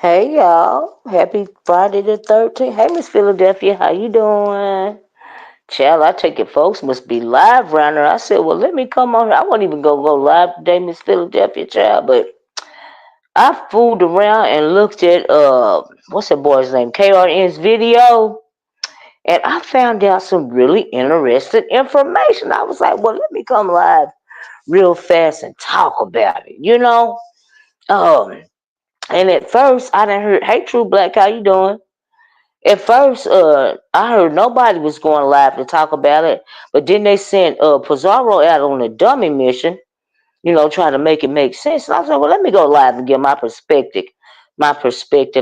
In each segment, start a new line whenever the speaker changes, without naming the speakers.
Hey y'all, happy Friday the 13th. Hey Miss Philadelphia, how you doing? Child, I take it folks must be live around her. I said, well, let me come on here. I wasn't even gonna go live today, Miss Philadelphia, child, but I fooled around and looked at what's that boy's name? KRN's video, and I found out some really interesting information. I was like, well, let me come live real fast and talk about it. Um, and at first I didn't hear, hey True Black, how you doing? At first, I heard nobody was going live to talk about it, but then they sent Pizarro out on a dummy mission, trying to make it make sense. And I was like, well, let me go live and give my perspective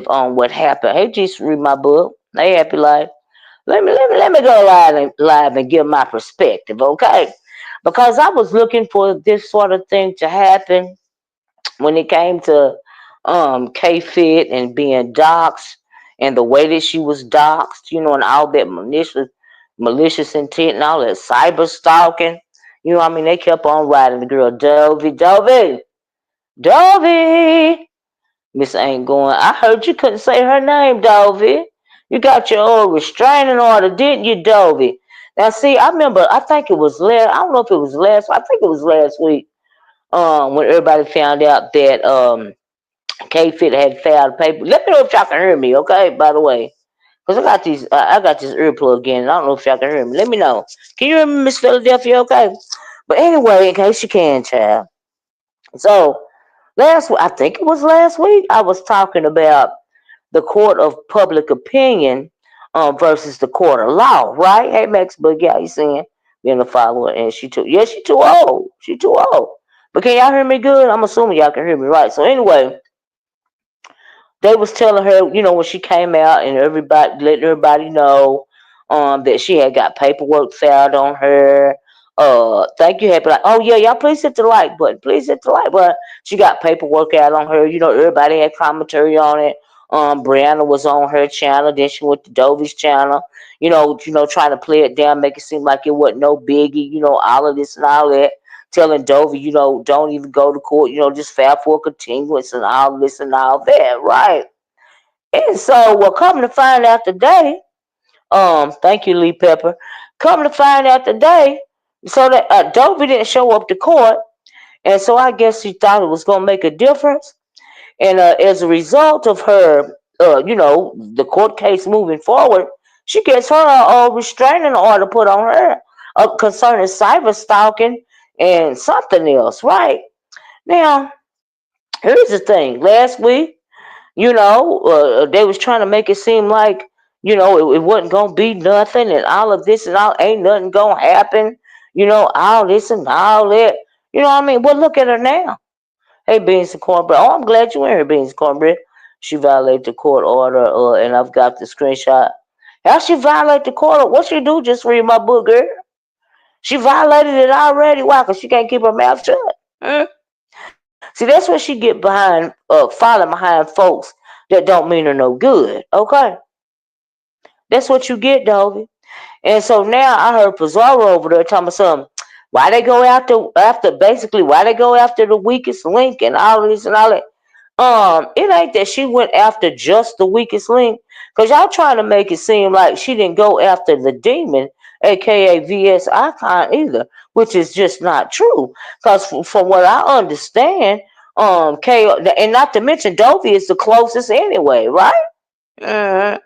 on what happened. Hey, just read my book. Hey, Happy Life. Let me go live and give my perspective, okay? Because I was looking for this sort of thing to happen when it came to K-Fit and being doxxed and the way that she was doxxed, and all that malicious intent and all that cyber stalking. They kept on riding the girl Dovie. Miss ain't going. I heard you couldn't say her name, Dovie. You got your old restraining order, didn't you, Dovie? Now, see, I remember. I think it was last. I don't know if it was last. I think it was last week. When everybody found out that K Fit had filed paper. Let me know if y'all can hear me, okay? By the way, because I got this earplug in. I don't know if y'all can hear me. Let me know. Can you hear me, Miss Philadelphia? Okay. But anyway, in case you can, child. So I think it was last week, I was talking about the court of public opinion versus the court of law, right? Hey, Max Boogie, how you saying? Being a follower, and she too old. She too old. But can y'all hear me good? I'm assuming y'all can hear me right. So anyway, they was telling her, when she came out and everybody letting everybody know that she had got paperwork filed on her. Thank you, happy like, oh yeah, y'all please hit the like button. Please hit the like button. She got paperwork out on her. Everybody had commentary on it. Brianna was on her channel, then she went to Dovie's channel, trying to play it down, make it seem like it wasn't no biggie, all of this and all that, telling Dovie, don't even go to court, just file for a continuance and all this and all that, right? And so, well, come to find out today, thank you, Lee Pepper. Come to find out today, so that Dovie didn't show up to court, and so I guess she thought it was gonna make a difference. And as a result of her, the court case moving forward, she gets her restraining order put on her concerning cyber stalking and something else, right? Now, here's the thing. Last week, they was trying to make it seem like, it wasn't gonna be nothing and all of this and all ain't nothing gonna happen, all this and all that. You know what I mean? Well, look at her now. Hey, Beans and Cornbread. Oh, I'm glad you in here, Beans and Cornbread. She violated the court order, and I've got the screenshot. How she violate the court order? What she do? Just read my book, girl. She violated it already. Why? Because she can't keep her mouth shut. Hmm? See, that's what she get behind, following behind folks that don't mean her no good. Okay? That's what you get, Dovey. And so now I heard Pizarro over there telling me something. Why they go why they go after the weakest link and all of this and all that. It ain't that she went after just the weakest link, cause y'all trying to make it seem like she didn't go after the demon, aka VS Icon either, which is just not true. Cause from what I understand, K and not to mention Dovie is the closest anyway, right? Mhm.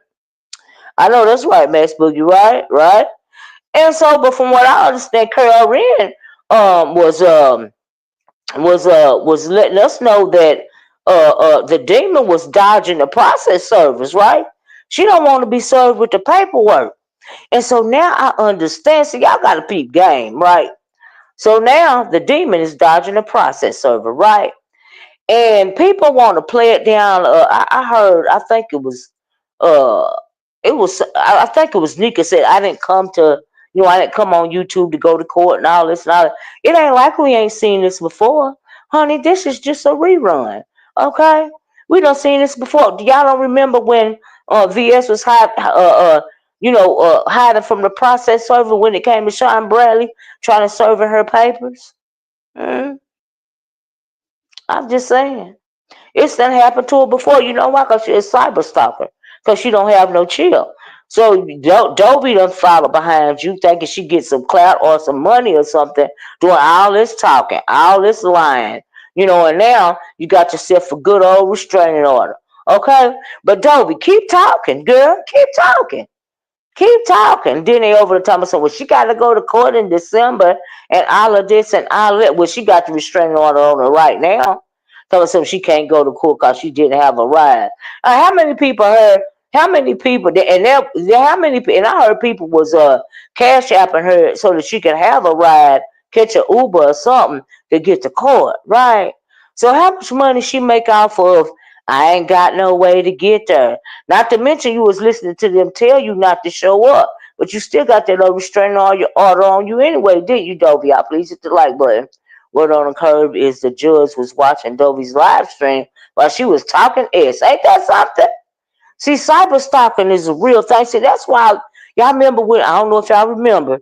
I know that's right, Max Boogie, right? Right? And so, but from what I understand, KRN um was um was letting us know that the demon was dodging the process servers, right? She don't want to be served with the paperwork. And so now I understand. So y'all got a peep game, right? So now the demon is dodging the process server, right? And people want to play it down. I heard. Uh, I think it was Nika said I didn't come to. I didn't come on YouTube to go to court and all this and all that. It ain't like we ain't seen this before, honey. This is just a rerun. Okay, we done seen this before. Y'all don't remember when VS was hiding from the process server when it came to Sean Bradley trying to serve her papers. Mm, I'm just saying. It's done happened to her before. You know why? Because she's a cyber stalker. Because she don't have no chill. So Dovie done follow behind you thinking she gets some clout or some money or something, doing all this talking, all this lying. And now you got yourself a good old restraining order. Okay? But Dovie, keep talking, girl. Keep talking. Keep talking. Then they over the top of saying, well, she got to go to court in December and all of this and all of that. Well, she got the restraining order on her right now. Telling some she can't go to court because she didn't have a ride. How many people heard? How many people? How many? And I heard people was cash apping her so that she could have a ride, catch an Uber or something to get to court, right? So how much money she make off of? I ain't got no way to get there. Not to mention you was listening to them tell you not to show up, but you still got that restraining order on you anyway, didn't you, Dovie? Please hit the like button. Word on the curb is the judge was watching Dovie's live stream while she was talking S. Ain't that something? See, cyber stalking is a real thing. See, that's why y'all remember when I don't know if y'all remember,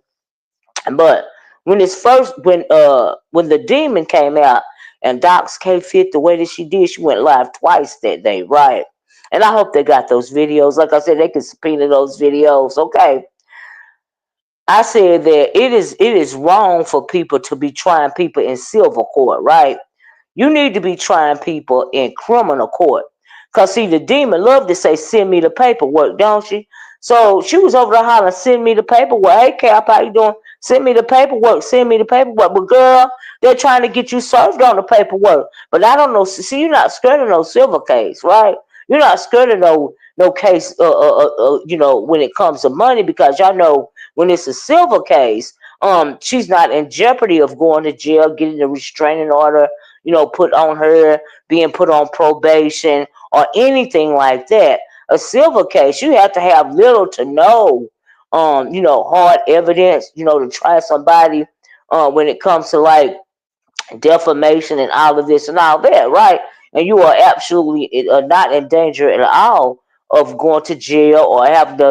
but when the demon came out and Dox K fit the way that she did, she went live twice that day, right? And I hope they got those videos. Like I said, they can subpoena those videos. Okay. I said that it is wrong for people to be trying people in civil court, right? You need to be trying people in criminal court. Because, see, the demon loved to say, send me the paperwork, don't she? So she was over there hollering, send me the paperwork. Hey, Cap, how you doing? Send me the paperwork. Send me the paperwork. But, girl, they're trying to get you served on the paperwork. But I don't know. See, you're not scared of no civil case, right? You're not scared of no case, when it comes to money, because y'all know when it's a civil case, she's not in jeopardy of going to jail, getting a restraining order, put on her, being put on probation or anything like that. A civil case, you have to have little to no, hard evidence, to try somebody, when it comes to like defamation and all of this and all that, right? And you are absolutely not in danger at all of going to jail or have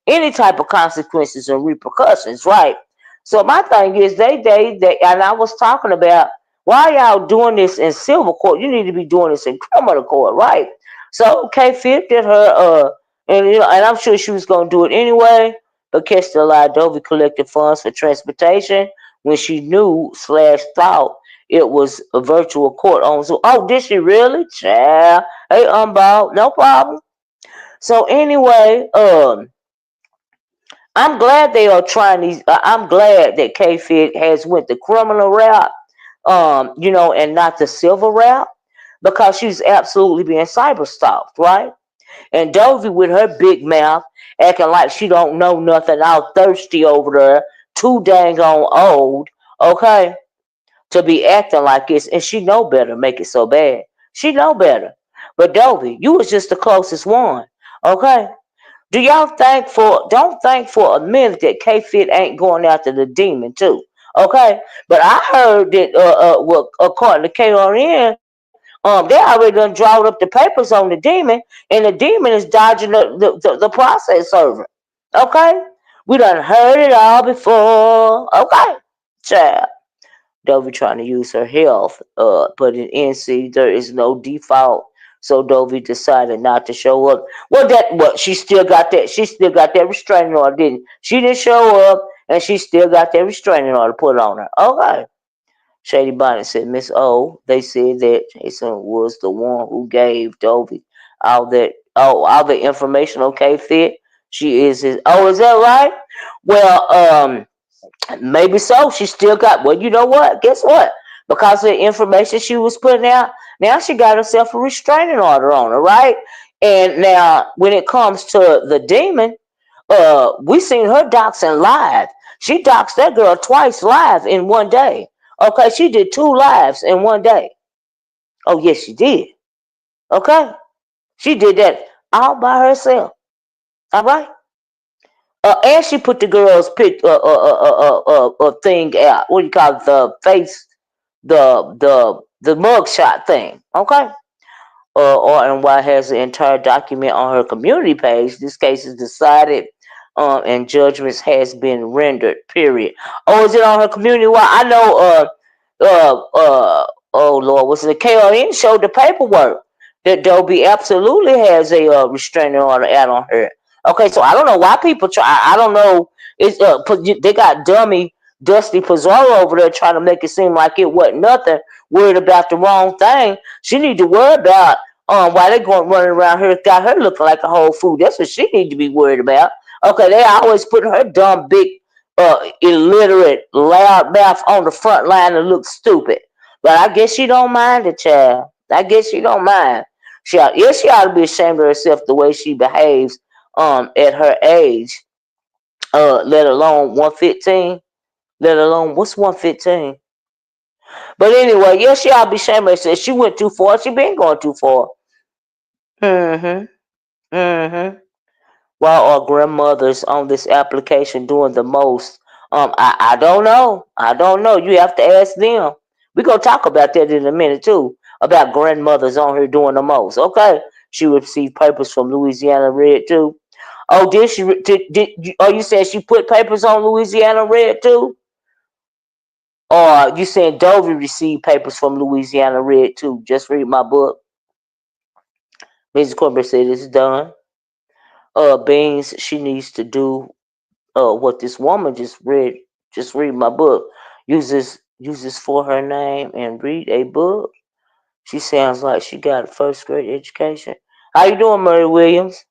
any type of consequences and repercussions, right? So my thing is, they, and I was talking about why y'all doing this in civil court. You need to be doing this in criminal court, right? So K Fifth did her, and I'm sure she was gonna do it anyway. But catch the lie, Dovie collected funds for transportation when she knew/thought it was a virtual court on Zoom. Oh, did she really? Child. Hey, Umball, no problem. So anyway, I'm glad they are trying these. I'm glad that K-Fit has went the criminal route, and not the civil route, because she's absolutely being cyber stalked, right? And Dovie with her big mouth acting like she don't know nothing, all thirsty over there, too dang on old, okay, to be acting like this, and she know better. Make it so bad. She know better. But Dovie, you was just the closest one, okay? Don't think for a minute that K-Fit ain't going after the demon too. Okay? But I heard that well, according to KRN, they already done drawed up the papers on the demon, and the demon is dodging the process server. Okay? We done heard it all before. Okay? Child. Dovie trying to use her health, but in NC there is no default. So Dovie decided not to show up. Well, she still got that. She still got that restraining order, didn't she? Didn't show up, and she still got that restraining order put on her. Okay. Shady Bonnet said, Miss O, they said that Jason was the one who gave Dovie all the information. Okay, fit. She is his. Oh, is that right? Well, maybe so. She still got. Well, you know what? Guess what? Because of the information she was putting out, now she got herself a restraining order on her, right? And now, when it comes to the demon, we seen her doxing live. She doxed that girl twice live in one day. Okay, she did 2 lives in one day. Oh yes, she did. Okay, she did that all by herself. All right. And she put the girl's thing out. What do you call it? The face, the mugshot thing. Okay. RNY has an entire document on her community page. This case is decided, and judgments has been rendered. Period. Oh, is it on her community? Well, I know. Oh Lord, was it the KRN showed the paperwork? that Dovie absolutely has a restraining order out on her. Okay, so I don't know why people try. I don't know. It's they got dummy Dusty Pizarro over there trying to make it seem like it wasn't nothing. Worried about the wrong thing. She need to worry about why they going running around her, got her looking like a whole fool. That's what she need to be worried about. Okay, they always put her dumb big illiterate loud mouth on the front line and look stupid. But I guess she don't mind the child. I guess she don't mind. She ought to be ashamed of herself the way she behaves at her age. Let alone 115. Let alone what's 115. But anyway, yes, she ought to be ashamed of herself. She went too far. She been going too far. Mm-hmm. Mm-hmm. While our grandmothers on this application doing the most? I don't know. I don't know. You have to ask them. We're gonna talk about that in a minute too. About grandmothers on here doing the most. Okay. She received papers from Louisiana Red too. Oh, did she? Oh, you said she put papers on Louisiana Red too? Or you saying Dovie received papers from Louisiana Red too? Just read my book. Mrs. Corbett said it's done. Beans, she needs to do what this woman just read. Just read my book. Uses for her name and read a book. She sounds like she got a first grade education. How you doing, Murray Williams?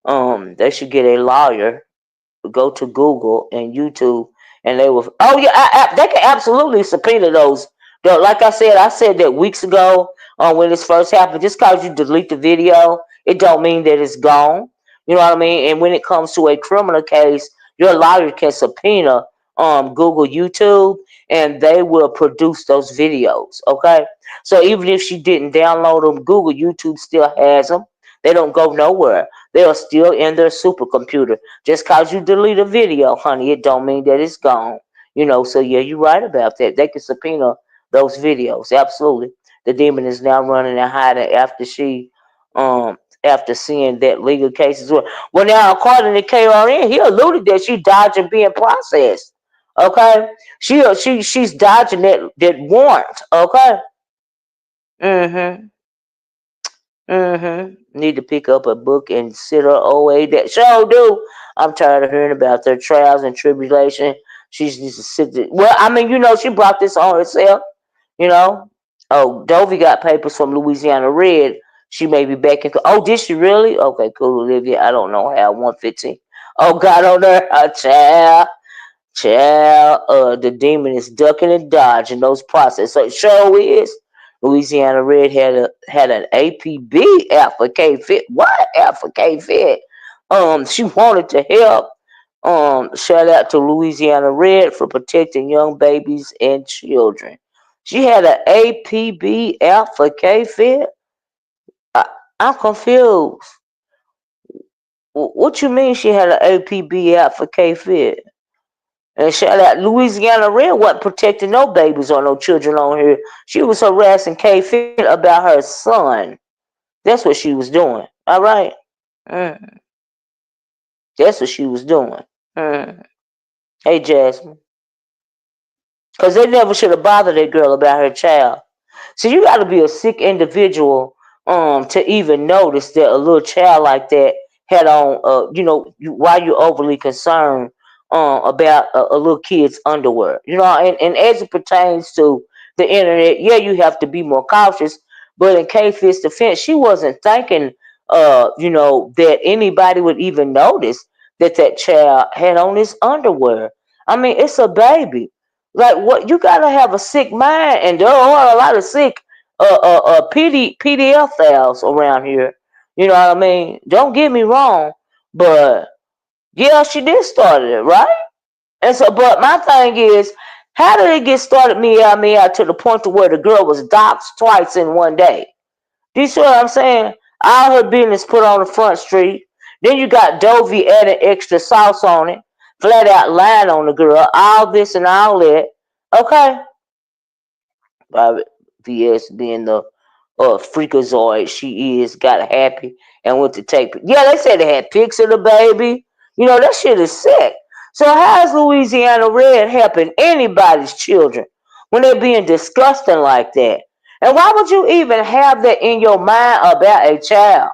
They should get a lawyer, go to Google and YouTube, and they will. Oh yeah, they can absolutely subpoena those. Like I said that weeks ago when this first happened. Just cause you delete the video, it don't mean that it's gone. You know what I mean? And when it comes to a criminal case, your lawyer can subpoena Google, YouTube, and they will produce those videos. Okay, so even if she didn't download them, Google, YouTube still has them. They don't go nowhere. They are still in their supercomputer. Just cause you delete a video, honey, it don't mean that it's gone. So yeah, you're right about that. They can subpoena those videos. Absolutely. The demon is now running and hiding after seeing that legal cases were. Well, now according to KRN, he alluded that she dodging being processed. Okay, she's dodging that warrant. Okay. Mm-hmm. Need to pick up a book and sit her OA. That sure do. I'm tired of hearing about their trials and tribulation. She needs to sit there. Well, I mean, she brought this on herself. You know. Oh, Dovie got papers from Louisiana Red. She may be back in. Oh, did she really? Okay, cool, Olivia. I don't know how 115. Oh God, on her, child. Child, the demon is ducking and dodging those processes. So it sure is. Louisiana Red had an APB Alpha K Fit. What Alpha K Fit? She wanted to help. Shout out to Louisiana Red for protecting young babies and children. She had an APB Alpha K Fit. I, I'm confused. What you mean she had an APB Alpha K Fit? And shout out Louisiana Red wasn't protecting no babies or no children on here. She was harassing K Fit about her son. That's what she was doing. All right. Mm. That's what she was doing. Mm. Hey, Jasmine. Because they never should have bothered that girl about her child. So you got to be a sick individual to even notice that a little child like that had on why you overly concerned about a little kid's underwear. And as it pertains to the internet, yeah, you have to be more cautious. But in K-Fit's defense, she wasn't thinking that anybody would even notice that child had on his underwear. I mean, it's a baby. Like, what, you gotta have a sick mind, and there are a lot of sick PDF files around here. You know what I mean? Don't get me wrong, but yeah, she did start it, right? And so, but my thing is, how did it get started me out to the point to where the girl was doxxed twice in one day? Do you see what I'm saying? All her business put on the front street. Then you got Dovie adding extra sauce on it, flat out lying on the girl, all this and all that. Okay, Private VS being the freakazoid she is, got happy and went to take. Yeah, they said they had pics of the baby. That shit is sick. So how is Louisiana Red helping anybody's children when they're being disgusting like that? And why would you even have that in your mind about a child?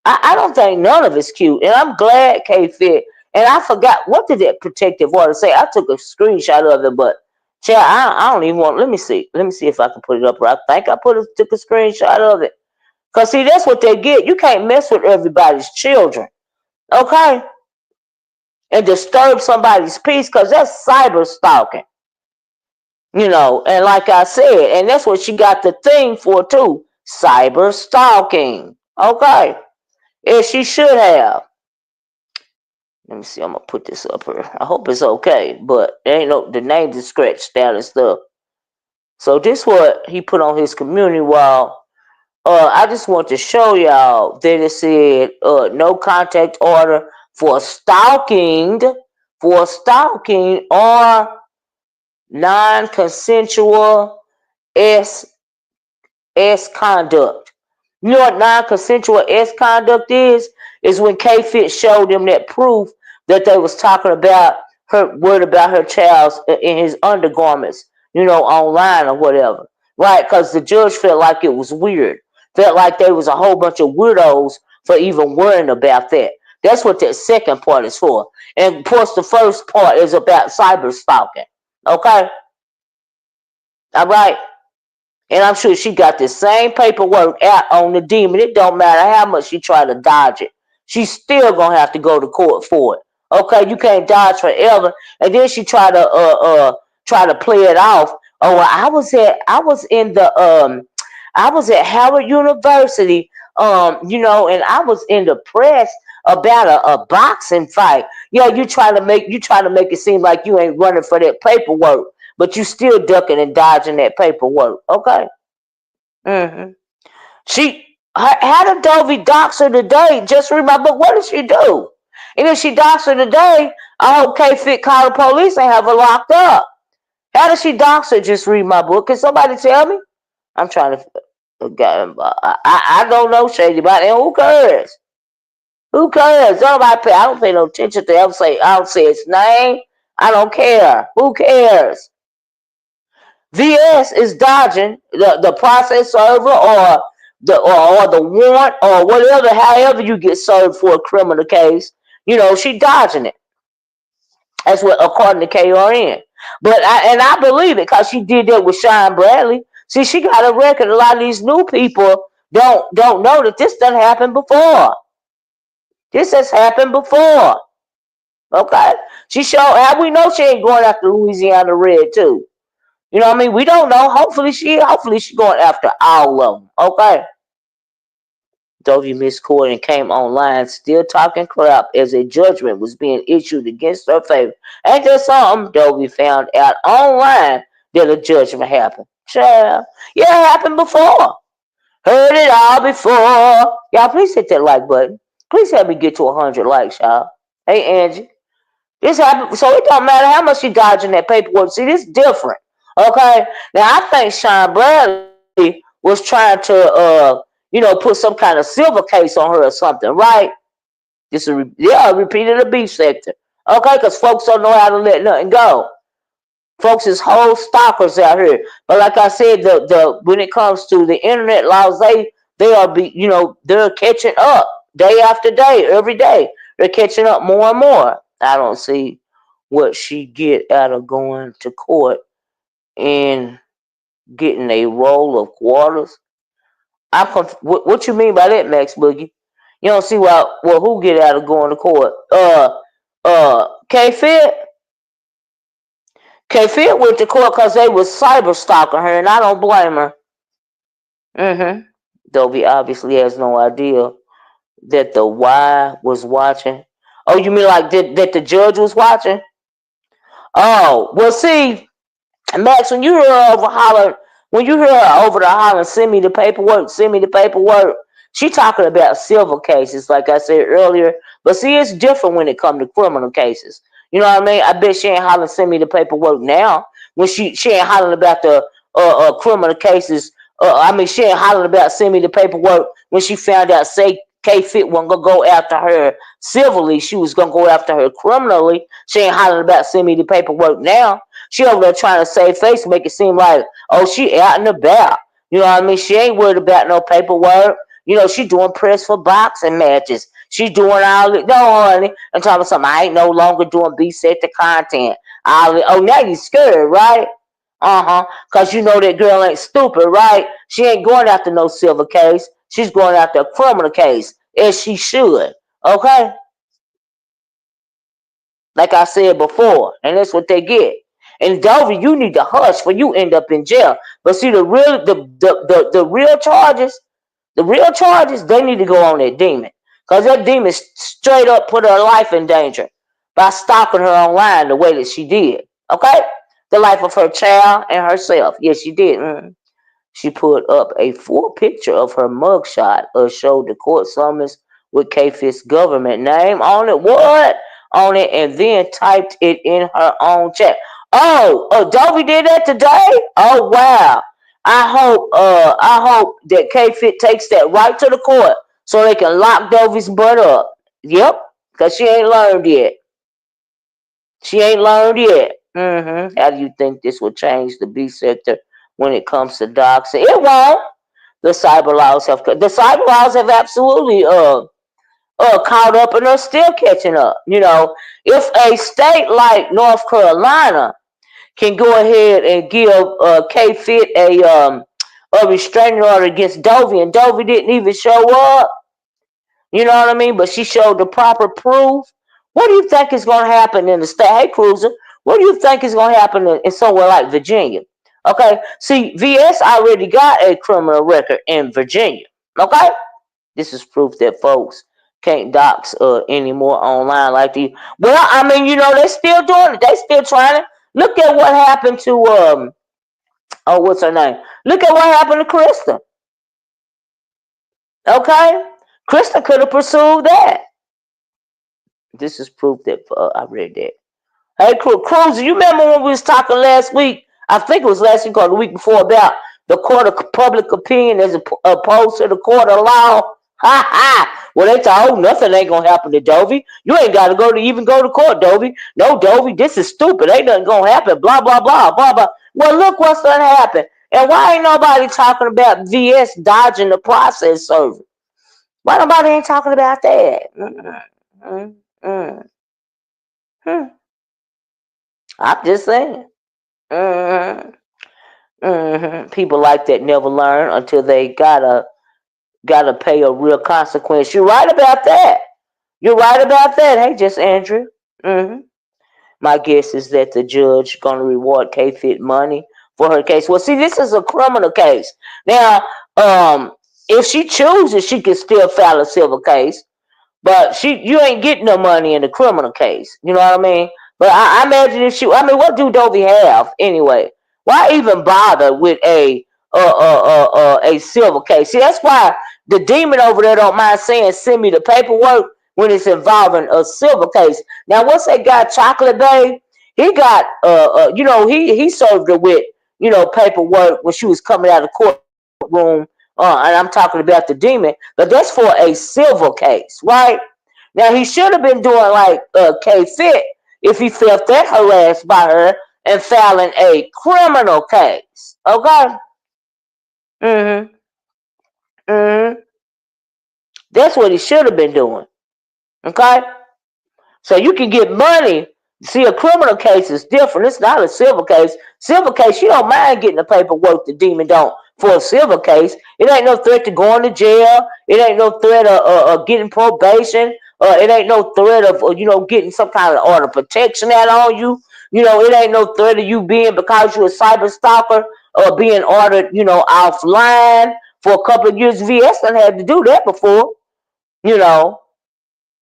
I don't think none of it's cute. And I'm glad K-Fit. And I forgot, what did that protective order say? I took a screenshot of it, but child, I don't even want, let me see. Let me see if I can put it up. I think I took a screenshot of it. Because see, that's what they get. You can't mess with everybody's children. Okay? And disturb somebody's peace, because that's cyber stalking. You know, and like I said, and that's what she got the thing for too. Cyber stalking. Okay. And she should have. Let me see, I'm gonna put this up here. I hope it's okay, but there ain't no, the names is scratched out and stuff. So this what he put on his community wall. I just want to show y'all that it said no contact order for stalking or non-consensual S conduct. You know what non-consensual S conduct is? Is when K-Fit showed them that proof that they was talking about her word about her child in his undergarments, you know, online or whatever. Right? Because the judge felt like it was weird. Felt like there was a whole bunch of weirdos for even worrying about that. That's what that second part is for. And of course the first part is about cyber stalking. Okay? All right. And I'm sure she got the same paperwork out on the demon. It don't matter how much she try to dodge it. She's still gonna have to go to court for it. Okay, you can't dodge forever. And then she try to play it off. Oh, well, I was at Howard University, you know, and I was in the press about a boxing fight. Yeah, you try to make it seem like you ain't running for that paperwork, but you still ducking and dodging that paperwork. Okay. Mm-hmm. How did Dovie dox her today? Just remember, what did she do? And if she dox her today, I hope K-Fit call the police and have her locked up. How did she dox her? Just read my book. Can somebody tell me? I'm trying to. I don't know shady about it. And who cares? Who cares? Nobody pay. I don't pay no attention to him. I don't say his name. I don't care. Who cares? VS is dodging the process server or the warrant or whatever, however you get served for a criminal case. You know, she dodging it. That's what according to KRN. But I believe it because she did that with Sean Bradley. See, she got a record. A lot of these new people don't know that this done happened before. This has happened before. Okay? She showed how we know she ain't going after Louisiana Red too. You know what I mean? We don't know. Hopefully she going after all of them. Okay. Dovie missed court and came online still talking crap as a judgment was being issued against her favor. Ain't that something? Dovie found out online that a judgment happened. Child. Yeah, it happened before. Heard it all before. Y'all, please hit that like button. Please help me get to 100 likes, y'all. Hey, Angie. This happened, so it don't matter how much you dodging that paperwork. See, this is different. Okay? Now, I think Sean Bradley was trying to, put some kind of silver case on her or something, right? Repeated the beef sector. Okay? Because folks don't know how to let nothing go. Folks is whole stalkers out here. But like I said, when it comes to the internet laws, they're catching up day after day, every day. They're catching up more and more. I don't see what she get out of going to court and getting a roll of quarters. What you mean by that, Max Boogie? You don't see who get out of going to court? K-Fit? K-Fit went to court because they was cyber stalking her, and I don't blame her. Mm-hmm. Dovie obviously has no idea that the Y was watching. Oh, you mean like that the judge was watching? Oh, well, see, Max, when you hear her over the holler, send me the paperwork. She talking about civil cases, like I said earlier. But see, it's different when it comes to criminal cases. You know what I mean? I bet she ain't hollering, send me the paperwork now. When she ain't hollering about the criminal cases. She ain't hollering about send me the paperwork when she found out, say, K-Fit wasn't going to go after her civilly. She was going to go after her criminally. She ain't hollering about send me the paperwork now. She over there trying to save face, make it seem like, oh, she out and about. You know what I mean? She ain't worried about no paperwork. You know, she doing press for boxing matches. She doing all it. No, honey. I'm talking about something. I ain't no longer doing B-sector content. Oh, now you scared, right? Because you know that girl ain't stupid, right? She ain't going after no silver case. She's going after a criminal case, as she should. Okay? Like I said before. And that's what they get. And Dovie, you need to hush for you end up in jail. But see, the real charges, they need to go on that demon. Because that demon straight up put her life in danger by stalking her online the way that she did. Okay? The life of her child and herself. Yes, she did. She put up a full picture of her mugshot, showed the court summons with K-Fit's government name on it. What? On it, and then typed it in her own chat. Oh, Dovie did that today? Oh, wow. I hope that K-Fit takes that right to the court so they can lock Dovie's butt up. Yep, because she ain't learned yet. She ain't learned yet. How do you think this will change the B sector when it comes to doxing? It won't. The cyber laws have absolutely caught up and are still catching up. You know, if a state like North Carolina can go ahead and give K-Fit a restraining order against Dovie, and Dovie didn't even show up, you know what I mean? But she showed the proper proof. What do you think is going to happen in the state? Hey, Cruiser, what do you think is going to happen in somewhere like Virginia? Okay, see, VS already got a criminal record in Virginia. Okay, this is proof that folks can't dox anymore online like these. Well, I mean, you know, they're still doing it. They still trying to. Look at what happened to what's her name? Look at what happened to Krista. Okay, Krista could have pursued that. This is proof that I read that. Hey, Cruiser, you remember when we was talking last week? I think it was last week or the week before about the court of public opinion as opposed to the court of law. Ha ha! Well, they thought, oh, nothing ain't gonna happen to Dovie. You ain't got to even go to court, Dovie. No, Dovie, this is stupid. Ain't nothing gonna happen. Blah blah blah blah blah. Well, look what's gonna happen. And why ain't nobody talking about VS dodging the process server? Why nobody ain't talking about that? I'm just saying. Mm-hmm. People like that never learn until they gotta pay a real consequence. You're right about that. You're right about that. Hey, just Andrew. hmm My guess is that the judge gonna reward K-Fit money for her case. Well, see, this is a criminal case. Now, if she chooses, she can still file a civil case. But you ain't getting no money in the criminal case. You know what I mean? But I imagine if what do Dovie have anyway? Why even bother with a civil case? See, that's why the demon over there don't mind saying, "Send me the paperwork" when it's involving a civil case. Now, once they got Chocolate Bay, he got he served her with paperwork when she was coming out of the courtroom. And I'm talking about the demon, but that's for a civil case, right? Now he should have been doing like K-Fit if he felt that harassed by her and filing a criminal case. Okay. Mhm. Mhm. That's what he should have been doing. Okay. So you can get money. See, a criminal case is different. It's not a civil case. Civil case, you don't mind getting the paperwork the demon don't. For a civil case, it ain't no threat to going to jail. It ain't no threat of getting probation. It ain't no threat of getting some kind of order of protection out on you. It ain't no threat of you being, because you're a cyber stalker, or being ordered offline for a couple of years. VS done had to do that before. You know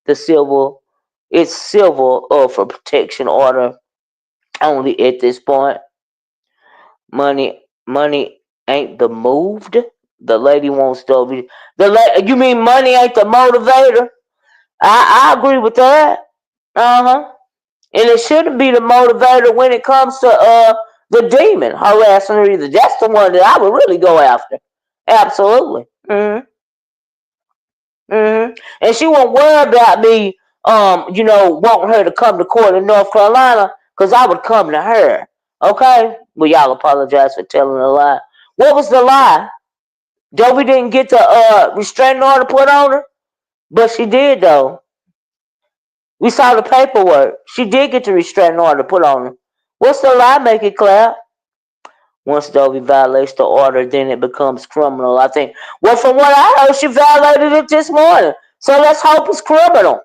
the civil it's civil for protection order only at this point. Money ain't the moved. The lady wants to. You mean money ain't the motivator? I agree with that. And it shouldn't be the motivator when it comes to the demon harassing her either. That's the one that I would really go after. Absolutely. And she won't worry about me, wanting her to come to court in North Carolina, because I would come to her. Okay? Well, y'all apologize for telling a lie. What was the lie? Dovie didn't get the restraining order put on her, but she did though. We saw the paperwork. She did get the restraining order put on her. What's the lie? Make it clear. Once Dovie violates the order, then it becomes criminal. I think. Well, from what I heard, she violated it this morning. So let's hope it's criminal.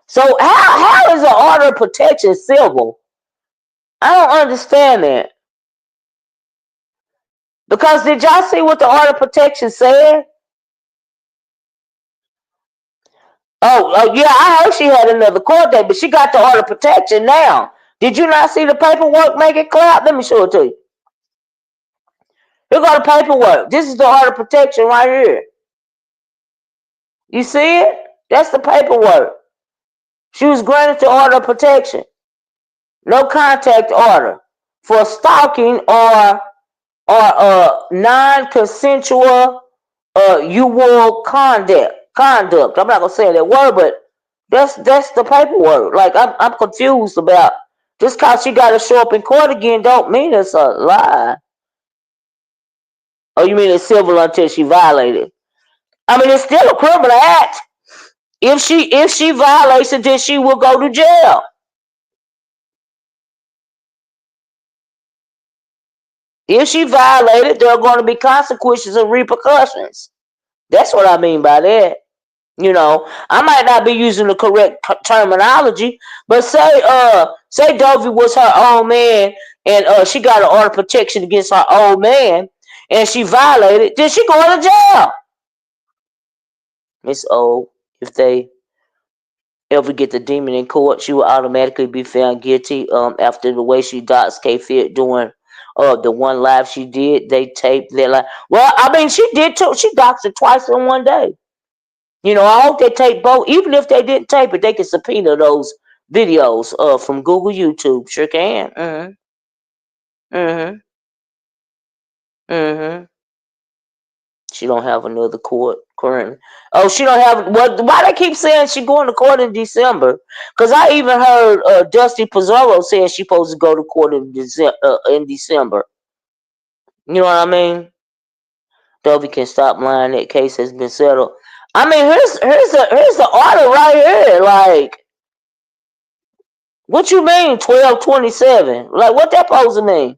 So how is an order of protection civil? I don't understand that. Because did y'all see what the order of protection said? Oh, yeah, I heard she had another court date, but she got the order of protection now. Did you not see the paperwork make it clear? Let me show it to you. Here go the paperwork. This is the order of protection right here. You see it? That's the paperwork. She was granted the order of protection. No contact order for stalking or non-consensual usual conduct. I'm not gonna say that word, but that's the paperwork. Like I'm confused about just cause she got to show up in court again don't mean it's a lie. Oh, you mean it's civil until she violated? I mean it's still a criminal act. If she violates it, then she will go to jail. If she violated, there are going to be consequences and repercussions. That's what I mean by that. You know, I might not be using the correct terminology, but say Dovie was her own man, and she got an order of protection against her old man, and she violated, then she going to jail. Miss O, if they ever get the demon in court, she will automatically be found guilty. After the way she doxed K-Fit doing the one live she did, they taped their live. Well, I mean, she did too. She doxed it twice in one day. You know, I hope they tape both. Even if they didn't tape it, they can subpoena those videos from Google, YouTube. Sure can. Mm-hmm. Mm-hmm. She don't have another court currently. Oh, she don't have. What? Why they keep saying she going to court in December? Because I even heard Dusty Pizzaro saying she supposed to go to court in December. You know what I mean? Dovie can stop lying. That case has been settled. I mean, here's the order right here. Like, what you mean 12/27? Like, what that supposed to mean?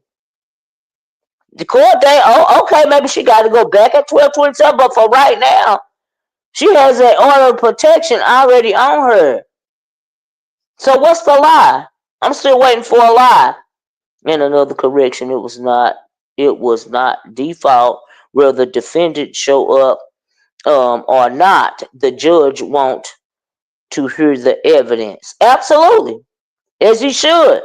The court date? Oh, okay, maybe she got to go back at 12/27. But for right now, she has an order of protection already on her. So what's the lie? I'm still waiting for a lie. And another correction, it was not default where the defendant show up or not. The judge want to hear the evidence. Absolutely. As he should.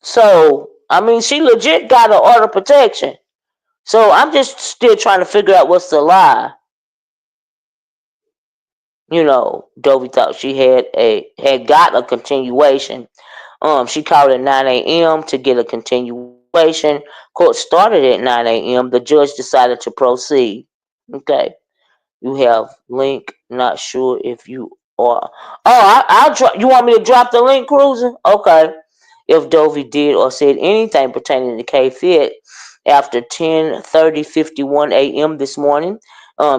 So, I mean, she legit got an order of protection. So I'm just still trying to figure out what's the lie. You know, Dovie thought she had got a continuation. She called at 9 a.m. to get a continuation. Court started at 9 a.m. The judge decided to proceed. Okay. You have link. Not sure if you are. Oh, I'll drop. You want me to drop the link, Cruiser? Okay. If Dovie did or said anything pertaining to K-Fit after 10:51 a.m. this morning,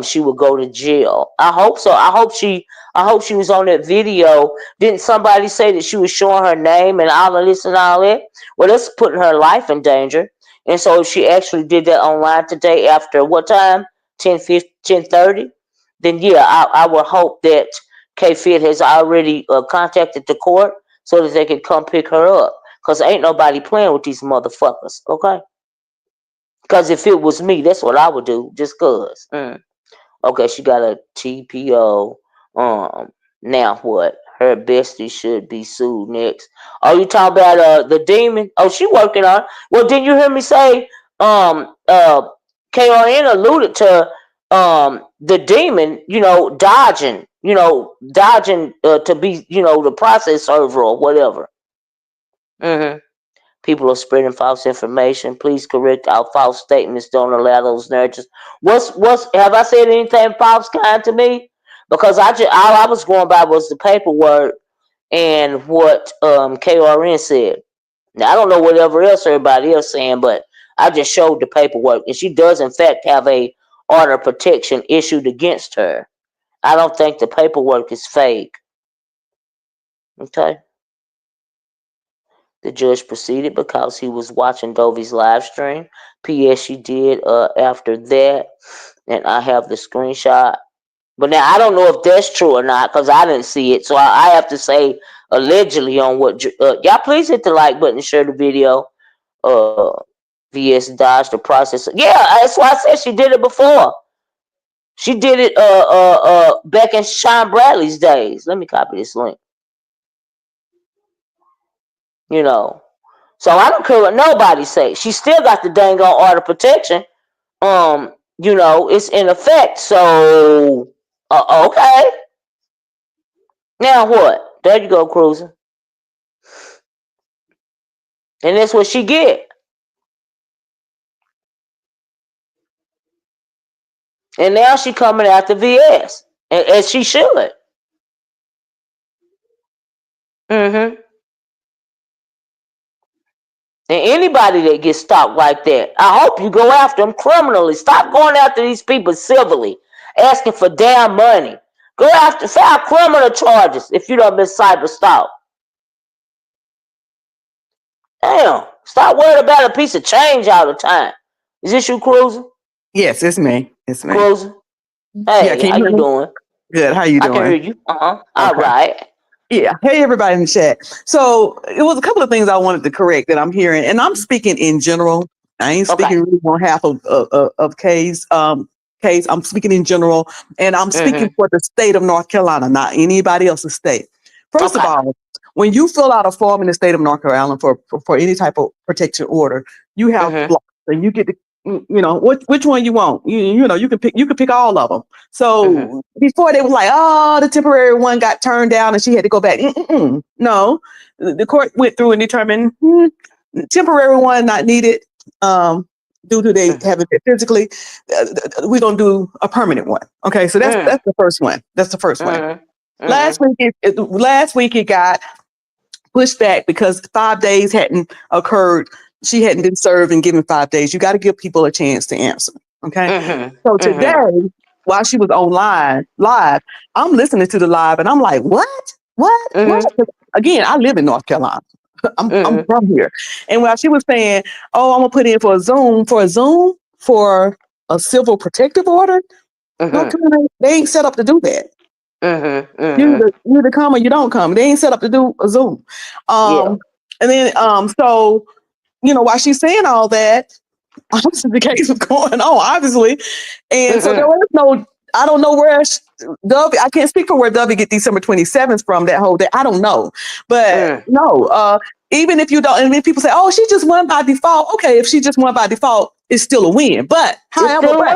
she would go to jail. I hope so. I hope she was on that video. Didn't somebody say that she was showing her name and all of this and all that? Well, that's putting her life in danger. And so if she actually did that online today after what time? 10:30? Then yeah, I would hope that K-Fit has already contacted the court so that they can come pick her up. Because ain't nobody playing with these motherfuckers, okay? Because if it was me, that's what I would do, just because. Okay, she got a TPO. Now what? Her bestie should be sued next. Oh, you talking about the demon? Oh, she working on it. Well, didn't you hear me say KRN alluded to the demon, dodging, to be, the process server or whatever. People are spreading false information. Please correct our false statements. Don't allow those narratives. What's have I said anything false kind to me? Because all I was going by was the paperwork, and what KRN said. Now I don't know whatever else everybody else saying, but I just showed the paperwork, and she does in fact have a order of protection issued against her. I don't think the paperwork is fake. Okay. The judge proceeded because he was watching Dovie's live stream. P.S. She did after that, and I have the screenshot. But now I don't know if that's true or not because I didn't see it. So I have to say allegedly on what y'all please hit the like button, share the video. VS dodged the process. Yeah, that's why I said she did it before. She did it back in Sean Bradley's days. Let me copy this link. You know. So I don't care what nobody say. She still got the dang on order protection. It's in effect. So okay. Now what? There you go, cruising. And that's what she get. And now she coming after VS. As she should. Mm-hmm. And anybody that gets stopped like that, I hope you go after them criminally. Stop going after these people civilly, asking for damn money. Go after, file criminal charges if you done been cyber stalked. Damn, stop worrying about a piece of change all the time. Is this you, Cruiser?
Yes, it's me. It's me.
Cruiser? Hey,
yeah,
how you doing?
Good. How you doing?
I can hear you.
Okay.
All right.
Yeah. Hey, everybody in the chat. So it was a couple of things I wanted to correct that I'm hearing, and I'm speaking in general. I ain't speaking really on half of Kay's case. I'm speaking in general, and I'm speaking for the state of North Carolina, not anybody else's state. First of all, when you fill out a form in the state of North Carolina for any type of protection order, you have blocks, and you get to which one you want. You can pick all of them. So before they was like, oh, the temporary one got turned down and she had to go back. No, the court went through and determined temporary one not needed due to they having it physically. We're gonna do a permanent one. Okay, so that's the first one. That's the first one. Last week it got pushed back because 5 days hadn't occurred. She hadn't been served and given 5 days. You got to give people a chance to answer. Okay. So today, while she was online live, I'm listening to the live and I'm like, what? Again, I live in North Carolina. I'm from here. And while she was saying, oh, I'm gonna put in for a Zoom for a civil protective order, North Carolina, they ain't set up to do that. You either come or you don't come. They ain't set up to do a Zoom. And then so while she's saying all that, obviously the case was going on, obviously. And so there was no, I don't know where Dovie, I can't speak for where Dovie get December 27th from, that whole day. I don't know. But no, even if you don't, and then people say, oh, she just won by default. Okay, if she just won by default, it's still a win. But however,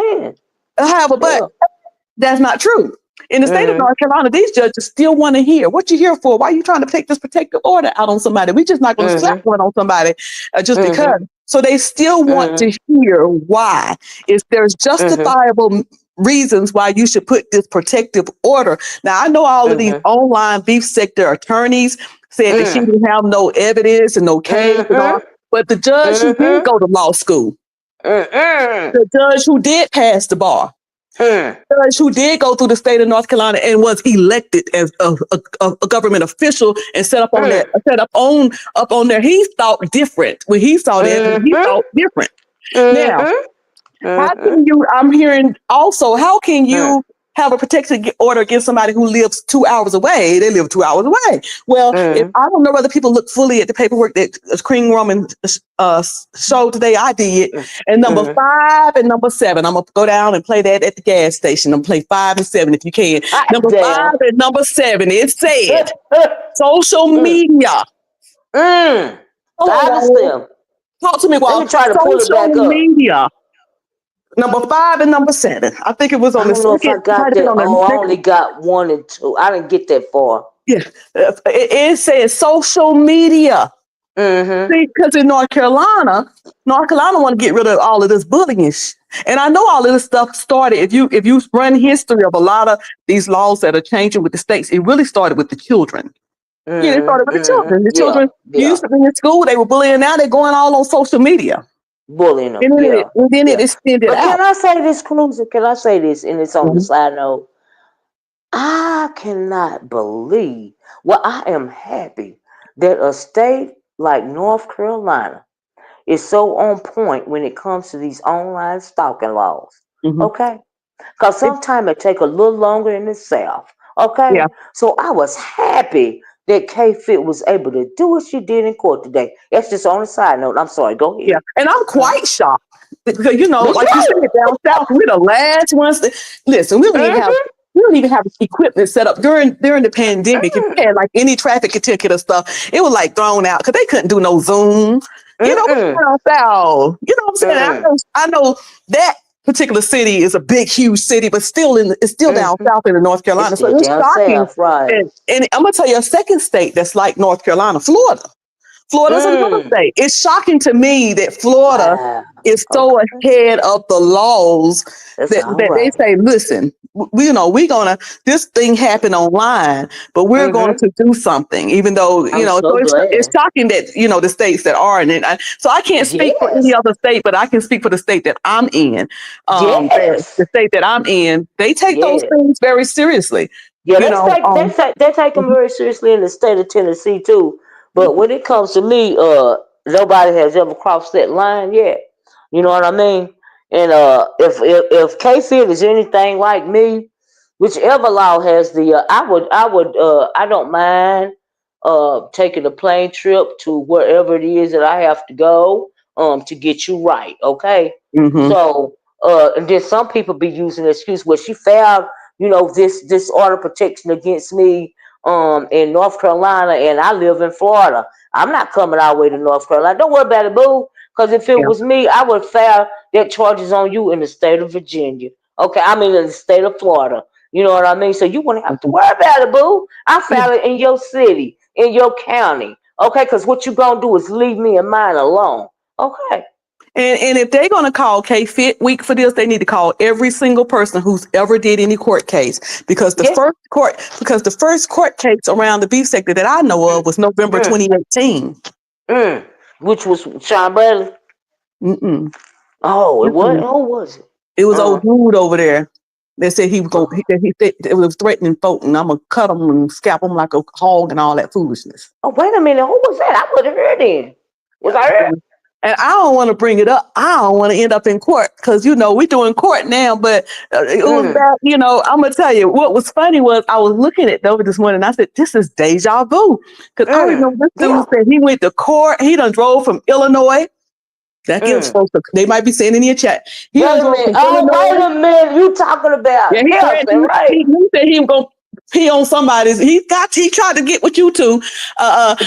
that's not true. In the state of North Carolina, these judges still want to hear what you here for. Why are you trying to take this protective order out on somebody? We're just not going to slap one on somebody just because. So they still want to hear why. If there's justifiable reasons why you should put this protective order. Now, I know all of these online beef sector attorneys said that she didn't have no evidence and no case and all, but the judge who did go to law school, the judge who did pass the bar, judge who did go through the state of North Carolina and was elected as a government official and set up on there. He thought different when he saw that. He thought different. Now, how can you? I'm hearing also. How can you have a protective order against somebody who lives 2 hours away? They live 2 hours away. Well, if I don't know whether people look fully at the paperwork that Cream Roman showed today. I did. And number 5 and number 7. I'm gonna go down and play that at the gas station. I'm gonna play 5 and 7 if you can. Number 5 and number 7. It said social media. Talk to me while social media. Number 5 and number 7. I think it was on the second.
I don't know if I got that. I only got 1 and 2. I didn't get that far.
Yeah. It says social media. Because in North Carolina want to get rid of all of this bullying. And I know all of this stuff started. If you run history of a lot of these laws that are changing with the states, it really started with the children. Yeah, it started with the children. The
Yeah,
children
yeah.
used to be in school, they were bullying. Now they're going all on social media.
Bullying them.
And then
Yeah,
it
yeah.
extended
But can
out.
I say this, Cruiser? Can I say this? And it's on the
Mhm.
side note. I cannot believe. Well, I am happy that a state like North Carolina is so on point when it comes to these online stalking laws.
Mhm.
Okay? Because sometimes it take a little longer in the South. Okay?
Yeah,
So I was happy that K Fit was able to do what she did in court today. That's just on the side note. I'm sorry. Go
yeah.
ahead.
And I'm quite shocked because, you know,
Me
like you said,
too.
down south, we're the last ones to listen.
Mm-hmm.
We don't even have equipment set up during the pandemic. If you
Mm-mm.
had like any traffic ticket or stuff, it was like thrown out because they couldn't do no Zoom. You know,
Mm-mm.
we down south. You know what I'm saying?
Mm-mm.
I know that particular city is a big, huge city, but it's still down
Mm-hmm.
south in the North
It's
Carolina. So
still
it's
down
shocking.
south, right?
And I'm gonna tell you a second state that's like North Carolina, Florida. Florida's another
Mm.
state. It's shocking to me that Florida
Wow.
is so
Okay.
ahead of the laws
That's all
that they
right.
say, listen, we gonna this thing happened online, but we're going
Mm-hmm.
to do something, even though
I'm
so
so
it's
glad.
shocking that the states that are in it. So I can't speak for any
Yes.
other state, but I can speak for the state that I'm in.
Yes.
The state that I'm in, they take those
Yes.
things very seriously.
Yeah,
You know,
they take them very seriously in the state of Tennessee too. But when it comes to me, nobody has ever crossed that line yet. You know what I mean? And if K-Fit is anything like me, whichever law has the, I don't mind taking a plane trip to wherever it is that I have to go to get you right. Okay,
hmm
so and then some people be using the excuse, well, she found this order protection against me in North Carolina, and I live in Florida. I'm not coming all the way to North Carolina. Don't worry about it, boo. Because if it
yeah.
was me, I would file that charges on you in the state of Virginia. Okay, I mean in the state of Florida. You know what I mean? So you wouldn't have to
Mhm.
worry about it, boo. I
Yeah.
file it in your city, in your county. Okay, because what you gonna do is leave me and mine alone. Okay.
And if they're going to call K Fit Week for this, they need to call every single person who's ever did any court case because
Yeah.
the first court case around the beef sector that I know of was November
Mm,
2018.
mm. Which was Sean Bradley?
Mm-mm.
Oh, it was.
Mm-mm.
Who was it?
It was
Uh,
old dude over there that said he was going. He said it was threatening folk, and I'm gonna cut him and scalp him like a hog and all that foolishness.
oh, wait a minute. Who was that? I would have heard then. Was
Yeah.
I heard?
And I don't want to bring it up. I don't want to end up in court because we're doing court now. But it was
Mm,
that I'm gonna tell you what was funny was I was looking at Dovie this morning. And I said, "This is deja vu," because I remember this
yeah.
dude said he went to court. He done drove from Illinois. That gives
Mm.
folks. They might be saying in your chat. He done
Wait a
drove
minute.
from
Oh, wait
Illinois.
a minute. You talking
Yeah,
about
he threatened.
Nelson, right?
He said he was gonna pee on somebody's. He tried to get with you too.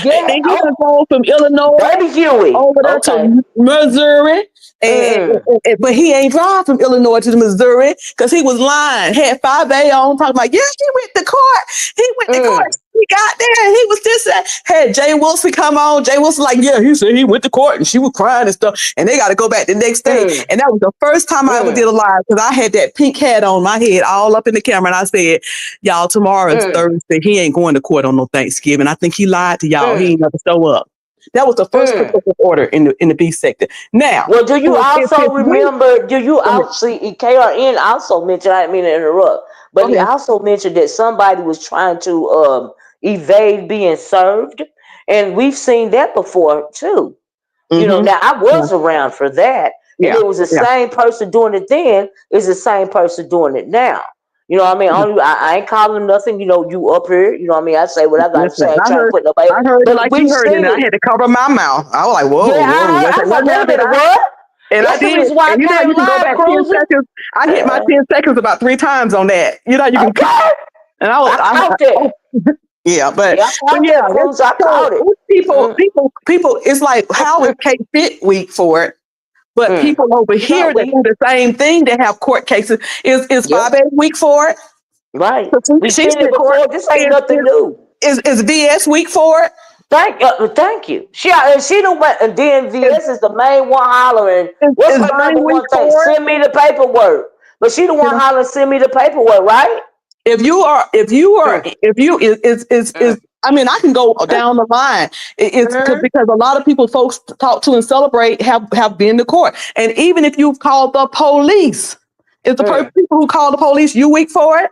Yeah.
And he done
Oh,
drove from Illinois
baby Huey.
over there
Okay.
to Missouri.
Mm,
But he ain't drive from Illinois to Missouri because he was lying. Had 5A on talking about, yeah, he went to court. He went to court.
mm,
He got there. He was this. Had Jay Wilson come on. Jay Wilson like, yeah, he said he went to court and she was crying and stuff. And they got to go back the next day.
mm,
And that was the first time I ever did
mm,
a live because I had that pink hat on my head all up in the camera. And I said, y'all, tomorrow is
mm,
Thursday. He ain't going to court on no Thanksgiving. I think he lied to y'all. He
mm,
ain't never show up. That was the first
mm.
protective order in the B sector. Now,
Well, do you
if
also
his week,
remember? Do you
go ahead.
also KRN also mentioned? I didn't mean to interrupt, but
Go
he
ahead.
also mentioned that somebody was trying to evade being served, and we've seen that before too.
Mm-hmm.
Now I
Yeah.
was around for that, and
Yeah.
it was the
Yeah.
same person doing it then is the same person doing it now. You know what I mean?
Yeah.
I ain't calling him nothing. You up here. You know what I mean? I say what I got to
Listen,
say. I ain't
I
trying to
heard,
put nobody.
I heard it
But
like you
we've
heard it, and
seen
I
it.
had to cover my mouth. I was like,
Yeah,
whoa, whoa.
I was like, wait a
What
minute,
happened?
what?
And I
That's the
did.
reason why I
And you know how
came
you can go
live,
back 10
Cruiser.
seconds? I hit my 10 seconds about 3 times on that. You know, you can,
Okay,
and I was,
I caught
I
that.
yeah,
Yeah, I
but
caught
yeah,
that, Cruiser. I
so
caught it.
people,
Mm,
people, it's like, how is
mm,
K Fit week for it? But
mm.
people over
It's not
here that
weak.
do the same thing that have court cases is
Yep,
5A week for it.
right.
So
We've
she's
seen it
in court.
before. This ain't
Is,
nothing new.
is VS week for it?
Thank you. She don't want, and
Is,
DNVS is the main one hollering. What's
is
her
Vine
number
week
one thing?
for it?
Send me the paperwork. But she the
You
one
know,
hollering, send me the paperwork, right?
if you are,
Mm,
if you is
mm.
I mean, I can go down the line. Because a lot of people folks talk to and celebrate have been to court. And even if you've called the police, if the people who call the police, you weak for it?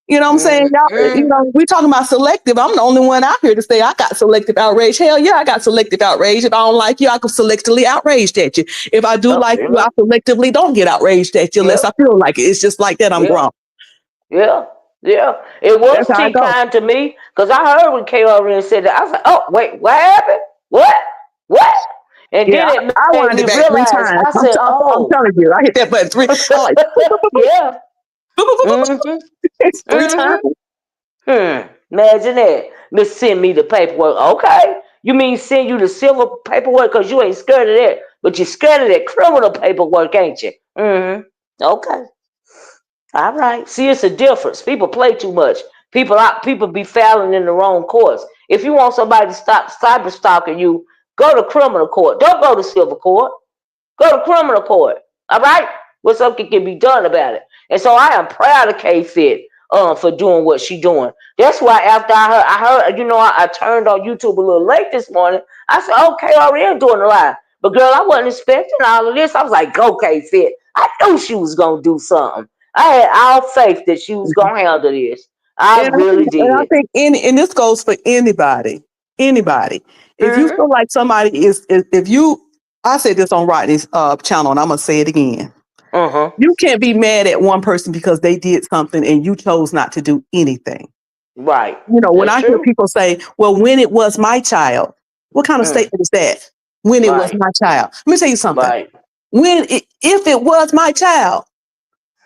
You know what I'm saying? Y'all, we talking about selective. I'm the only one out here to say I got selective outrage. Hell yeah, I got selective outrage. If I don't like you, I can selectively outraged at you. If I do like you, I selectively don't get outraged at you unless I feel like it. It's just like that. I'm grown.
Yeah. It was tea time to me because I heard when KRN said that. I was like, oh, wait, what happened? What? And then it made me realize, I said,
I'm telling you, I hit that button 3. I'm like,
yeah.
It's 3 times.
Imagine that. Miss send me the paperwork. Okay. You mean send you the civil paperwork because you ain't scared of that, but you're scared of that criminal paperwork, ain't you? Okay. All right. See, it's a difference. People play too much. People be filing in the wrong courts. If you want somebody to stop cyber stalking you, go to criminal court. Don't go to civil court. Go to criminal court. All right? What's something can be done about it. And so I am proud of K-Fit for doing what she doing. That's why after I heard, I turned on YouTube a little late this morning. I said, oh, KRN doing a live. But girl, I wasn't expecting all of this. I was like, go K-Fit. I knew she was going to do something. I had all faith that she was going to handle this. I really did.
And I think and this goes for anybody. If you feel like somebody I said this on Rodney's channel, and I'm going to say it again. You can't be mad at one person because they did something and you chose not to do anything.
Right.
When I hear people say, well, when it was my child, what kind of statement is that? When it was my child. Let me tell you something.
Right.
If it was my child,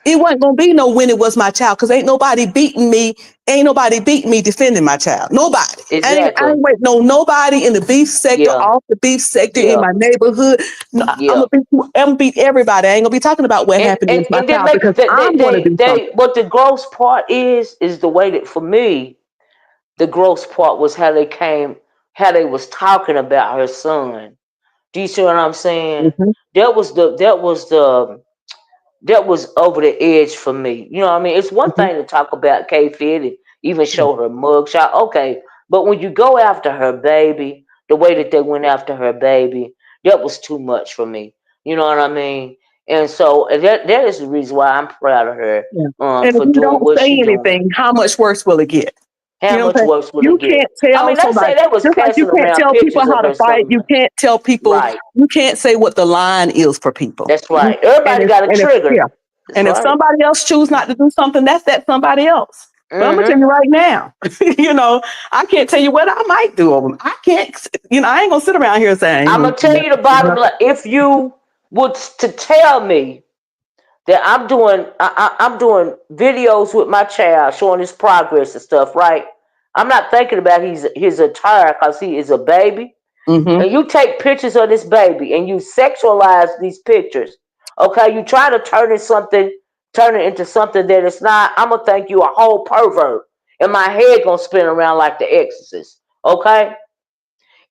it wasn't going to be no when it was my child because ain't nobody beating me. Ain't nobody beating me defending my child. Nobody.
Exactly.
I ain't waiting on nobody in the beef sector, off the beef sector, in my neighborhood. No, I'm gonna beat everybody. I ain't gonna be talking about what happened with my child because I'm gonna do something.
But the gross part is the way that for me, the gross part was how they was talking about her son. Do you see what I'm saying? That was over the edge for me. You know what I mean? It's one thing to talk about K-Fit and even show her mugshot. Okay. But when you go after her baby, the way that they went after her baby, that was too much for me. You know what I mean? And so that is the reason why I'm proud of her
and
for
if you
doing
don't
what
say
she doing.
anything, how much worse will it get?
How much worse will
you
it get?
can't tell
I mean, let's
somebody,
say that was
just like you
passing
can't
around
tell people
pictures
how
of
to
her
fight.
son.
You can't tell people. You can't say what the line is for people.
That's right. Everybody got a trigger.
And if somebody else choose not to do something, that's that somebody else. But I'm gonna tell you right now, I can't tell you what I might do. I can't, I ain't gonna sit around here saying.
I'm gonna tell you the bottom line. If you would to tell me that I'm doing videos with my child, showing his progress and stuff, right? I'm not thinking about his attire because he is a baby. And you take pictures of this baby and you sexualize these pictures. Okay, you try to turn it into something that it's not. I'm gonna think you a whole pervert, and my head gonna spin around like the Exorcist. Okay,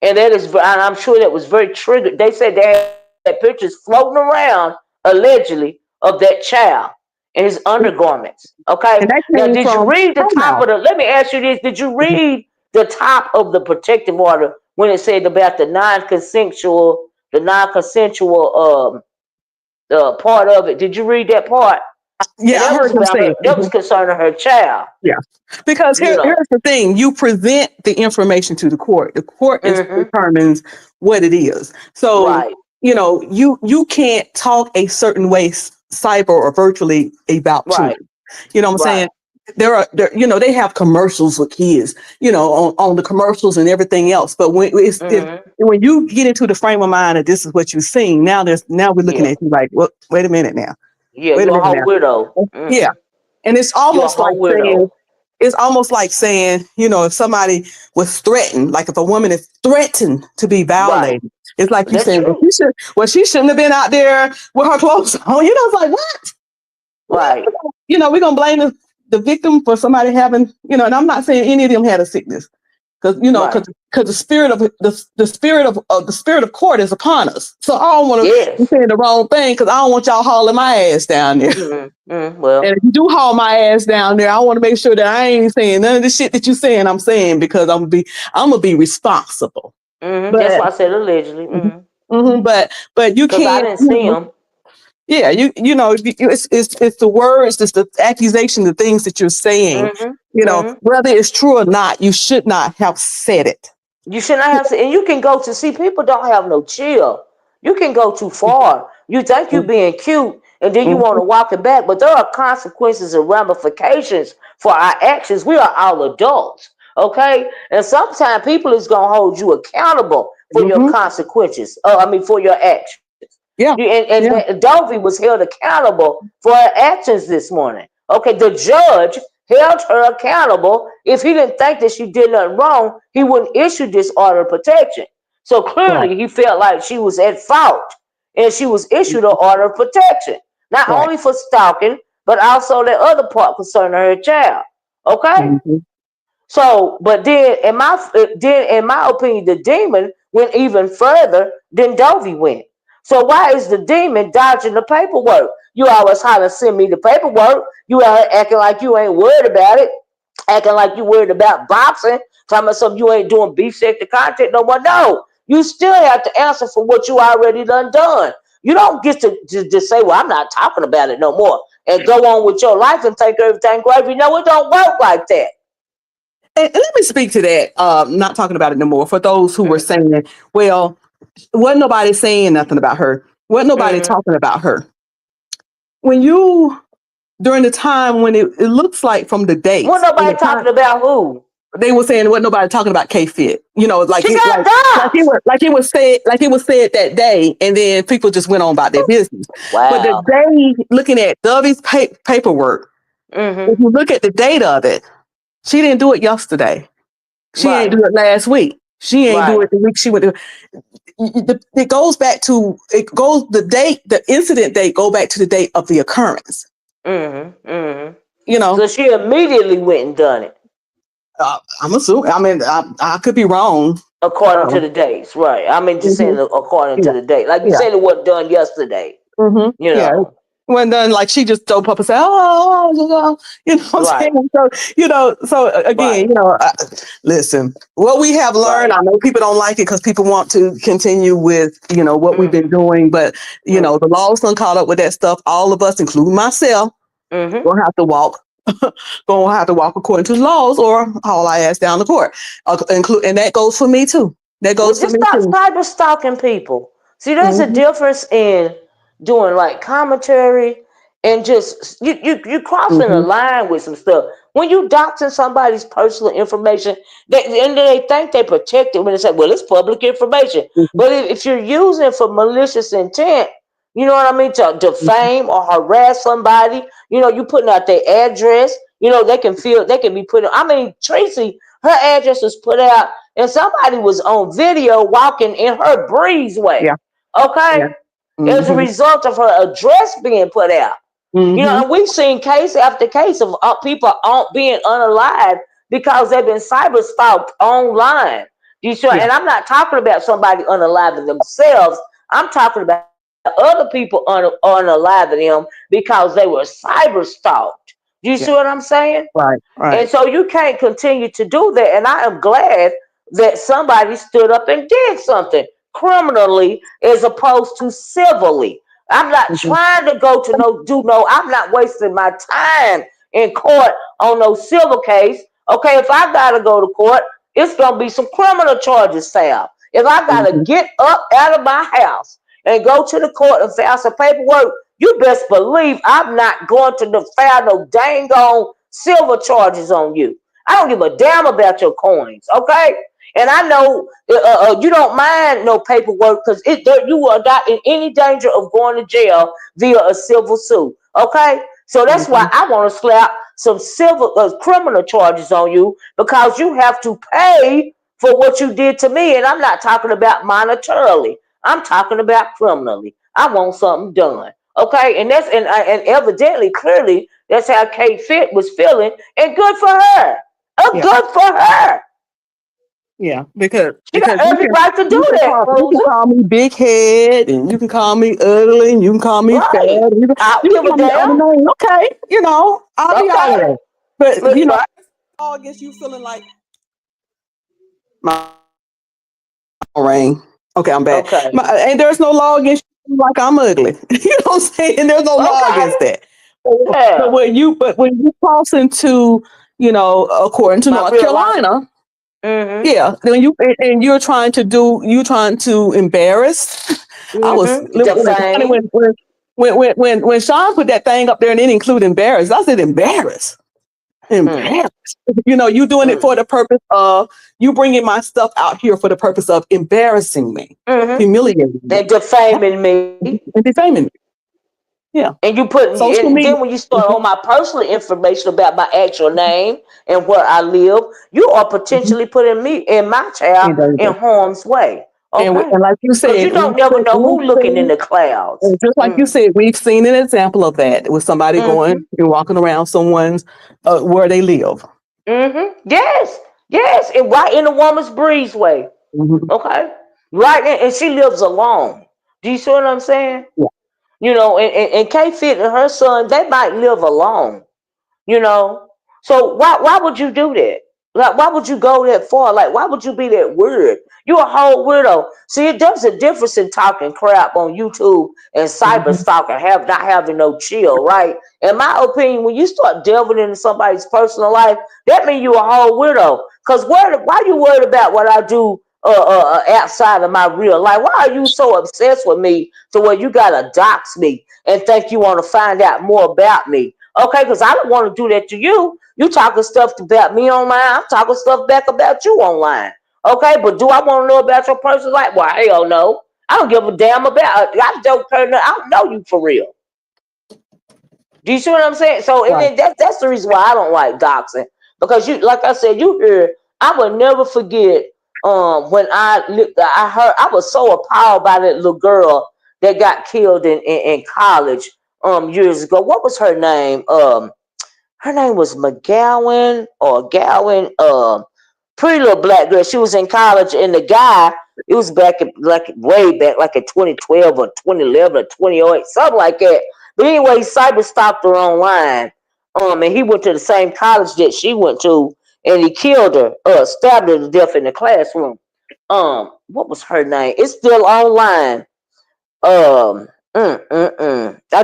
and I'm sure that was very triggered. They said they had pictures floating around allegedly of that child in his undergarments. Okay, now did you read the top of the? Let me ask you this: did you read the top of the protective order when it said about the non-consensual part of it? Did you read that part?
Yeah, I heard them say
that was concerning her child.
Yeah, because here's the thing: you present the information to the court. The court determines what it is. So you can't talk a certain way, cyber or virtually, about children. You know what I'm saying? There, they have commercials with kids, on the commercials and everything else. But when when you get into the frame of mind that this is what you're seeing, now we're looking at you like, well, wait a minute now.
Yeah, you're a whole widow.
Yeah. And it's almost like saying, if somebody was threatened, like if a woman is threatened to be violated, it's like you saying, she shouldn't have been out there with her clothes on. It's like, what?
Right.
We're going to blame the victim for somebody having, and I'm not saying any of them had a sickness. because the spirit of the spirit of court is upon us. So I don't want to be saying the wrong thing because I don't want y'all hauling my ass down there.
Well,
and if you do haul my ass down there, I want to make sure that I ain't saying none of the shit that you saying I'm saying, because I'm gonna be responsible.
That's why I said allegedly.
But you
because I
can't.
didn't see him.
Yeah, it's the words, it's the accusation, the things that you're saying. Whether it's true or not, you should not have said it.
You should not have to, and you can go to see people don't have no chill. You can go too far. You think you being cute, and then you want to walk it back, but there are consequences and ramifications for our actions. We are all adults, okay? And sometimes people is gonna hold you accountable for your consequences. For your actions.
Yeah.
And Dovie was held accountable for her actions this morning. Okay, the judge held her accountable. If he didn't think that she did nothing wrong, he wouldn't issue this order of protection. So clearly he felt like she was at fault, and she was issued an order of protection, not only for stalking, but also the other part concerning her child. Okay? So, but then in my opinion, the demon went even further than Dovie went. So why is the demon dodging the paperwork? You always trying to send me the paperwork. You are acting like you ain't worried about it, acting like you worried about boxing, talking about something you ain't doing beef sector content no more. No, you still have to answer for what you already done. You don't get to just say, well, I'm not talking about it no more, and go on with your life and think everything gravy. No, it don't work like that.
And let me speak to that. Not talking about it no more. For those who were saying, well, wasn't nobody saying nothing about her. Wasn't nobody talking about her. When you, during the time when it looks like from the dates.
Wasn't nobody talking about who?
They were saying wasn't nobody talking about K-Fit. Like
she got doxed.
Like it was said that day, and then people just went on about their business.
Wow.
But the day, looking at Dovie's paperwork, if you look at the date of it, she didn't do it yesterday. She ain't do it last week. She ain't do it the week she went to. It goes back to the incident date go back to the date of the occurrence.
So she immediately went and done it.
I'm assuming. I mean, I could be wrong.
According to the dates, right? I mean, just saying according to the date. Like you said, it wasn't done yesterday. You know.
When done, like she just dope up and say, "Oh," what I'm saying? So again, listen, what we have learned. I know people don't like it because people want to continue with what we've been doing, but the law's done caught up with that stuff. All of us, including myself, gonna have to walk. According to the laws, or haul our ass down the court. And that goes for me too. That goes for me too.
Just stop cyber stalking people. See, there's a difference in doing like commentary and just you crossing a line with some stuff. When you doxing somebody's personal information, they think they protect it when they say, well, it's public information. But if you're using it for malicious intent, you know what I mean, to defame or harass somebody, you putting out their address, they can be putting, I mean, Tracy, her address was put out and somebody was on video walking in her breezeway. Yeah. Okay? Yeah. As a result of her address being put out. And we've seen case after case of people being unalived because they've been cyber stalked online. And I'm not talking about somebody unaliving themselves. I'm talking about other people unaliving them because they were cyber stalked. Do you see what I'm saying?
Right.
And so you can't continue to do that. And I am glad that somebody stood up and did something criminally as opposed to civilly. I'm not trying to go to I'm not wasting my time in court on no civil case. Okay, if I gotta go to court, it's gonna be some criminal charges filed. If I gotta get up out of my house and go to the court and file some paperwork, you best believe I'm not going to file no dang on silver charges on you. I don't give a damn about your coins, okay? And I know you don't mind no paperwork because you are not in any danger of going to jail via a civil suit, okay? So that's why I want to slap some civil criminal charges on you, because you have to pay for what you did to me. And I'm not talking about monetarily. I'm talking about criminally. I want something done. Okay, and evidently, clearly, that's how Kate Fit was feeling, and good for her. Good for her.
Yeah,
She got
because
every right to do that,
you can
Fruza.
call me big head, and you can call me ugly, and you can call me fat,
Right. I don't
you
give
can
a
call me other
damn.
names. Okay, I'll be all of
Okay.
that. But
But right.
all against you feeling like my ring. Okay, I'm back.
Okay.
And there's no law against you like I'm ugly. You know what I'm saying? There's no law
Okay.
against that. But
Yeah.
when you cross into, according to
My
North
real life.
Carolina,
Mm-hmm.
yeah, and you're trying to embarrass. I was
Mm-hmm.
when it's funny
Defame.
when Sean put that thing up there and didn't include embarrass. I said embarrass.
Mm.
Embarrassed. You doing it
Mm.
for the purpose of you bringing my stuff out here for the purpose of embarrassing me,
Mm-hmm.
humiliating me,
And defaming me.
and defaming me. Yeah.
And you put,
Social
and
media.
then when you start on my personal information about my actual name and where I live, you are
Mhm.
potentially putting me and my child
And there you
in
go.
harm's way. Okay.
And like you
Because
said,
you don't never know who
we've
looking in
seen,
the clouds.
and just like you
Mm.
said, we've seen an example of that with somebody
Mm-hmm.
going and walking around someone's where they live.
Mm-hmm. Yes. Yes. And right in a woman's breezeway.
Mhm.
Okay. Right in, and she lives alone. Do you see what I'm saying?
Yeah.
And K Fit and her son, they might live alone. you know. So why would you do that? Like, why would you go that far? Like, why would you be that weird? You're a whole weirdo. See, there's a difference in talking crap on YouTube and cyber
Mhm.
stalking, not having no chill, right? In my opinion, when you start delving into somebody's personal life, that means you're a whole weirdo. Cause why you worried about what I do outside of my real life? Why are you so obsessed with me to where you gotta dox me and think you want to find out more about me? Okay, because I don't want to do that to you. You talking stuff about me online. I'm talking stuff back about you online. Okay, but do I want to know about your personal life? Well, hell no. I don't give a damn about it. I don't know you for real. Do you see what I'm saying? So, and
Right.
then that's the reason why I don't like doxing. Because you, like I said, I will never forget when I heard, I was so appalled by that little girl that got killed in college years ago. What was her name? Her name was McGowan or Gowan. Pretty little black girl. She was in college, and the guy, it was like way back, like in 2012 or 2011 or 2008, something like that. But anyway, he cyber stalked her online. And he went to the same college that she went to, and he killed her, stabbed her to death in the classroom. What was her name? It's still online. I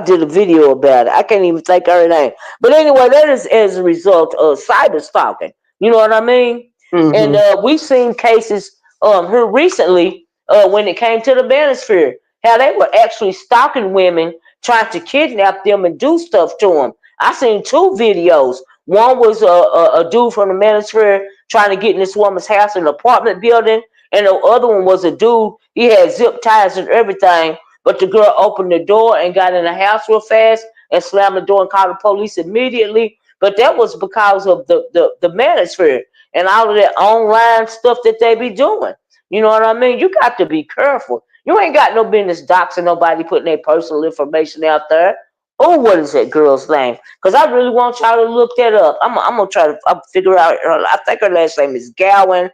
did a video about it. I can't even think of her name. But anyway, that is as a result of cyber stalking. You know what I mean? And
Hmm.
we've seen cases here recently when it came to the manosphere, how they were actually stalking women, trying to kidnap them and do stuff to them. I seen two videos. One was a dude from the manosphere trying to get in this woman's house in an apartment building, and the other one was a dude. He had zip ties and everything, but the girl opened the door and got in the house real fast and slammed the door and called the police immediately. But that was because of the manosphere and all of that online stuff that they be doing. You know what I mean? You got to be careful. You ain't got no business doxing nobody, putting their personal information out there. Oh, what is that girl's name? Because I really want y'all to look that up. I'm gonna try to figure out. I think her last name is Gowan.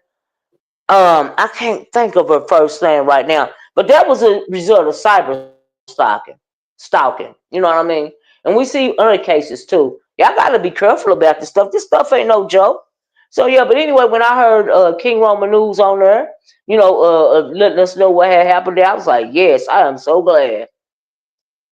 I can't think of her first name right now, but that was a result of cyber stalking. You know what I mean? And we see other cases too. Y'all got to be careful about this stuff. This stuff ain't no joke. So yeah, but anyway, when I heard King Roman News on there, letting us know what had happened there, I was like, yes, I am so glad.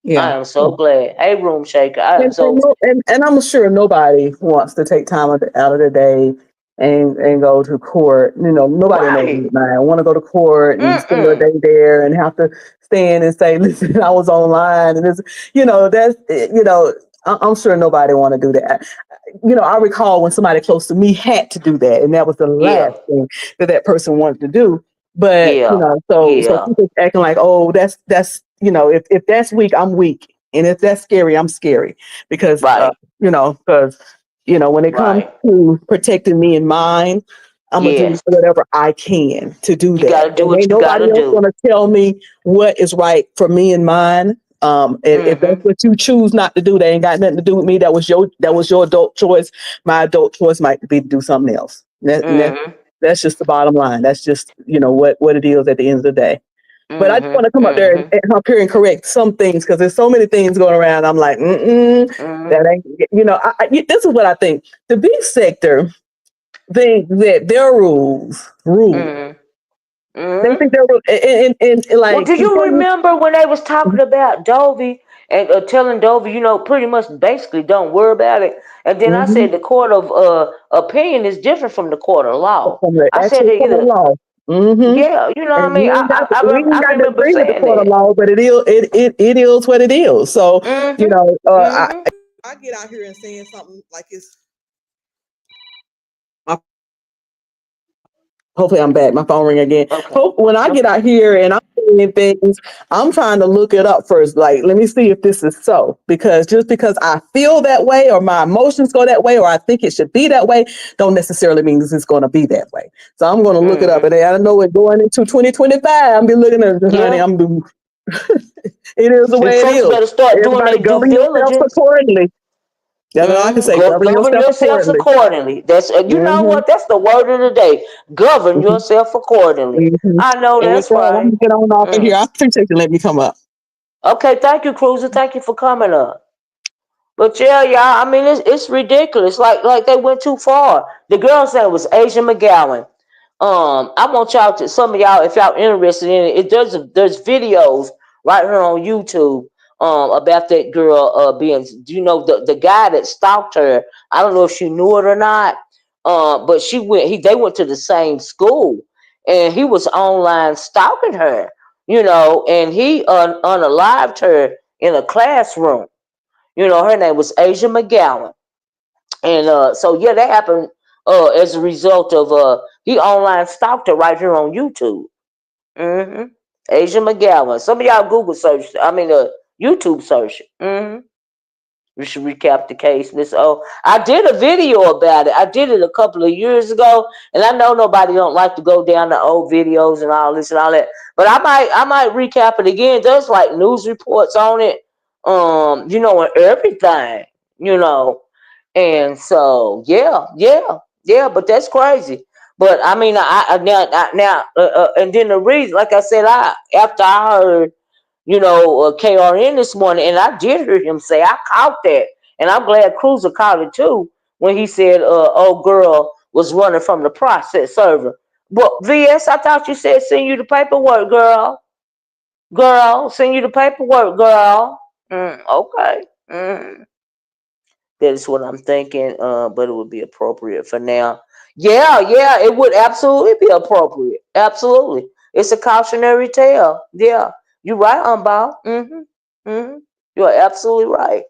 I
Yeah.
am so glad. Hey, Room Shaker, I am
And,
so
and I'm sure nobody wants to take time out of the day and go to court. Nobody knows
right.
mind. Want to go to court and spend their
Mm-mm.
day there and have to stand and say, "Listen, I was online." And it's, I'm sure nobody want to do that. I recall when somebody close to me had to do that, and that was the last
Yeah,
thing that person wanted to do. But
yeah,
so
yeah.
people acting like, oh, that's if that's weak, I'm weak, and if that's scary, I'm scary because
Right,
when it comes
right.
to protecting me and mine, I'm gonna do
Yes.
whatever I can to do
You
that.
got to do
And
what
ain't
you got
nobody
to
else
do.
gonna tell me what is right for me and mine. If that's
Mm-hmm.
what you choose not to do, they ain't got nothing to do with me. That was your adult choice. My adult choice might be to do something else. That's
Mm-hmm.
That's just the bottom line. That's just, what it is at the end of the day. But I just want to come up there
Mm-hmm.
and up here and correct some things because there's so many things going around. I'm like,
Mm-hmm.
that ain't, this is what I think. The beef sector think that their rules rule.
Mm-hmm.
They
Mm-hmm.
think their rules, and
Well,
like
do
to
you
tell you,
remember when they was talking about Dovie and telling Dovie, pretty much basically don't worry about it? And then I
mhm,
said the court of opinion is different from the court of law.
from the
I said
actual
that
court of
either,
law. Hmm.
yeah, you know what I
And
mean.
we ain't
I
got to
remember
agree with the
saying
court of
that.
law, but it is what it is. So,
Mm-hmm. Mm-hmm.
I get out here and saying something like it's. Hopefully I'm back. My phone ring again.
Okay.
Hope when I get
Okay.
out here and I'm saying things, I'm trying to look it up first. Like, let me see if this is so. Because just because I feel that way or my emotions go that way or I think it should be that way, don't necessarily mean it's going to be that way. So I'm going to look it up.
Mm-hmm.
And I know it going into 2025. I'm be looking at it, honey.
Yeah.
It is the
And
way it
folks
is.
better start doing
Everybody
their due
govern yourselves
diligence.
accordingly. That's all I can say. Govern
Govern
yourself
yourselves
accordingly.
accordingly. That's you know
Hmm.
what? That's the word of the day. Govern
Hmm.
yourself accordingly.
Hmm.
I know
And with
that's
that, I'm
right.
gonna get on off of here.
Mm.
I appreciate you letting me come up.
Okay, thank you, Cruiser. Thank you for coming up. But yeah, y'all, I mean it's ridiculous. Like they went too far. The girl's name was Asia McGowan. I want y'all to some of y'all, if y'all interested in it, there's videos right here on YouTube about that girl being the guy that stalked her. I don't know if she knew it or not. But they went to the same school and he was online stalking her, and he unalived her in a classroom. Her name was Asia McGowan. And so yeah, that happened as a result of he online stalked her right here on YouTube. hmm Asia McGowan. Some of y'all Google search. I mean, YouTube search. We should recap the case. I did a video about it. I did it a couple of years ago, and I know nobody don't like to go down the old videos and all this and all that. But I might recap it again. There's like news reports on it, and everything, you know. And so yeah. But that's crazy. But I mean, and then the reason, like I said, after I heard KRN this morning, and I did hear him say, I caught that, and I'm glad Cruiser caught it too when he said, "Old girl was running from the process server." But VS, I thought you said send you the paperwork, girl. Girl, send you the paperwork, girl. Okay. That is what I'm thinking. But it would be appropriate for now. Yeah, it would absolutely be appropriate. Absolutely, it's a cautionary tale. Yeah, you're right, Umball. You're absolutely right.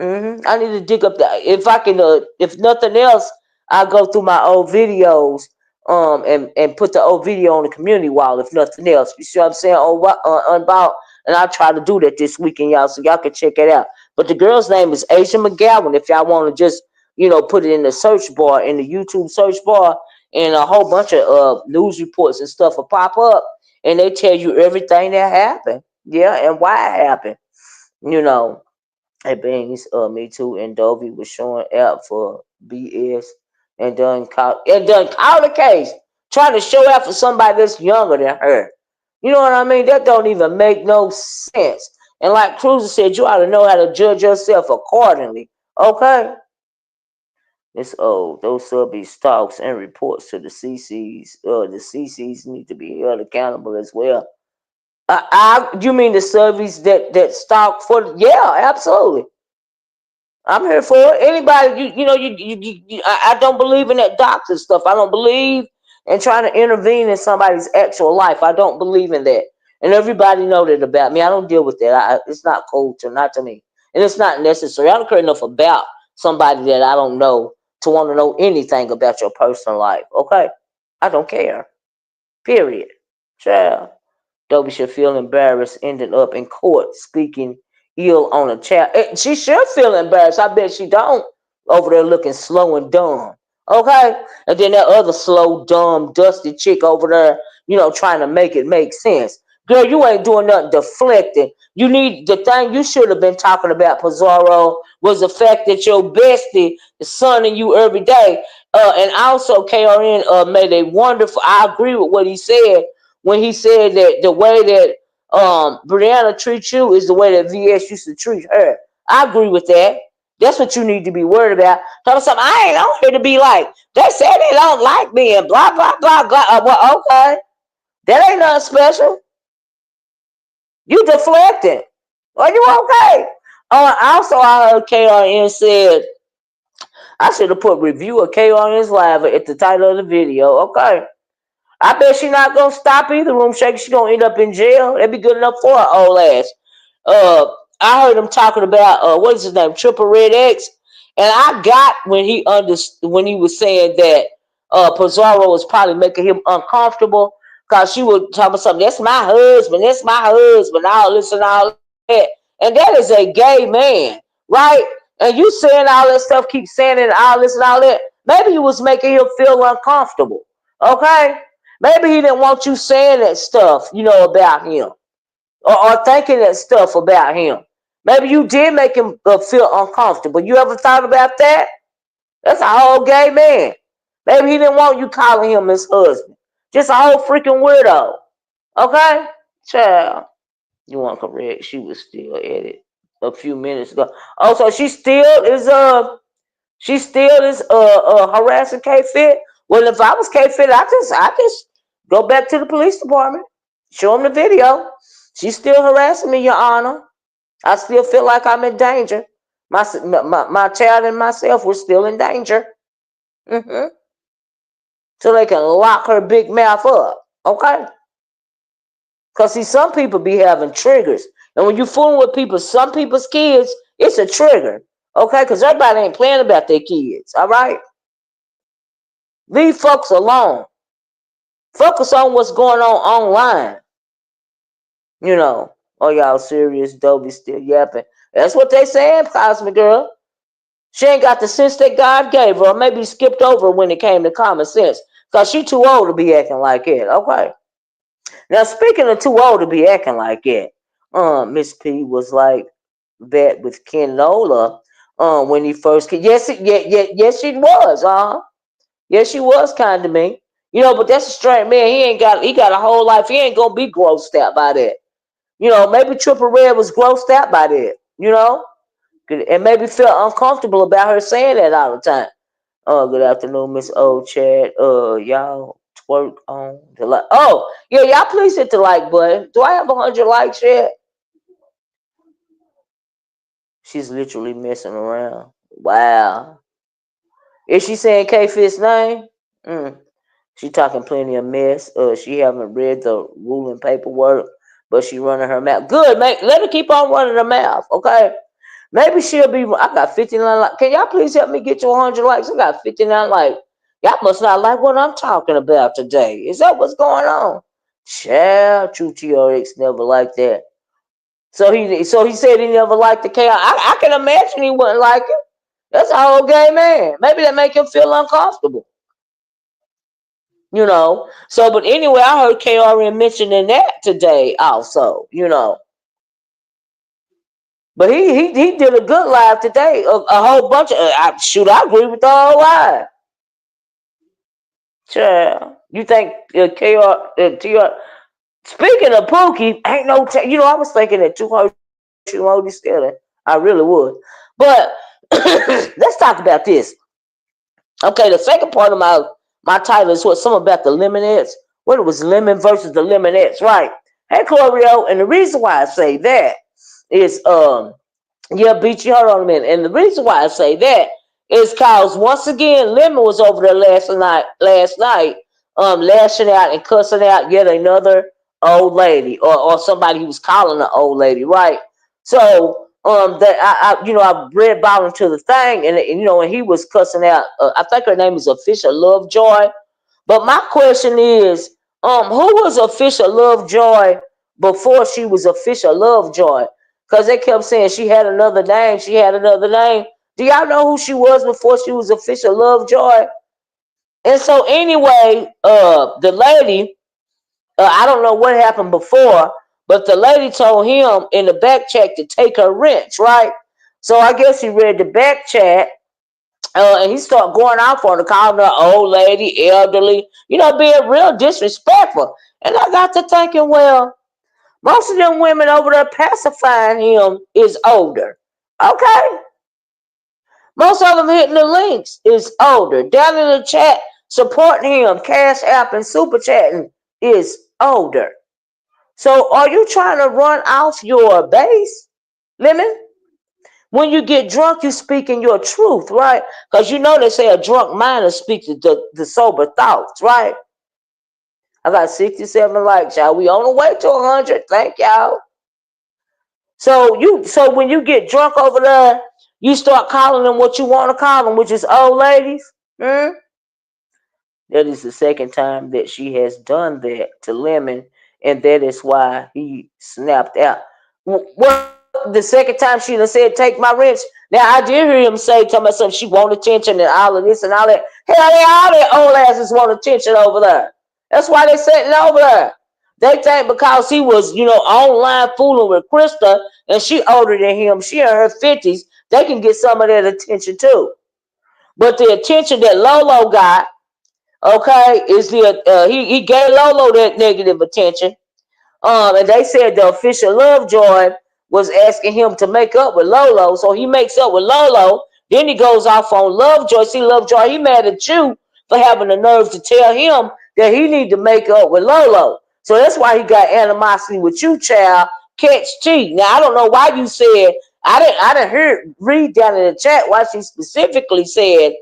I need to dig up that. If I can, if nothing else, I'll go through my old videos, and put the old video on the community wall. If nothing else, you see what I'm saying? Unbound, and I'll try to do that this weekend, y'all, so y'all can check it out. But the girl's name is Asia McGowan. If y'all want to just, put it in the search bar, in the YouTube search bar, and a whole bunch of news reports and stuff will pop up, and they tell you everything that happened. Yeah, and why it happened. You know. Hey, Bangs, Me Too and Dovie was showing out for BS and done caught the case, trying to show out for somebody that's younger than her. You know what I mean? That don't even make no sense. And like Cruiser said, you ought to know how to judge yourself accordingly. Okay? It's old. Those subby stalks and reports to the CCs. The CCs need to be held accountable as well. You mean the subbies that stalk for? Yeah, absolutely. I'm here for it. Anybody, I don't believe in that doctor stuff. I don't believe in trying to intervene in somebody's actual life. I don't believe in that. And everybody know that about me. I don't deal with that. It's not cool not to me. And it's not necessary. I don't care enough about somebody that I don't know to want to know anything about your personal life. Okay? I don't care. Period. Child. Dovie should feel embarrassed ending up in court speaking ill on a child. She should feel embarrassed. I bet she don't. Over there looking slow and dumb. Okay? And then that other slow, dumb, dusty chick over there, trying to make it make sense. Girl, you ain't doing nothing deflecting. The thing you should have been talking about, Pizarro, was the fact that your bestie is sunning you every day. And also KRN made a wonderful. I agree with what he said when he said that the way that Brianna treats you is the way that VS used to treat her. I agree with that. That's what you need to be worried about. Tell me something. I ain't on here to be like, they say they don't like me and blah blah blah blah. Well, okay, that ain't nothing special. You deflecting. Are you okay? Also, I heard KRN said I should have put review of KRN's live at the title of the video. Okay. I bet she not gonna stop either. Room shaker. She gonna end up in jail. That'd be good enough for her old ass. Uh, I heard him talking about what is his name, Triple Red X, and I got when when he was saying that Pizarro was probably making him uncomfortable because she was talking something. That's my husband. That's my husband. All this and all that, and that is a gay man, right? And you saying all that stuff, keep saying it, all this and all that. Maybe he was making him feel uncomfortable. Okay. Maybe he didn't want you saying that stuff, about him or thinking that stuff about him. Maybe you did make him feel uncomfortable. You ever thought about that? That's a whole gay man. Maybe he didn't want you calling him his husband. Just a whole freaking weirdo. Okay? Child. You want correct. She was still at it a few minutes ago. Oh, so she still is harassing K Fit. Well, if I was K Fit, I just go back to the police department, show them the video. She's still harassing me, Your Honor. I still feel like I'm in danger. My child and myself were still in danger. Mm-hmm. So they can lock her big mouth up. Okay? Because, see, some people be having triggers. And when you fooling with people, some people's kids, it's a trigger. Okay? Because everybody ain't playing about their kids. All right? Leave folks alone. Focus on what's going on online. Oh, y'all serious? Dovie still yapping. That's what they saying, Cosmic Girl. She ain't got the sense that God gave her, or maybe skipped over when it came to common sense. Because she too old to be acting like that. Okay. Now, speaking of too old to be acting like that, Miss P was like that with Ken Nola when he first came. Yes, yes, she was. Yes, she was kind to me. But that's a straight man. He got a whole life. He ain't gonna be grossed out by that. Maybe Triple Red was grossed out by that. And maybe felt uncomfortable about her saying that all the time. Good afternoon, Miss Old Chad. Y'all twerk on the like. Oh, yeah, y'all please hit the like button. Do I have 100 likes yet? She's literally messing around. Wow. Is she saying K-Fit's name? She talking plenty of mess. She haven't read the ruling paperwork, but she running her mouth. Good, man. Let her keep on running her mouth, okay? Maybe she'll be. I got 59 likes. Can y'all please help me get to 100 likes? I got 59 likes. Y'all must not like what I'm talking about today. Is that what's going on? Child, True TRX never liked that. So he said he never liked the chaos. I can imagine he wouldn't like it. That's a whole gay man. Maybe that make him feel uncomfortable. So, but anyway, I heard KRN mentioning that today also, But he did a good live today. A whole bunch of, I agree with the whole live. Sure. You think TR, speaking of Pookie, ain't no, I was thinking that 200 Shimodi stealing. I really would. But let's talk about this. Okay, the second part of my title is something about the Lemonettes. What it was, Lemon versus the Lemonettes, right? Hey, Chlorio, and the reason why I say that is yeah, Beachy, hold on a minute. And the reason why I say that is because once again, Lemon was over there last night, lashing out and cussing out yet another old lady or somebody who was calling an old lady, right? So that I read about him to the thing, and and he was cussing out. I think her name is Official Lovejoy. But my question is, who was Official Lovejoy before she was Official Lovejoy? Because they kept saying she had another name. She had another name. Do y'all know who she was before she was Official Lovejoy? And so anyway, the lady, I don't know what happened before, but the lady told him in the back chat to take her wrench, right? So I guess he read the back chat, And he started going off on her, calling her old lady, elderly, being real disrespectful. And I got to thinking, well, most of them women over there pacifying him is older. Okay? Most of them hitting the links is older. Down in the chat, supporting him, Cash App and Super Chatting is older. So are you trying to run off your base, Lemon? When you get drunk, you speaking your truth, right? Because they say a drunk mind speaks the sober thoughts, right? I got 67 likes, y'all. We on the way to 100. Thank y'all. So when you get drunk over there, you start calling them what you want to call them, which is old ladies. Hmm? That is the second time that she has done that to Lemon, and that is why he snapped out. What the second time she done said, "Take my wrench." Now I did hear him say, talking about something, she want attention and all of this and all that. Hell yeah, all that old asses want attention over there. That's why they sitting over there. They think because he was, online fooling with Krista and she older than him, she in her 50s, they can get some of that attention too. But the attention that Lolo got, okay, is he gave Lolo that negative attention. And they said the official Lovejoy was asking him to make up with Lolo, so he makes up with Lolo. Then he goes off on Lovejoy. See, Lovejoy, he mad at you for having the nerve to tell him that he need to make up with Lolo. So that's why he got animosity with you, child. Catch T. Now I don't know why you said read down in the chat why she specifically said,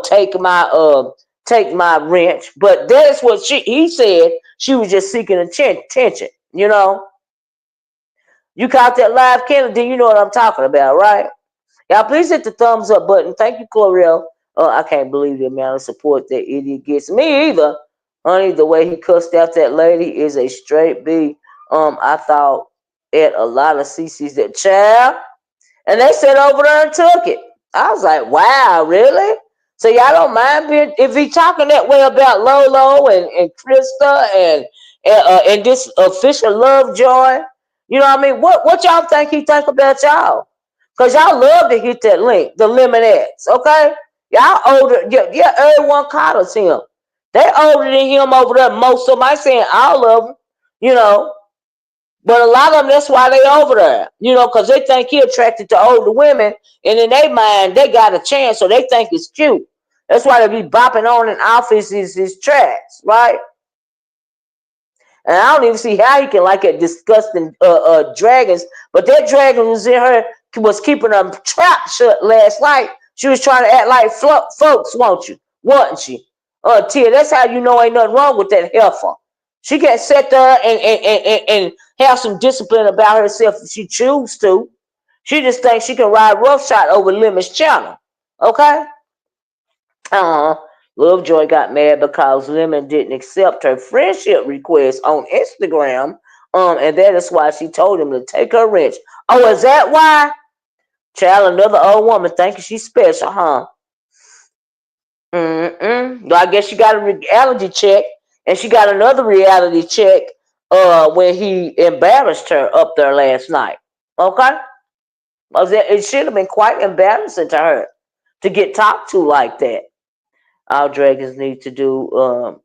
take my wrench. But that's what he said. She was just seeking attention. You caught that live, Kennedy. You know what I'm talking about, right? Y'all, please hit the thumbs up button. Thank you, Clorel. I can't believe the amount of support that idiot gets. Me either. Honey, the way he cussed out that lady is a straight B. I thought at a lot of CC's that child. And they sat over there and took it. I was like, wow, really? So y'all don't mind being, if he talking that way about Lolo and Krista and this official Lovejoy, you know what I mean? What y'all think he think about y'all? Because y'all love to hit that link, the Lemonettes, okay? Y'all older, yeah, everyone coddles him. They older than him over there, most of them. I saying all of them, you know. But a lot of them, that's why they over there, because they think he attracted to older women, and in their mind, they got a chance, so they think it's cute. That's why they be bopping on and off his tracks, right? And I don't even see how he can like it disgusting dragons, but that dragon was in her, was keeping them trapped shut last night. She was trying to act like folks, wasn't she? Tia, that's how you know ain't nothing wrong with that heifer. She can sit there and have some discipline about herself if she chooses to. She just thinks she can ride roughshod over Lemon's channel. Okay? Lovejoy got mad because Lemon didn't accept her friendship request on Instagram. And that is why she told him to take her wrench. Oh, is that why? Child, another old woman thinking she's special, huh? I guess she got a reality check, and she got another reality check when he embarrassed her up there last night. Okay? It should have been quite embarrassing to her to get talked to like that. All dragons need to do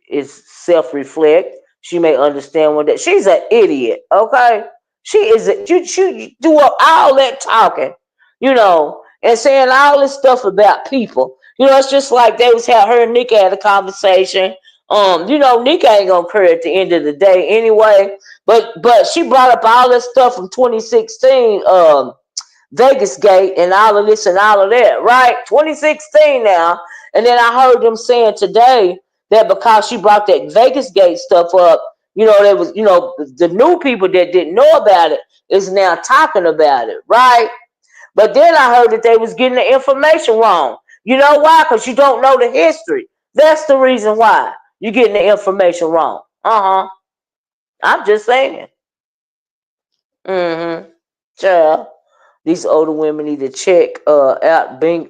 is self-reflect. She may understand what that. She's an idiot, okay? She is. She do up all that talking, and saying all this stuff about people. It's just like they was had her and Nika had a conversation. Nika ain't gonna care at the end of the day anyway. But she brought up all this stuff from 2016. Vegas Gate and all of this and all of that, right? 2016 now. And then I heard them saying today that because she brought that Vegas Gate stuff up, there was, the new people that didn't know about it is now talking about it, right? But then I heard that they was getting the information wrong. You know why? Because you don't know the history. That's the reason why you're getting the information wrong. I'm just saying. Child. These older women need to check out Bingo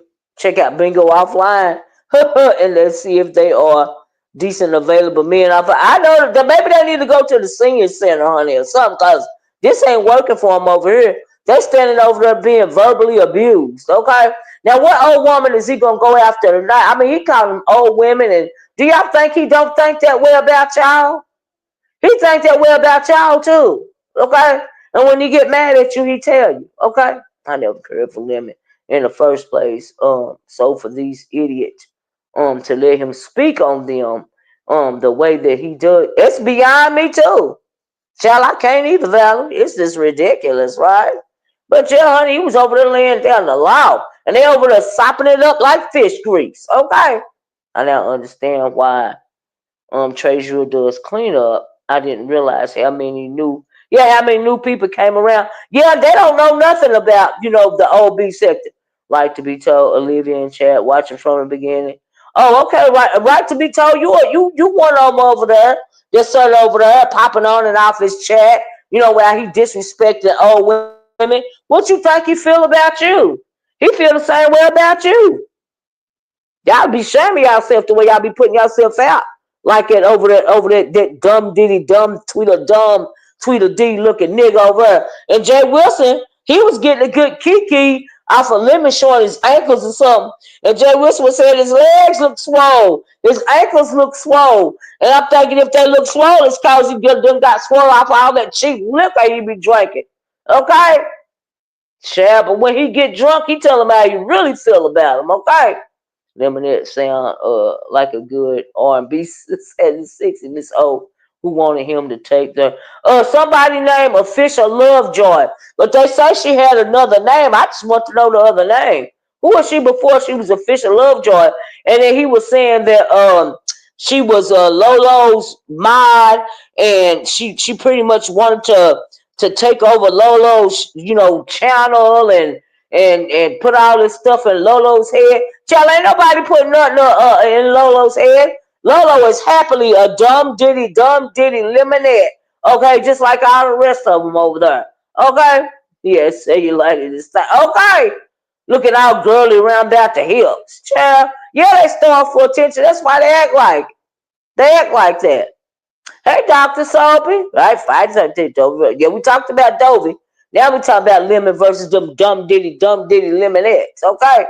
offline and let's see if they are decent available men. I know that maybe they need to go to the senior center, honey, or something, because this ain't working for them over here. They standing over there being verbally abused. Okay. Now, what old woman is he gonna go after tonight? I mean, he called them old women, and do y'all think he don't think that way about y'all? He think that way about y'all too. Okay. And when he get mad at you, he tell you. Okay. I never cared for Lemon in the first place. So for these idiots, to let him speak on them, the way that he does, it's beyond me too. Child, I can't even valid. It's just ridiculous, right? But yeah, honey, he was over there laying down the law, and they over there sopping it up like fish grease. Okay, I now understand why Treasurer does cleanup. I didn't realize how many new people came around. Yeah, they don't know nothing about, the OB sector. Like to be told, Olivia and Chad watching from the beginning. Oh, okay, right to be told, you one of them over there, just sitting over there, popping on and off his chat. Where he disrespected old women. What you think he feel about you? He feel the same way about you. Y'all be shaming yourself the way y'all be putting yourself out. Like it over that dumb diddy dumb Tweedledee looking nigga over there. And Jay Wilson, he was getting a good kiki off of Lemon showing his ankles or something. And Jay Wilson was saying his legs look swole. His ankles look swole. And I'm thinking if they look swole, it's cause he got swole off all that cheap liquor he be drinking. Okay? Sure, but when he get drunk, he tell him how you really feel about him, okay? Lemonettes sound like a good R&B 76 in Miss O, who wanted him to take the somebody named Official Lovejoy, but they say she had another name. I just want to know the other name. Who was she before she was Official Lovejoy? And then he was saying that she was Lolo's mod, and she pretty much wanted to take over Lolo's channel and put all this stuff in Lolo's head. Child, ain't nobody putting nothing in Lolo's head. Lolo is happily a dumb ditty lemonette. Okay, just like all the rest of them over there. Okay? Yeah, say you like it. Okay. Looking all girly around out the hips. Child, yeah, they starve for attention. That's why they act like that. Hey, Dr. Soapy. Right, fine. Yeah, we talked about Dovie. Now we talk about Lemon versus them dumb ditty lemonettes. Okay?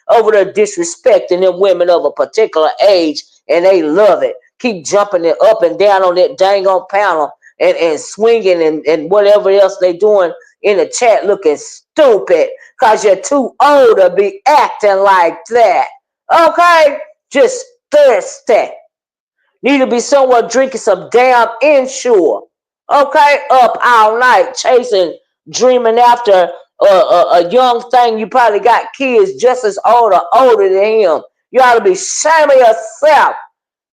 Over there disrespecting them women of a particular age, and they love it. Keep jumping it up and down on that dang on panel and swinging and whatever else they doing in the chat looking stupid because you're too old to be acting like that. Okay? Just thirsty. Need to be somewhere drinking some damn Ensure. Okay? Up all night chasing, dreaming after a young thing. You probably got kids just as old or older than him. You ought to be ashamed of yourself.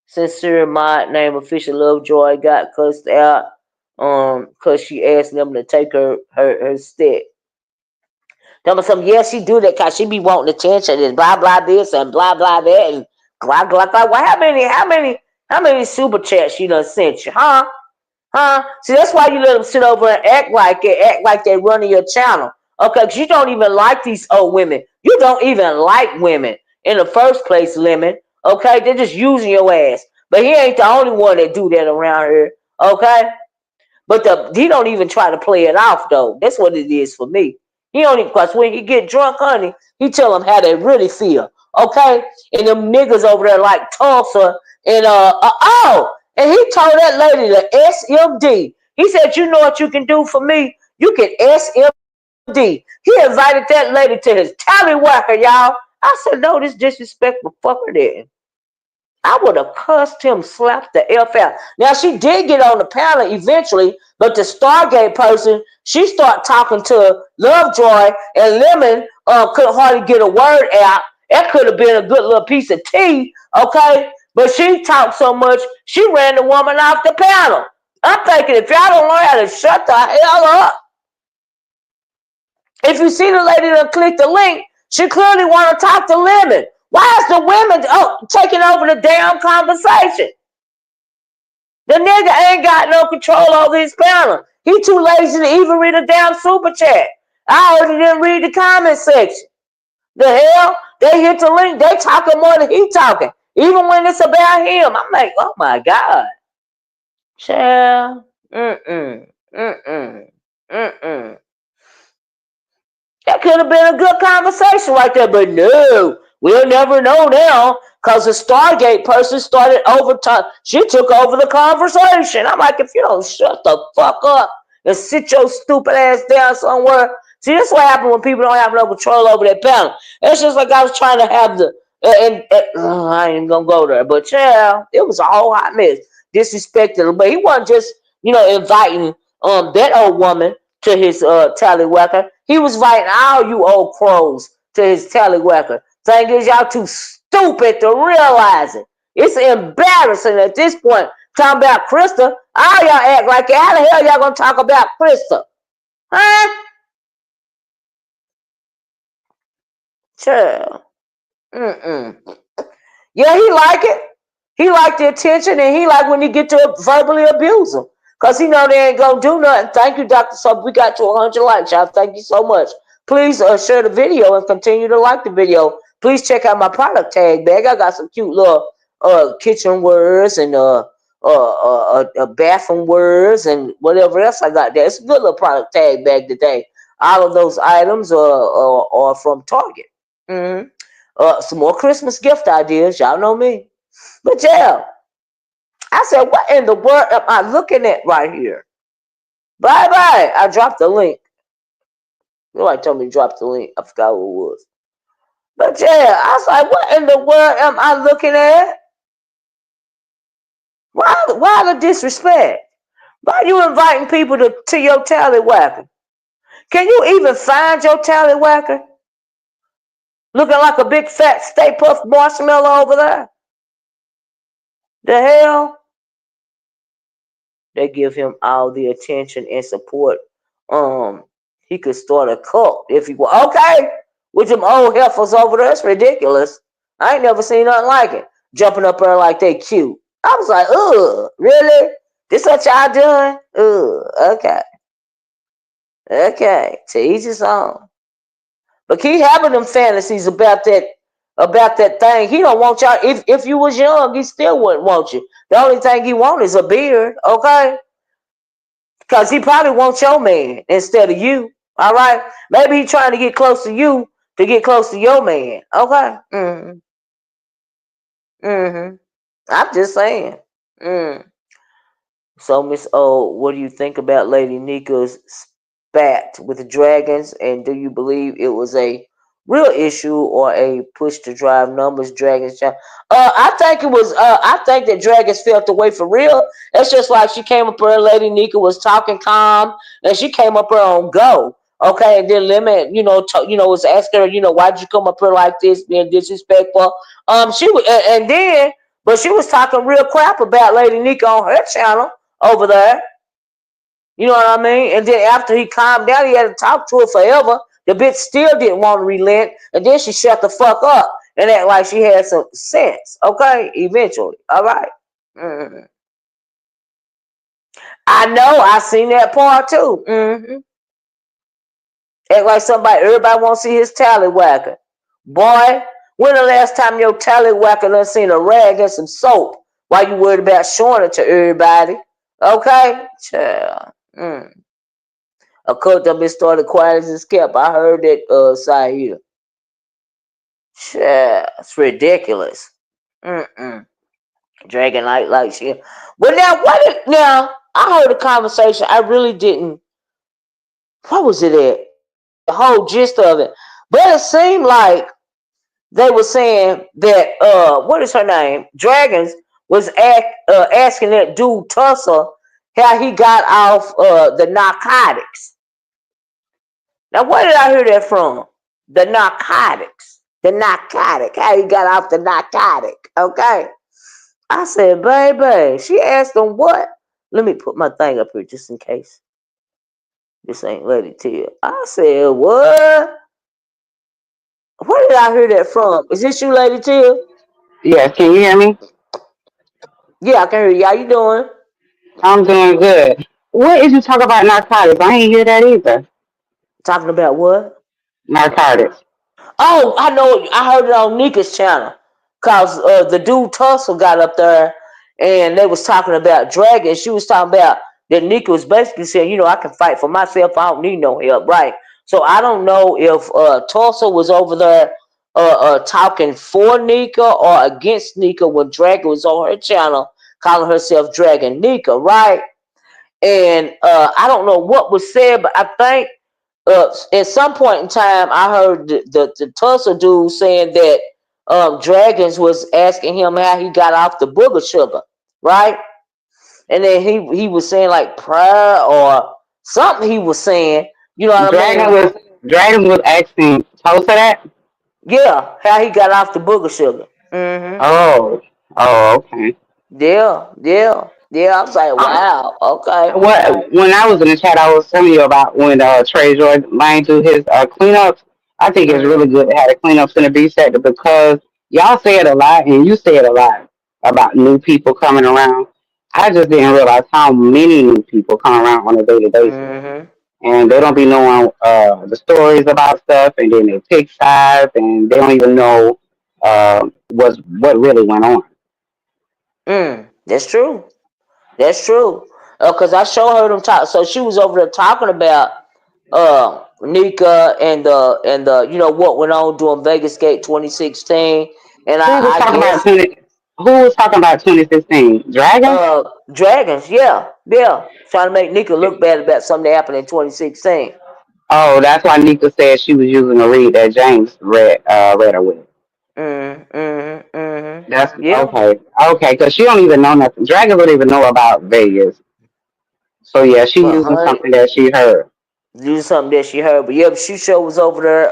Sincere my name Official Lovejoy got cussed out because she asked them to take her stick. Tell me something, yeah, she do that because she be wanting attention and blah blah this and blah blah that and blah blah blah. Well, how many super chats she done sent you, huh? Huh? See, that's why you let them sit over and act like they running your channel. Okay, because you don't even like these old women. You don't even like women in the first place, Lemon. Okay, they're just using your ass. But he ain't the only one that do that around here. Okay, but he don't even try to play it off though. That's what it is for me. He don't even, because when he get drunk, honey, he tell them how they really feel. Okay, and them niggas over there like Tulsa and and he told that lady to SMD. He said, you know what you can do for me? You can SMD. He invited that lady to his tallywhacker, y'all. I said, no, this disrespectful fucker didn't. I would have cussed him, slapped the F out. Now, she did get on the panel eventually, but the Stargate person, she started talking to Lovejoy, and Lemon couldn't hardly get a word out. That could have been a good little piece of tea, okay? But she talked so much, she ran the woman off the panel. I'm thinking, if y'all don't learn how to shut the hell up, if you see the lady that clicked the link, she clearly want to talk to Lemon. Why is the women taking over the damn conversation? The nigga ain't got no control over his panel. He too lazy to even read a damn super chat. I already didn't read the comment section. The hell? They hit the link. They talking more than he talking. Even when it's about him. I'm like, oh my God. Child. Mm-mm. Mm-mm. Mm-mm. That could have been a good conversation right there, but no, we'll never know now because the Stargate person started over time. She took over the conversation. I'm like, if you don't shut the fuck up and sit your stupid ass down somewhere. See, this is what happens when people don't have no control over their panel. It's just like I was trying to have the, I ain't gonna go there, but yeah, it was a whole hot mess. Disrespected, but he wasn't just, inviting that old woman to his tallywhacker. He was inviting all you old crows to his tallywhacker. Thing is, y'all too stupid to realize it. It's embarrassing at this point. Talking about Krista, all y'all act like it. How the hell y'all gonna talk about Krista? Huh? Sure. Yeah, he like it. He like the attention, and he like when you get to verbally abuse him. Because he know they ain't going to do nothing. Thank you, Dr. Sub. We got to 100 likes, y'all. Thank you so much. Please share the video and continue to like the video. Please check out my product tag bag. I got some cute little kitchen words and bathroom words and whatever else I got there. It's a good little product tag bag today. All of those items are from Target. Mm-hmm. Some more Christmas gift ideas. Y'all know me. But yeah, I said, what in the world am I looking at right here? Bye-bye. I dropped the link. Nobody told me to drop the link. I forgot what it was. But yeah, I was like, what in the world am I looking at? Why the disrespect? Why are you inviting people to your tallywhacker? Can you even find your tallywhacker? Looking like a big fat Stay Puft marshmallow over there. The hell? They give him all the attention and support. He could start a cult if he were okay with them old heifers over there. It's ridiculous. I ain't never seen nothing like it. Jumping up there like they cute. I was like, ugh, really? This what y'all doing? Ugh, okay. Okay, to each his own. But keep having them fantasies about that thing. He don't want y'all. If you was young, he still wouldn't want you. The only thing he want is a beard, okay? Because he probably wants your man instead of you. All right? Maybe he's trying to get close to you to get close to your man. Okay? I'm just saying. So, Miss O, what do you think about Lady Nika's spat with the dragons? And do you believe it was a real issue or a push to drive numbers? Dragons. I think it was. I think that dragons felt the way for real. It's just like she came up here. Lady Nika was talking calm, and she came up here on go. Okay, and then Lemon, was asking her, why'd you come up here like this, being disrespectful? She was, and then, but she was talking real crap about Lady Nika on her channel over there. You know what I mean? And then after he calmed down, he had to talk to her forever. The bitch still didn't want to relent. And then she shut the fuck up and act like she had some sense. Okay? Eventually. All right? I know. I seen that part too. Act like everybody want to see his tallywhacker. Boy, when the last time your tallywhacker done seen a rag and some soap while you worried about showing it to everybody? Okay? Child. A cult that been started quiet as it's kept. I heard that side here. Child, it's ridiculous. Dragon like shit. But now I heard a conversation. I really didn't. What was it at? The whole gist of it. But it seemed like they were saying that what is her name? Dragons was asking that dude Tussle how he got off the narcotics. Now, where did I hear that from? The narcotics. The narcotic. How he got off the narcotic. Okay. I said, baby. She asked him what? Let me put my thing up here just in case. This ain't Lady Tia. I said, what? Where did I hear that from? Is this you, Lady Tia?
Yes, can you hear me?
Yeah, I can hear you. How you doing?
I'm doing good. What is you talk about narcotics? I ain't hear that either.
Talking about what?
Narcotics.
Oh, I know. I heard it on Nika's channel. Because the dude Tussle got up there and they was talking about dragons. She was talking about that Nika was basically saying, I can fight for myself. I don't need no help, right? So I don't know if Tulsa was over there talking for Nika or against Nika when Dragon was on her channel calling herself Dragon Nika, right? And I don't know what was said, but I think at some point in time, I heard the Tulsa dude saying that Dragons was asking him how he got off the booger sugar, right? And then he was saying like prayer or something. He was saying, you know what I
Dragon
mean?
was Dragon was asking Tulsa that.
Yeah, how he got off the booger sugar. Mm-hmm.
Oh, oh, okay.
Yeah, yeah, yeah. I was like,
Um,
wow, okay,
what when I was in the chat, I was telling you about when Trey Jordan Lane do his cleanups. I think it's really
mm-hmm.
good to have the cleanups in the B sector because y'all say it a lot and you say it a lot about new people coming around. I just didn't realize how many new people come around on a daily basis.
Mm-hmm.
And they don't be knowing the stories about stuff, and then they pick sides, and they don't even know what really went on.
That's true. That's true. Cause I sure heard them talk. So she was over there talking about Nika and the what went on during Vegas Gate 2016, and
Who was
I
talking about
guess
20? Who was talking about 2016? Dragons?
Dragons, yeah, yeah, trying to make Nika look bad about something that happened in 2016.
Oh, that's why Nika said she was using a read that James read her with. That's
Yeah,
okay. Okay, because she don't even know nothing. Dragons don't even know about Vegas. So yeah, she
but
using
honey,
something that she heard.
do something that she heard. But yeah, she sure was over there,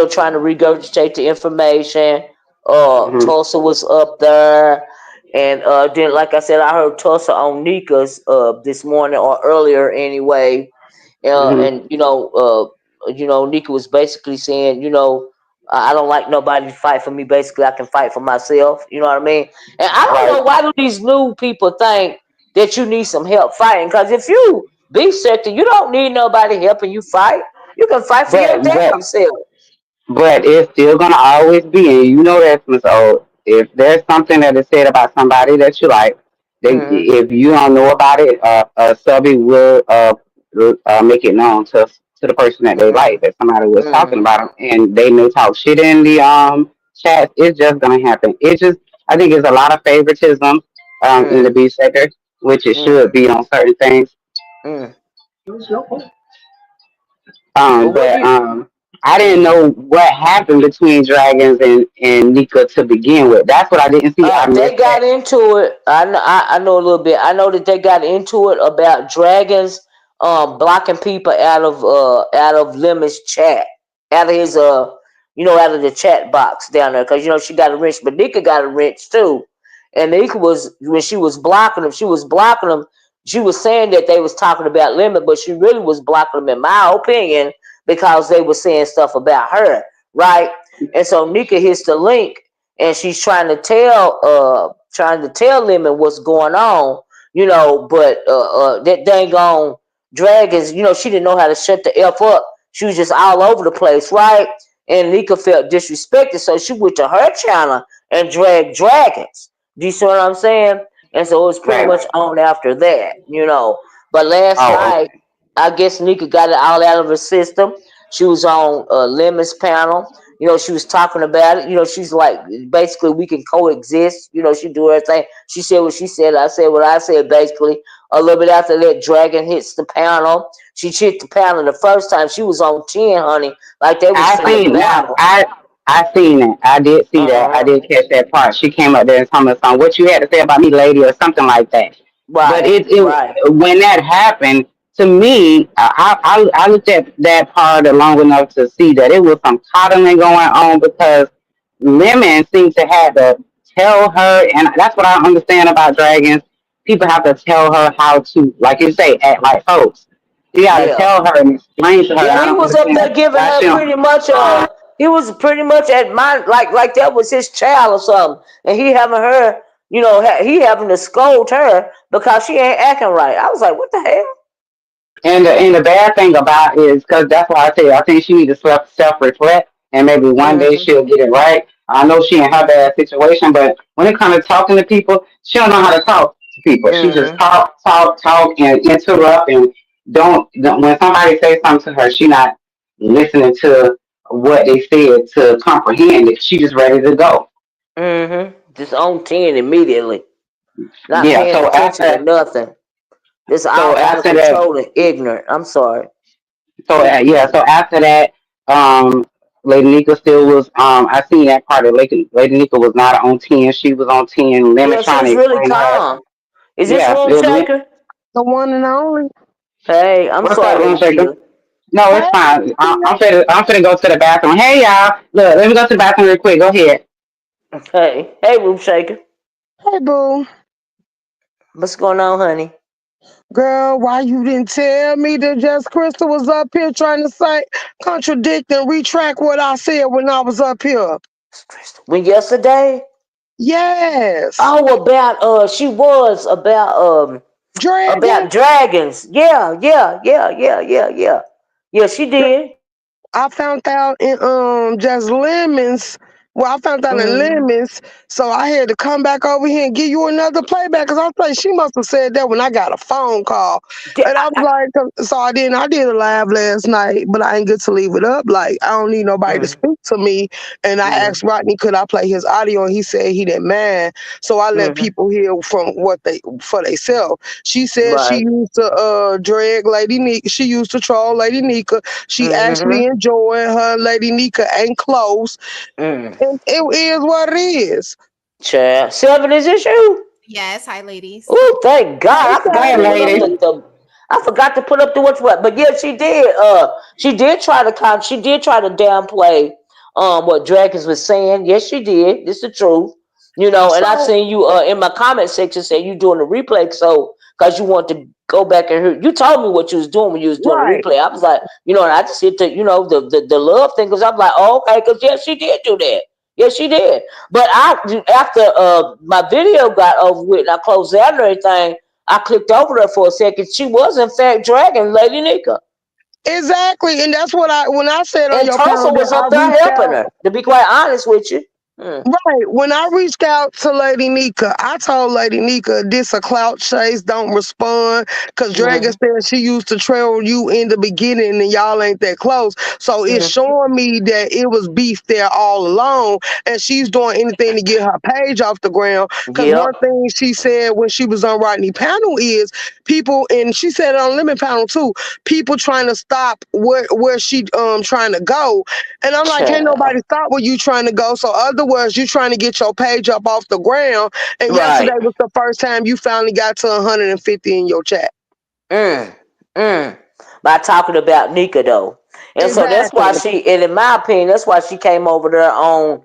trying to regurgitate the information.
Hmm.
Tulsa was up there, and then, like I said, I heard Tulsa on Nika's this morning or earlier anyway.
Hmm.
And Nika was basically saying, I don't like nobody to fight for me. Basically, I can fight for myself. You know what I mean? And I don't
Right.
know why do these new people think that you need some help fighting? Because if you be sector, you don't need nobody helping you fight. You can fight for your
But
damn
but
self.
But it's still gonna always be, and you know that, Miss O. If there's something that is said about somebody that you like, they
Mm-hmm.
if you don't know about it, a subby will make it known to the person that they like that somebody was talking
Mm-hmm.
about them, and they may talk shit in the chat. It's just gonna happen. It just I think it's a lot of favoritism in the
Mm-hmm.
B sector, which it should
Mm-hmm.
be on certain things.
Mm-hmm. But what
But
do you?
I didn't know what happened between Dragons and Nika to begin with. That's what I didn't see. I
They
missed
got
that.
into it. I know a little bit. I know that they got into it about dragons blocking people out of Lemon's chat, out of his out of the chat box down there, because she got a wrench, but Nika got a wrench too. And Nika was when she was blocking them. She was saying that they was talking about Lemon, but she really was blocking them, in my opinion, because they were saying stuff about her, right? And so Nika hits the link and she's trying to tell Lemon what's going on, but that dang on dragons, she didn't know how to shut the F up. She was just all over the place, right? And Nika felt disrespected, so she went to her channel and dragged dragons. Do you see what I'm saying? And so it was pretty
Right.
much on after that. But last
Oh,
night, I guess Nika got it all out of her system. She was on Lemon's panel. She was talking about it. She's like, basically, we can coexist. She do her thing. She said what she said. I said what I said, basically. A little bit after that, Dragon hits the panel. She hit the panel the first time. She was on 10, honey. Like they was
I
finna
seen now.
battle.
I seen it. I did see that. I
Uh-huh.
did catch that part. She came up there and told me something. What you had to say about me, lady, or something like that. But
Right, right.
it when that happened to me, I looked at that part long enough to see that it was some coddling going on because Lemon seemed to have to tell her, and that's what I understand about dragons. People have to tell her how to, like you say, act like folks. You got to
Yeah.
tell her and explain to her.
Yeah,
I
he
don't
was up
understand
there giving
why
her
she don't.
pretty much he was pretty much at my like that was his child or something. And he having her, he having to scold her because she ain't acting right. I was like, what the hell?
And the bad thing about it is because that's why I say I think she needs to self reflect and maybe one day
Mm-hmm.
she'll get it right. I know she in her bad situation, but when it comes to talking to people, she don't know how to talk to people. She just
Mm-hmm.
talk, and interrupt and don't when somebody says something to her, she not. listening to what they said to comprehend it. She just ready to go.
Just on 10 immediately. Not
Yeah.
paying attention to nothing. This
So
all out of
after that,
control and ignorant. I'm sorry.
yeah. So after that, um, Lady Nika still was. I seen that part of Lady Nika was not on 10. She was on 10. Lemon
Yeah, she
trying
was
to
really
explain to her.
calm. Is this
Yeah.
room shaker?
The one and only.
Hey, I'm
What's
sorry,
up, Room
Lady
Shaker?
Keita.
No,
Hey,
it's fine.
Tia.
I'm finna go to the bathroom. Hey y'all, look, let me go to the bathroom real quick. Go ahead.
Hey, room shaker.
Hey, boo.
What's going on, honey?
Girl, why you didn't tell me that Just Crystal was up here trying to say, contradict and retract what I said when I was up here?
When yesterday?
Yes.
Oh, she was
Dragon.
about dragons. Yeah. Yeah, she did.
I found out in just lemons. Well, I found out in
Mm.
lemons, so I had to come back over here and give you another playback because I thought she must have said that when I got a phone call, and I was like, so I did a live last night, but I ain't get to leave it up. Like I don't need nobody to
Mm,
speak to me, and I
mm,
asked Rodney could I play his audio, and he said he didn't mind. So I let
mm,
people hear from what they for themselves. She said she
right.
used to drag Lady Nika. She used to troll Lady Nika. She actually
Mm-hmm.
enjoyed her. Lady Nika ain't close.
Mm.
And it is what it is.
Child. Seven, is this you?
Yes, hi ladies.
Oh, thank
Hey,
God. I forgot
Hey,
to put up
lady.
Stephanie.
I forgot to put up the what's what. But yeah, she did. She did try to downplay what Dragons was saying. Yes, she did. This is the truth. And I
So,
seen you in my comment section say you doing the replay, so because you want to go back and hear. You told me what you was doing when you was doing the
right.
replay. I was like, and I just hit the love thing because I'm like, oh, okay, because yes, she did do that. Yes, she did. But after my video got over with and I closed out and everything, I clicked over there for a second. She was in fact dragging Lady Nika.
Exactly. And that's what when I said on
And
your
Tulsa
panel that
was
I
up there
reached
helping
out.
her, to be quite honest with you. Hmm.
Right. When I reached out to Lady Nika, I told Lady Nika this a clout chase, don't respond. Cause Dragon
Hmm.
said she used to trail you in the beginning and y'all ain't that close. So it's
Hmm.
showing me that it was beef there all along. And she's doing anything to get her page off the ground. Cause
Yep.
one thing she said when she was on Rodney panel is people, and she said it on Lemon panel too, people trying to stop where she trying to go. And I'm like, can't
Child.
nobody stop where you trying to go. So other words, you trying to get your page up off the ground. And yesterday
Right.
was the first time you finally got to 150 in your chat.
Mm, mm. By talking about Nika though, and so that's why
Exactly.
and in my opinion, that's why she came over there on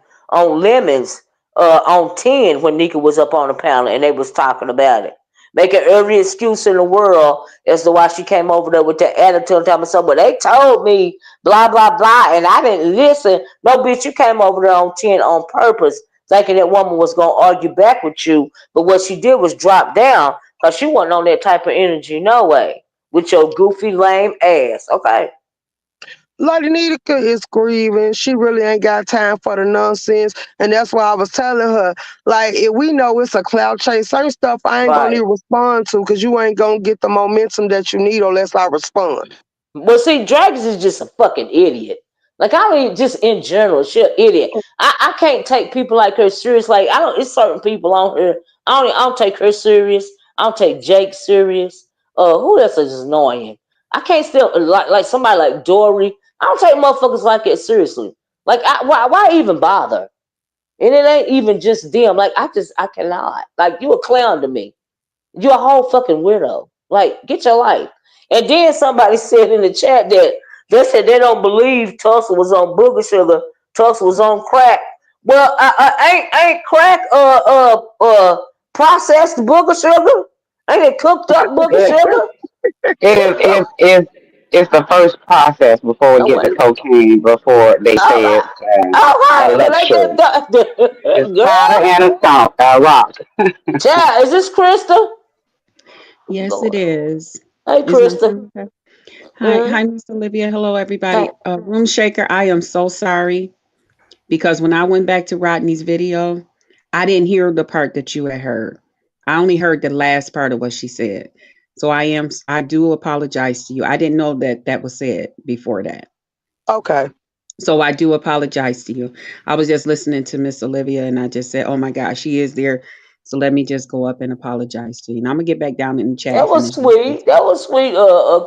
Lemons, on 10 when Nika was up on the panel and they was talking about it, making every excuse in the world as to why she came over there with that attitude and talking something. But they told me blah blah blah, and I didn't listen. No, bitch, you came over there on 10 on purpose, thinking that woman was gonna argue back with you. But what she did was drop down because she wasn't on that type of energy, no way. With your goofy, lame ass. Okay.
Lady Nika is grieving. She really ain't got time for the nonsense. And that's why I was telling her, like, if we know it's a cloud chase, certain stuff I ain't gonna
Right.
even respond to because you ain't gonna get the momentum that you need unless I respond.
Well, see, Dragons is just a fucking idiot. Like, I mean, just in general, she an idiot. I can't take people like her serious. Like, I don't, it's certain people on here. I don't take her serious. I don't take Jake serious. Who else is annoying? I can't still, like somebody like Dory. I don't take motherfuckers like that seriously. Like, why even bother? And it ain't even just them. Like, I cannot. Like, you a clown to me. You a whole fucking weirdo. Like, get your life. And then somebody said in the chat that they said they don't believe Tulsa was on booger sugar. Tulsa was on crack. Well, ain't crack processed booger sugar? Ain't it cooked up booger
It,
sugar?
it is it's the first process before we
Oh,
get to
well,
cocaine. Before they
all
say
right,
it's
all
a
right. Well, ain't
luxury.
that
It's powder
girl?
and a stomp, a rock.
Child, is this Krista?
Yes, it
Lord,
is.
hey
Is my
Krista.
sound okay? Hi,
Mm,
hi, Miss Olivia. Hello,
hey.
everybody. Room Shaker, I am so sorry because when I went back to Rodney's video, I didn't hear the part that you had heard. I only heard the last part of what she said. So I do apologize to you. I didn't know that that was said before that.
Okay.
So I do apologize to you. I was just listening to Miss Olivia and I just said, oh my gosh, she is there. So let me just go up and apologize to you. And I'm gonna get back down in the chat
That
and
was
finish this.
sweet. That was sweet.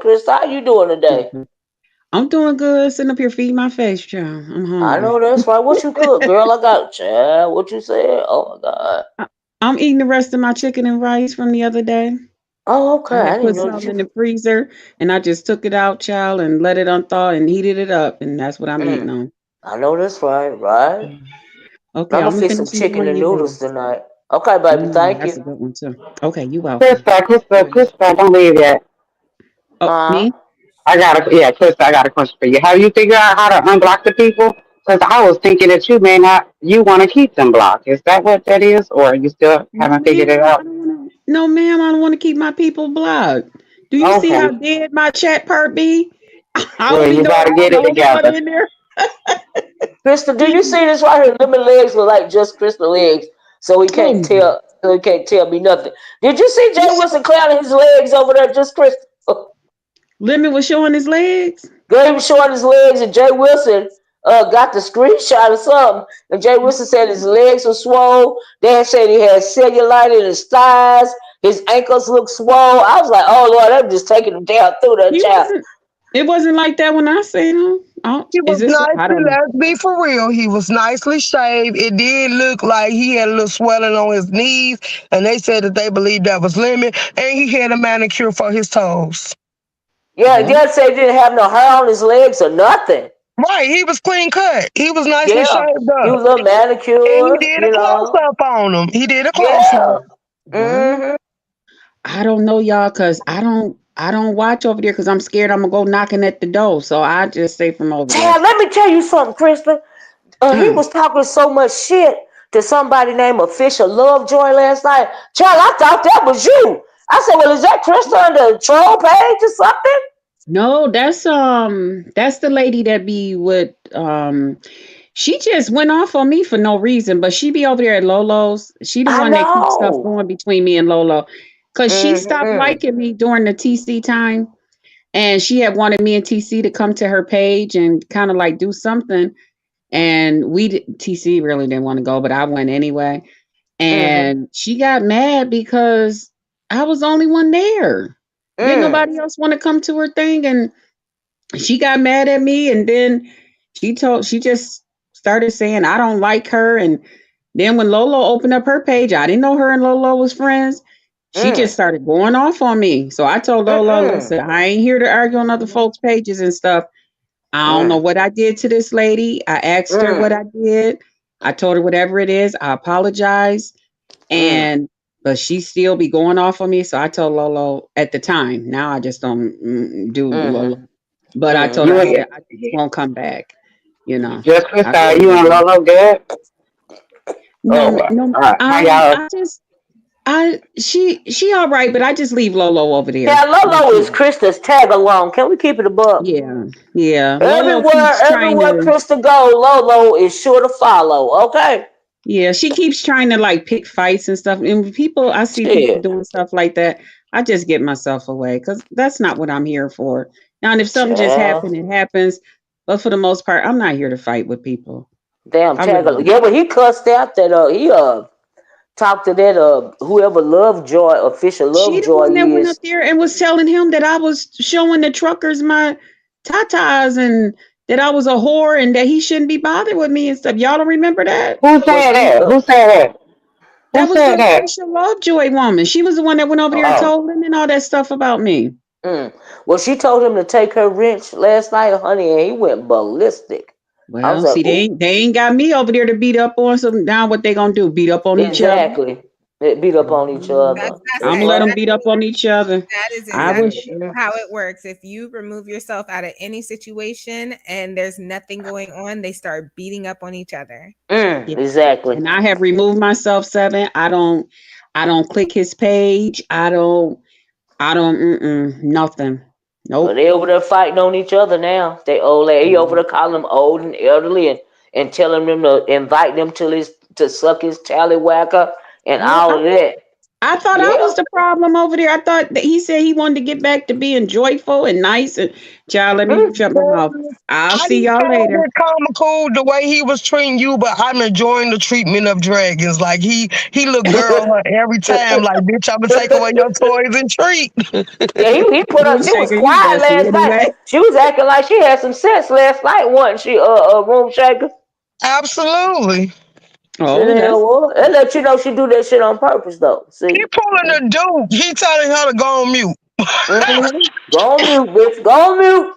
Chris, how you doing today?
Mhm. I'm doing good. Sitting up here feeding my face, child. I'm
I
hungry.
know that's right. What you cook, girl? I got child. What you said? Oh my god.
I- I'm eating the rest of my chicken and rice from the other day.
Oh, okay.
I
I
had
didn't
put
know that
some
you.
in the freezer and I just took it out, child, and let it unthaw and heated it up. And that's what I'm eating
Mm,
on.
I know that's right. Right.
Mm. Okay,
I'm
I'm
gonna
gonna
fix
finish
some
eating
chicken
one of
and
your
noodles
dishes.
tonight. Okay, baby. Thank
That's
you.
a good one too. Okay, you welcome.
Krista,
Oh,
Uh.
me?
Krista, I got a question for you. Have you figured out how to unblock the people? Because I was thinking that you want to keep them blocked. Is that what that is? Or you still
No,
haven't figured it
ma'am. I
out?
don't want to. No, ma'am. I don't want to keep my people blocked. Do you see how
Okay.
dead my chat part be? I
Well,
only
you
know
got to
I don't
get
know
it
nobody
together.
in there.
Krista, do
Do
you
you?
see this right here? Lemon legs look like just Krista legs, so he can't
Oh,
tell. So he can't tell me nothing. Did you see Jay
he show,
Wilson clowning his legs over there? Just Krista.
Lemon was showing his legs.
Girl, he was showing his legs, and Jay Wilson got the screenshot or something. And Jay Wilson said his legs were swole. They said he had cellulite in his thighs. His ankles look swole. I was like, oh Lord, I'm just taking him down through that
He
child.
wasn't. It wasn't like that when I seen him. Oh,
He
is
was
this? I
nicely,
don't know.
let's be for real. He was nicely shaved. It did look like he had a little swelling on his knees, and they said that they believed that was lemon, and he had a manicure for his toes.
Yeah,
Well,
they said he didn't have no hair on his legs or nothing.
Right, he was clean cut. He was nicely
Yeah,
shaved
he
up.
was a little
And he
manicured,
did a
you
close
know.
up on him. He did a close
Yeah.
up.
well,
Mm-hmm.
I don't know, y'all, cause I don't watch over there, cause I'm scared I'm gonna go knocking at the door. So I just stay from over there.
Chad, let me tell you something, Krista. He
Uh,
was talking so much shit to somebody named Official Lovejoy last night. Chad, I thought that was you. I said, well, is that Krista on the troll page or something?
No, that's the lady that be with she just went off on me for no reason, but she be over there at Lolo's. She the
I
one that keeps stuff
know.
going between me and Lolo. Cause she stopped
Mm-hmm.
liking me during the TC time and she had wanted me and TC to come to her page and kind of like do something. And TC really didn't want to go, but I went anyway.
Mm-hmm.
And she got mad because I was the only one there. Didn't
Mm.
nobody else want to come to her thing? And she got mad at me and then she just started saying I don't like her. And then when Lolo opened up her page, I didn't know her and Lolo was friends. She just
Mm.
started going off on me. So I told Lolo,
Mm-mm.
listen, I ain't here to argue on other folks' pages and stuff. I don't know
Mm.
what I did to this lady. I asked her what
Mm.
I did. I told her whatever it is, I apologize.
Mm.
And but she still be going off on me. So I told Lolo at the time. Now I just don't do
Mm-hmm.
Lolo. But I told her,
You
I
Mm-hmm.
and
said, I just won't come back. You know,
just
I
Krista, are
really
you and
won't.
Lolo good?
No,
Oh, wow.
no,
All right. How y'all?
she all right, but I just leave Lolo over there.
Yeah,
Like,
Lolo
you
is
know,
Krista's tag along. Can we keep it above?
yeah, yeah. Lolo
Everywhere,
keeps trying
everywhere
to,
Krista go, Lolo is sure to follow. Okay.
yeah, she keeps trying to like pick fights and stuff. And people, I see people
Shit.
doing stuff like that. I just get myself away because that's not what I'm here for. Now, and if something just
Child.
happened, it happens. But for the most part, I'm not here to fight with people.
Damn
I
tag
really
along.
am.
Yeah, but he cussed out that he talked to that whoever Lovejoy, official
She the
Lovejoy
one that went up
is.
there and was telling him that I was showing the truckers my tatas and that I was a whore and that he shouldn't be bothered with me and stuff. Y'all don't remember that?
Who
Well
said
she
that? Who said that? Who
That was the
said that?
official Lovejoy woman. She was the one that went over there and
Oh,
told him and all that stuff about me.
mm. Well she told him to take her wrench last night, honey, and he went ballistic. I was
Well,
like,
see,
ooh,
they ain't got me over there to beat up on. So now what they gonna do? Beat up on each other?
exactly. They beat up on each other.
I'm
That's
gonna let
right.
them beat up on each other.
that is
I
exactly
wish.
Mm-hmm.
how it works. If you remove yourself out of any situation and there's nothing going on, they start beating up on each other.
Mm,
Yeah.
exactly.
And I have removed myself, Seven. I don't click his page. I don't, nothing.
But
Nope.
they over there fighting on each other now. They old lady over there calling them old and elderly and telling them to invite them to suck his tallywhacker and
Well,
all of that.
I thought I
Yeah.
was the problem over there. I thought that he said he wanted to get back to being joyful and nice. And child, let me
Mm.
shut my mouth. I'll
I
see
didn't
y'all
find
later.
it comical the way he was treating you, but I'm enjoying the treatment of dragons. Like he look girl her every time. Like bitch, I'm gonna take away your toys and treat.
Yeah, he put her.
Room
She was
shaker, you
quiet
messy
last night.
anyway.
She was acting like she had some sense last night, wasn't she? Room shaker.
Absolutely.
She
Oh,
the hell
that's
was. It let you know she do that shit on purpose though.
He
See.
pulling the dude. He telling her to go on mute.
Mm-hmm. Go on mute, bitch. Go on mute.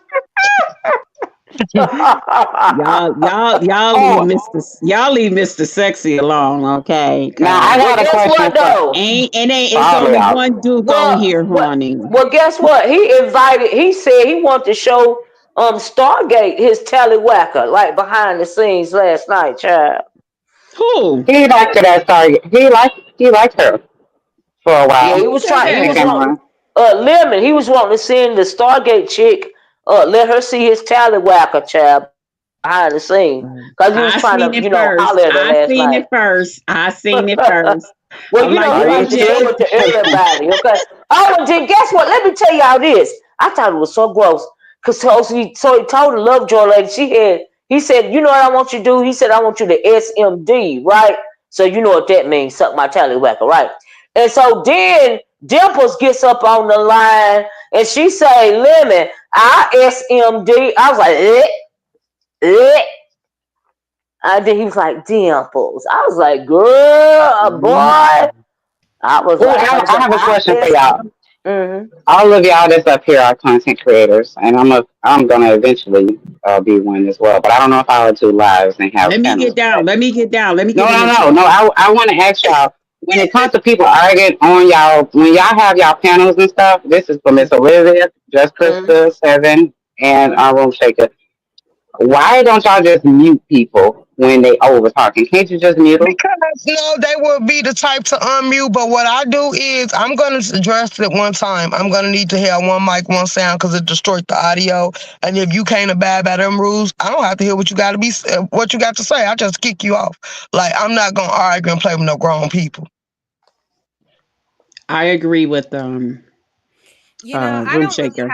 y'all
Oh,
leave Mr. Sexy alone, okay?
Now I
Cause
well,
got a
guess
question
what
for
though?
it's
all of
only
y'all.
one Duke on
Well,
here,
what?
honey.
Well, guess what? He invited. He said he wanted to show Stargate his tallywhacker like behind the scenes last night, child.
Who?
He liked it at Target. He liked her for a
Yeah,
while.
he
Who
was
said
trying. He
When it
was
that?
came
want
around.
Lemon. He was wanting to send the Stargate chick. Let her see his tallywhacker, child, behind the scenes, because he was
I
trying
seen
to,
it first.
holler at her last night.
I seen it first.
Well,
I'm like,
he
Are
girl,
you
likes to show
Jay.
it to
serious?
everybody, okay? Oh, and then guess what? Let me tell y'all this. I thought it was so gross. Cause so he told the Lovejoy lady, he said, you know what I want you to do? He said, I want you to SMD, right? So you know what that means, suck my tallywhacker, right? And so then Dimples gets up on the line and she say, Lemon, I SMD. I was like, eh. And then he was like, Dimples. I was like, girl, boy.
Oh,
I was
I
like,
have a
I
question for
guess.
y'all.
Mm-hmm.
All of y'all that's up here are content creators, and I'm gonna eventually be one as well. But I don't know if I would do lives and have
Let me get
panels.
down. Let me get down. Let me
No,
get in
no,
the
no,
chat.
no. I want to ask y'all when it comes to people arguing on y'all when y'all have y'all panels and stuff. This is for Miss Olivia, Just
Mm-hmm.
Krista, Seven, and
Mm-hmm.
Room Shaker. Why don't y'all just mute people when they over talking? Can't you just mute them?
Because no, they will be the type to unmute. But what I do is I'm gonna address it one time. I'm gonna need to have one mic, one sound, because it distorts the audio. And if you can't abide by them rules, I don't have to hear what you got to what you got to say. I just kick you off. Like I'm not gonna argue and play with no grown people.
I agree with
I
Room
don't really
Shaker.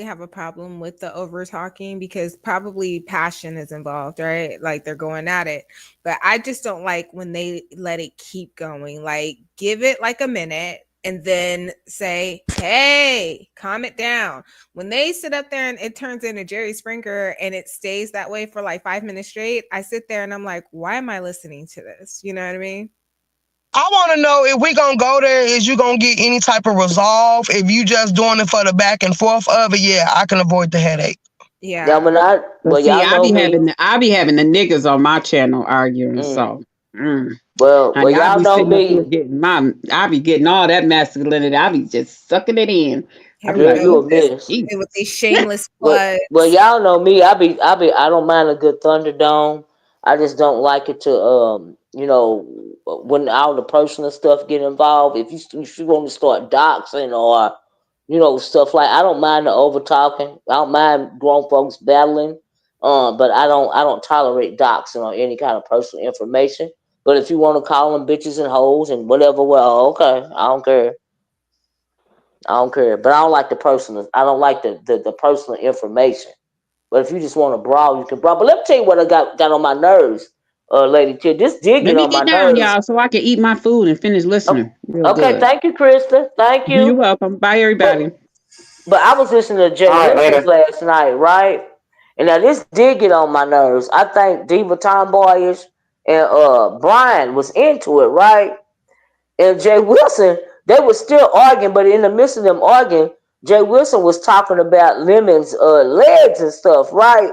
have a problem with the over talking because probably passion is involved, right? Like they're going at it. But I just don't like when they let it keep going. Like give it like a minute and then say, "Hey, calm it down." When they sit up there and it turns into Jerry Springer and it stays that way for like 5 minutes straight, I sit there and I'm like, "Why am I listening to this?" You know what I mean?
I want to know if we gonna go there, is you gonna get any type of resolve? If you just doing it for the back and forth of it, yeah, I can avoid the headache.
Yeah,
Yeah.
But see,
y'all know me.
I be having the niggas on my channel arguing.
Mm.
So, mm.
Well,
Honey, I
y'all
be
know
sitting up here
me.
I be getting all that masculinity. I be just sucking it in. I
Here
be
we
Girl,
like,
go
you
ooh,
a
with this
mess.
with these shameless
Well,
floods.
y'all know me. I don't mind a good Thunderdome. I just don't like it to, when all the personal stuff get involved. If you want to start doxing or, stuff like, I don't mind the over talking. I don't mind grown folks battling. But I don't tolerate doxing or any kind of personal information. But if you want to call them bitches and hoes and whatever, well, okay, I don't care. I don't care. But I don't like the personal. I don't like the personal information. But if you just want to brawl, you can brawl. But let me tell you what I got on my nerves, Lady T. This did
let
get
me
on my
get down,
nerves.
y'all, so I can eat my food and finish
Oh,
listening real
okay,
good.
thank you, Krista. Thank
You're
you.
welcome. Bye,
But
everybody.
but I was listening to Jay
All right,
Wilson's
later.
last night, right? And now this did get on my nerves. I think Diva Tomboyish and Brian was into it, right? And Jay Wilson, they were still arguing, but in the midst of them arguing, Jay Wilson was talking about Lemon's legs and stuff, right?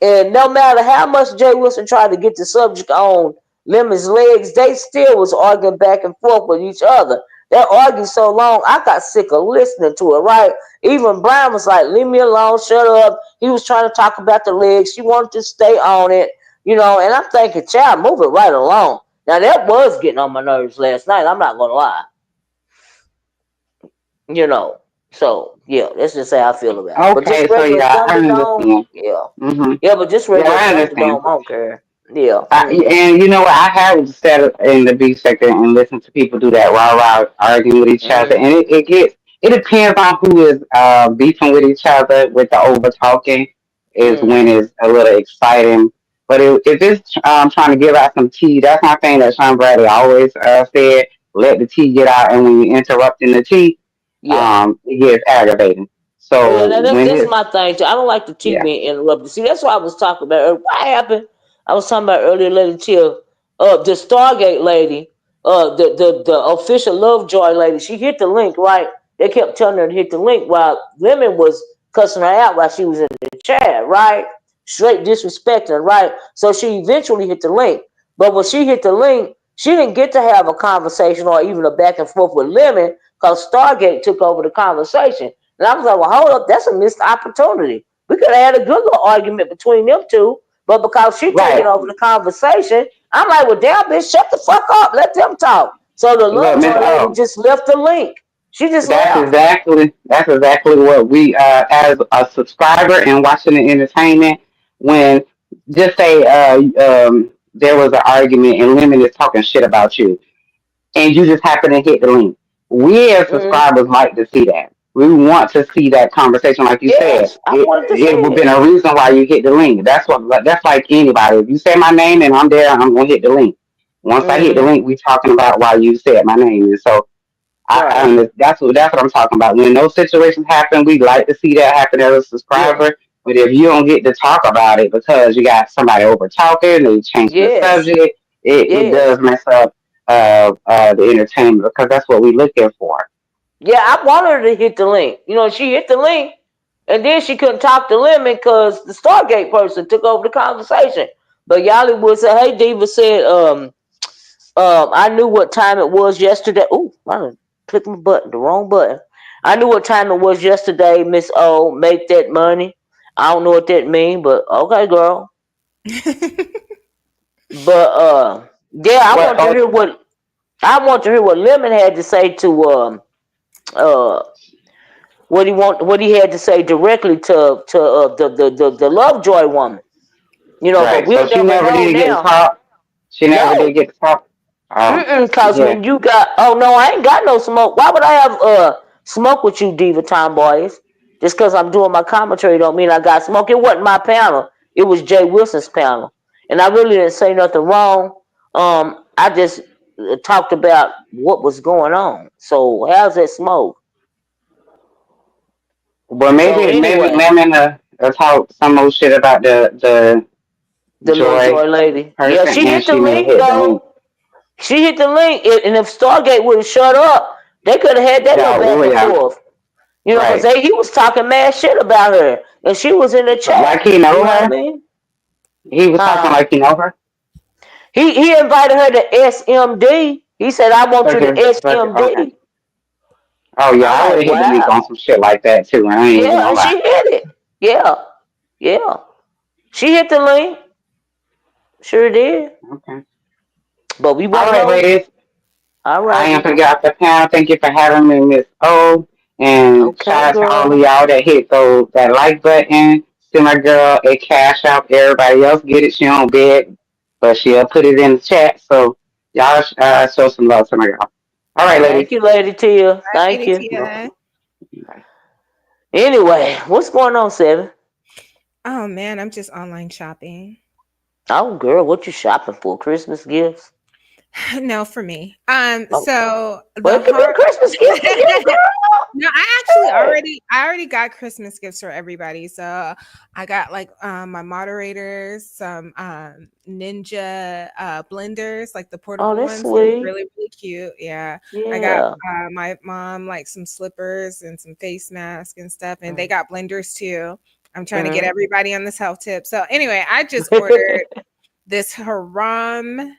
And no matter how much Jay Wilson tried to get the subject on Lemon's legs, they still was arguing back and forth with each other. They argued so long, I got sick of listening to it, right? Even Brian was like, leave me alone, shut up. He was trying to talk about the legs. She wanted to stay on it, and I'm thinking, child, move it right along. Now, that was getting on my nerves last night. I'm not going to lie, you know. So, yeah, that's just how I feel about it. But just
Okay, so
regular
yeah, I
Thunderdome,
understand.
yeah.
Mhm.
Yeah, but just
Yeah,
regular
I understand.
Thunderdome, I don't care. Yeah.
And you know what? I have sat in the beef sector and listened to people do that rah arguing with each other, and it depends on who is beefing with each other. With the over talking, is when it's a little exciting. But if it's trying to give out some tea, that's my thing that Sean Bradley always said: let the tea get out, and when you're interrupting the tea,
Yeah.
it gets aggravating.
Yeah,
So when
that's
it's
my thing too. I don't like the tea
yeah,
being interrupted. See, that's what I was talking about. What happened? I was talking about earlier, Lady Chill. The Stargate lady, the official Lovejoy lady. She hit the link, right? They kept telling her to hit the link while Lemon was cussing her out while she was in the chat, right? Straight disrespecting her, right? So she eventually hit the link. But when she hit the link, she didn't get to have a conversation or even a back and forth with Lemon because Stargate took over the conversation. And I was like, well, hold up, that's a missed opportunity. We could have had a good little argument between them two, but because she taking
right.
over the conversation, I'm like, well, damn, bitch, shut the fuck up. Let them talk. So the
Look, Miss
Lovejoy lady
O.
just left the link. She just left.
That's exactly what we as a subscriber and watching the entertainment when just say there was an argument and Lemon is talking shit about you and you just happen to hit the link. We as
Mm-hmm.
subscribers like to see that. We want to see that conversation, like you said.
Yes, I wanted to see
It would have been
it.
a reason why you hit the link. That's like anybody. If you say my name and I'm there, I'm gonna hit the link. Once I hit the
Mm-hmm.
link, we talking about why you said my name. And so
Right.
that's what I'm talking about. When those situations happen, we like to see that happen as a
Yeah.
subscriber. But if you don't get to talk about it because you got somebody over talking, they changing the
Yes.
subject, it
Yes.
does mess up the entertainment because that's what we looking for.
Yeah, I wanted her to hit the link. She hit the link, and then she couldn't talk to Lemon because the Stargate person took over the conversation. But Yali would say, "Hey, Diva said, I knew what time it was yesterday. Ooh, I clicked my button, the wrong button. I knew what time it was yesterday, Miss O. Make that money. I don't know what that mean, but okay, girl. But yeah,
What? Oh,
I want to hear what Lemon had to say to uh what he had to say directly to the Lovejoy woman. But
right. So
we'll
she
never
never
know
did get to
now.
talk. She never did
No.
get to talk.
Cause
Yeah.
when you got no, I ain't got no smoke. Why would I have smoke with you, Diva Tomboys? Just cause I'm doing my commentary don't mean I got smoke. It wasn't my panel. It was Jay Wilson's panel. And I really didn't say nothing wrong. I just talked about what was going on. So how's that smoke?
Well,
So
maybe
anyway,
Lemon talk some more shit about the
the
Joy
Lovejoy lady. Yeah,
person,
she
and
hit the
she never
link
hit the link.
though. She hit the link, and if Stargate would have shut up, they could have had that little
Yeah,
back
oh
and
yeah,
forth. Because
right.
he was talking mad shit about her, and she was in the chat.
Like he
You
know
know what I
her.
mean?
He was talking
Huh?
like he know her.
He invited her to SMD. He said, "I want you to
Okay.
SMD."
Oh yeah,
I'm
I would
like,
have hit the link on
wow.
some shit like that too. I ain't even
Yeah,
gonna
and she
lie.
hit it. Yeah, yeah. She hit the link. Sure did.
Okay.
But we
All
won't
right,
know.
ladies.
All
I am
righty.
gonna get off the panel. Thank you for having me, Miss O. And
Okay,
shout out to all of
girl.
y'all that hit that like button. Send my girl a cash out. Everybody else get it. She don't beg, but she'll put it in the chat. So y'all show some love to my girl. All right, ladies.
Thank you, Lady Tia.
Bye,
Thank
Lady
you.
Tia.
Bye.
Anyway, what's going on, Seven?
Oh man, I'm just online shopping.
Oh, girl, what you shopping for? Christmas gifts?
No, for me.
Oh,
So
well,
the
it could be a
hard.
Christmas gift for you, girl.
No, I actually
Hey.
already got Christmas gifts for everybody. So I got like my moderators, some ninja blenders, like the
Oh,
portable
that's
ones. They're
sweet.
really, really cute. Yeah. I got
Yeah.
my mom like some slippers and some face mask and stuff, and they
Mm-hmm.
got blenders too. I'm trying to get everybody on this health tip. So anyway, I just ordered
Mm-hmm.
this haram.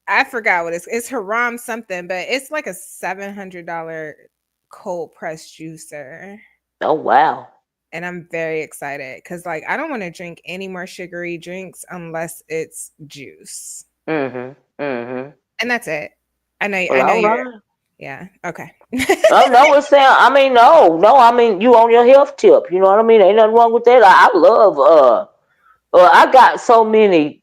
I forgot what it's haram something, but it's like a $700 cold pressed juicer.
Oh, wow.
And I'm very excited because like I don't want to drink any more sugary drinks unless it's juice.
Mm-hmm. Mm-hmm.
And that's it.
Well,
I know
all
you're
right.
yeah, okay.
Oh, no, it's saying, I mean, no, I mean, you on your health tip. You know what I mean? Ain't nothing wrong with that. I love, I got so many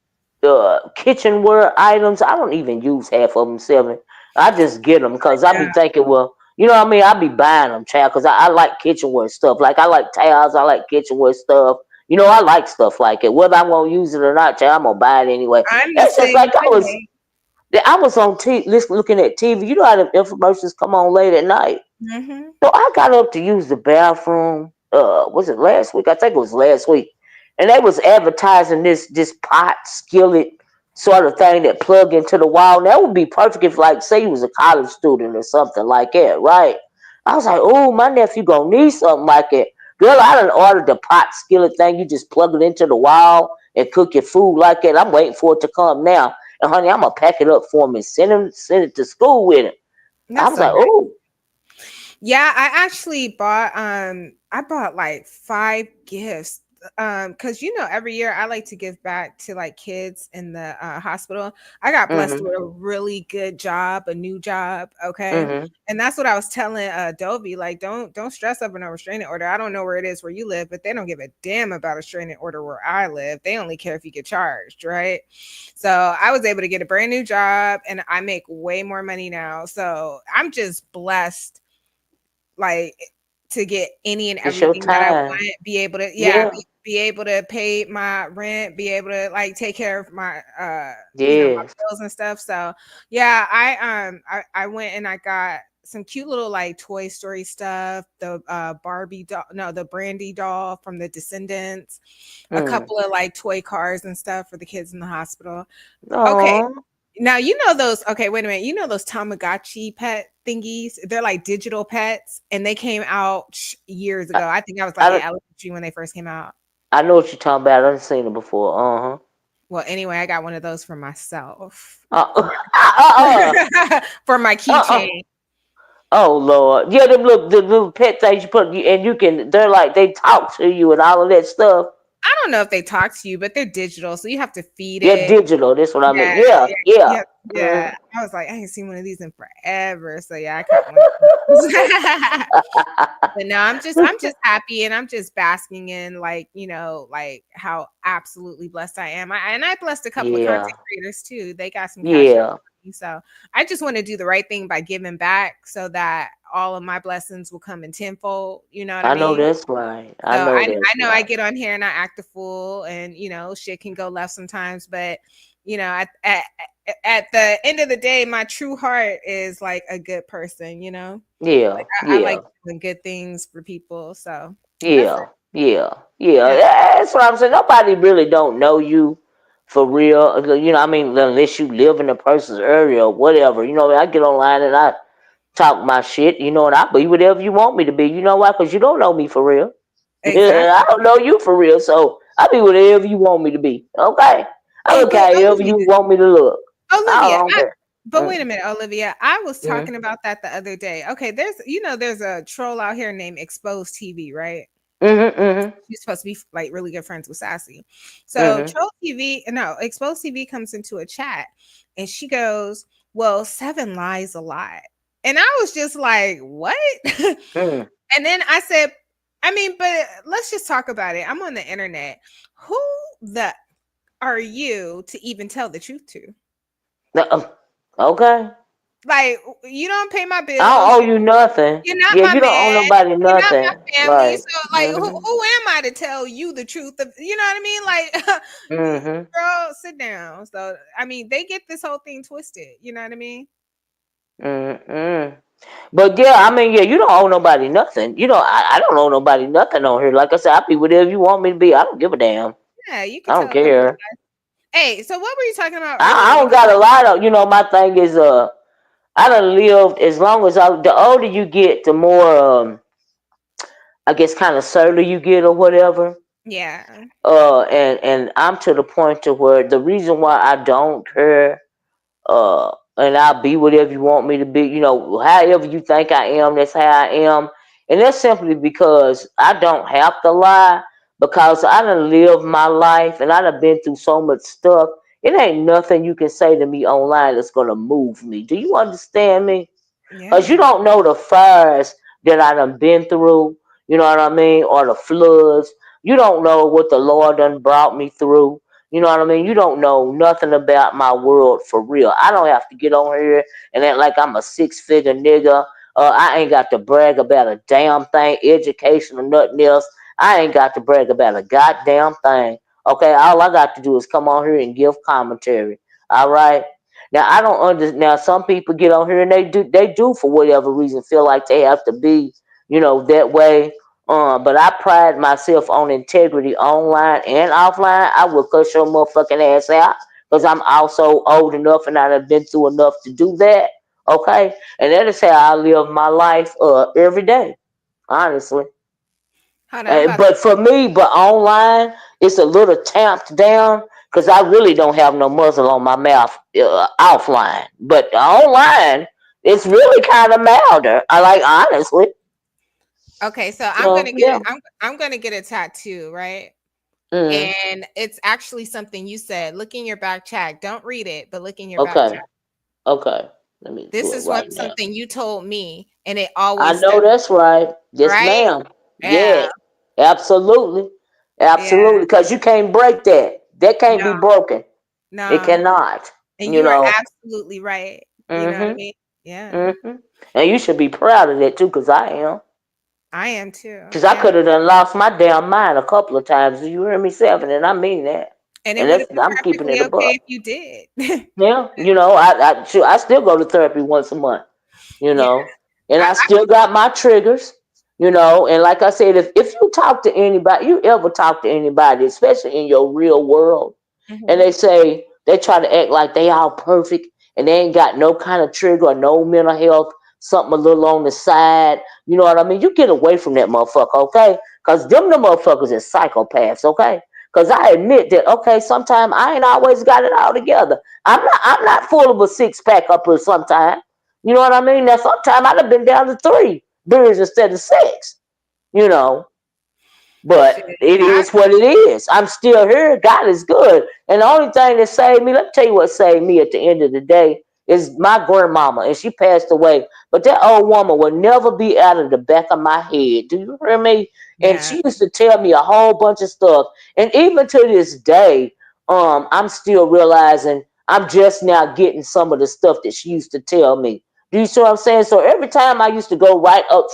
kitchenware items. I don't even use half of them selling. I just get them because I be
Yeah.
thinking, well, you know what I mean? I be buying them, child, because I like kitchenware stuff. Like I like towels, I like kitchenware stuff. You know, I like stuff like it. Whether I'm gonna use it or not, child, I'm gonna buy it anyway.
I'm the
It's just
same
like
way.
I was on looking at TV. You know how the infomercials come on late at night.
Hmm.
So I got up to use the bathroom. Was it last week? I think it was last week. And they was advertising this pot skillet sort of thing that plug into the wall. That would be perfect if, like, say you was a college student or something like that, right? I was like, oh, my nephew gonna need something like that. Girl, I done ordered the pot skillet thing. You just plug it into the wall and cook your food like that. I'm waiting for it to come now. And honey, I'm gonna pack it up for him and send it to school with him. I
That's
was
so
like,
nice.
oh,
Yeah, I actually bought I bought like 5 gifts. Because every year I like to give back to like kids in the hospital. I got blessed
mm-hmm,
with a really good job, a new job. Okay.
mm-hmm.
And that's what I was telling Dovie, like, don't stress over no restraining order. I don't know where it is where you live, but they don't give a damn about a restraining order where I live. They only care if you get charged, right? So I was able to get a brand new job and I make way more money now. So I'm just blessed, like, to get any and
It's your
everything that I
time.
want, be able to, yeah,
Yeah.
be able to pay my rent, be able to like take care of my my
Yes.
bills and stuff. So yeah, I went and I got some cute little like Toy Story stuff, the Barbie doll, no, the Brandy doll from the Descendants, a
Mm.
couple of like toy cars and stuff for the kids in the hospital. Okay,
Oh,
now you know those. Okay, wait a minute. You know those Tamagotchi pet thingies? They're like digital pets, and they came out years
I,
ago. I think I was like
I,
in
don't-
elementary when they first came out.
I know what you're talking about. I've seen it before. Uh-huh.
Well, anyway, I got one of those for myself
Uh,
for
uh,
my, for my
uh, uh.
keychain.
Oh Lord. Yeah, the little pet things you put and you can they're like they talk to you and all of that stuff.
I don't know if they talk to you, but they're digital, so you have to feed
Yeah,
it.
digital. That's what I mean.
Yeah,
Yeah,
yeah,
yeah.
yeah,
Mm.
yeah. I was like, I ain't seen one of these in forever. So yeah, I caught one of those. But no, I'm just happy and I'm just basking in, like, like how absolutely blessed I am. I blessed a couple of
Yeah,
content creators too. They got some cash up
yeah.
for me. So I just want to do the right thing by giving back so that all of my blessings will come in tenfold. You know what I
I know
mean?
that's right. I
So
know
I
that's
know I
right.
get on here and I act a fool and shit can go left sometimes, but at the end of the day, my true heart is like a good person.
Yeah,
Like I like
yeah.
doing good things for people. So that's
Yeah,
it.
yeah, yeah.
Yeah.
That's what I'm saying. Nobody really don't know you for real. I mean, unless you live in a person's area or whatever. I get online and I talk my shit, and I be whatever you want me to be. You know why? Because you don't know me for real. I
Exactly.
don't know you for real. So I be whatever you want me to be. Okay? I
Hey,
look
but
however
Olivia,
you want me to look. I
Olivia,
don't care.
but wait a minute, Olivia. I was
Mm-hmm.
talking about that the other day. Okay, there's a troll out here named Exposed TV, right?
Mm-hmm. Mm-hmm.
She's supposed to be like really good friends with Sassy. So
Mm-hmm.
Troll TV, no, Exposed TV comes into a chat and she goes, well, 7 lies a lot. And I was just like, what?
Mm-hmm.
And then I said, I mean, but let's just talk about it. I'm on the internet. Who the are you to even tell the truth to?
Okay.
Like, you don't pay my
I don't
bills.
owe you nothing.
You're not
Yeah,
my
you don't owe
man.
nobody
You're not
nothing.
my family.
Right.
So, like, who
Mhm.
am I to tell you the truth of, you know what I mean? Like,
Mhm.
girl, sit down. So, I mean, they get this whole thing twisted. You know what I mean?
Mhm. But yeah, I mean, yeah, you don't owe nobody nothing. I don't owe nobody nothing on here. Like I said, I'll be whatever you want me to be. I don't give a damn.
Yeah, you
I
can
don't
tell a couple of
care.
lies. Hey, so what were you talking about
I
earlier?
don't got a lot of. My thing is, I done lived as long as the older you get, the more, I guess, kind of surly you get or whatever.
Yeah.
And I'm to the point to where the reason why I don't care, and I'll be whatever you want me to be. However you think I am, that's how I am, and that's simply because I don't have to lie because I done lived my life and I done been through so much stuff. It ain't nothing you can say to me online that's gonna move me. Do you understand me? Cause you
Yeah.
don't know the fires that I done been through. You know what I mean? Or the floods. You don't know what the Lord done brought me through. You know what I mean? You don't know nothing about my world for real. I don't have to get on here and act like I'm a 6-figure nigga. I ain't got to brag about a damn thing, education or nothing else. I ain't got to brag about a goddamn thing. Okay, all I got to do is come on here and give commentary. All right. Now I don't understand. Now some people get on here and they do for whatever reason feel like they have to be, that way. But I pride myself on integrity online and offline. I will cuss your motherfucking ass out because I'm also old enough and I've been through enough to do that. Okay, and that is how I live my life every day, honestly.
Hold on, I'm about
But for me, but online, it's a little tamped down because I really don't have no muzzle on my mouth offline. But online, it's really kind of milder. I like honestly.
okay, so I'm
So
gonna get
yeah.
it. I'm gonna get a tattoo, right?
Mm,
And it's actually something you said. Look in your back chat. Don't read it, but look in your back
okay.
chat.
Okay. Let me
This
do it
is what
right now.
something you told me, and it
I
always
know
stuck,
that's right. Yes,
right?
ma'am.
Yeah,
Yeah. Absolutely.
yeah.
Absolutely. Because you can't break that. That can't
No,
be broken. It
no.
cannot.
And
You
you are
know.
absolutely right. You know what I
Mm-hmm.
mean? Yeah,
Mm-hmm. And you should be proud of that too, because I am.
I am too.
Because I
Yeah.
could have done lost my damn mind a couple of times. You hear me, Seven? And I mean that.
And it
And
would have
that's
been
I'm keeping
perfectly
it above.
okay if you did.
Yeah. I still go to therapy once a month. you
Yeah.
know. And
I,
I still got my triggers, and like I said, if you talk to anybody, you ever talk to anybody, especially in your real world, and
mhm.
they try to act like they all perfect and they ain't got no kind of trigger or no mental health, something a little on the side, you know what I mean? You get away from that motherfucker, okay? Because them the motherfuckers is psychopaths, okay? Because I admit that, okay, sometimes I ain't always got it all together. I'm not full of a six-pack up here sometimes. You know what I mean? Now, sometimes I'd have been down to 3 beers instead of 6, you know.
Shit.
But it is what it is. I'm still here. God is good. And the only thing that saved me, let me tell you what saved me at the end of the day, is my grandmama. And she passed away. But that old woman will never be out of the back of my head. Do you hear me? And
Yeah.
she used to tell me a whole bunch of stuff. And even to this day, I'm still realizing I'm just now getting some of the stuff that she used to tell me. Do you see what I'm saying? So every time I used to go right up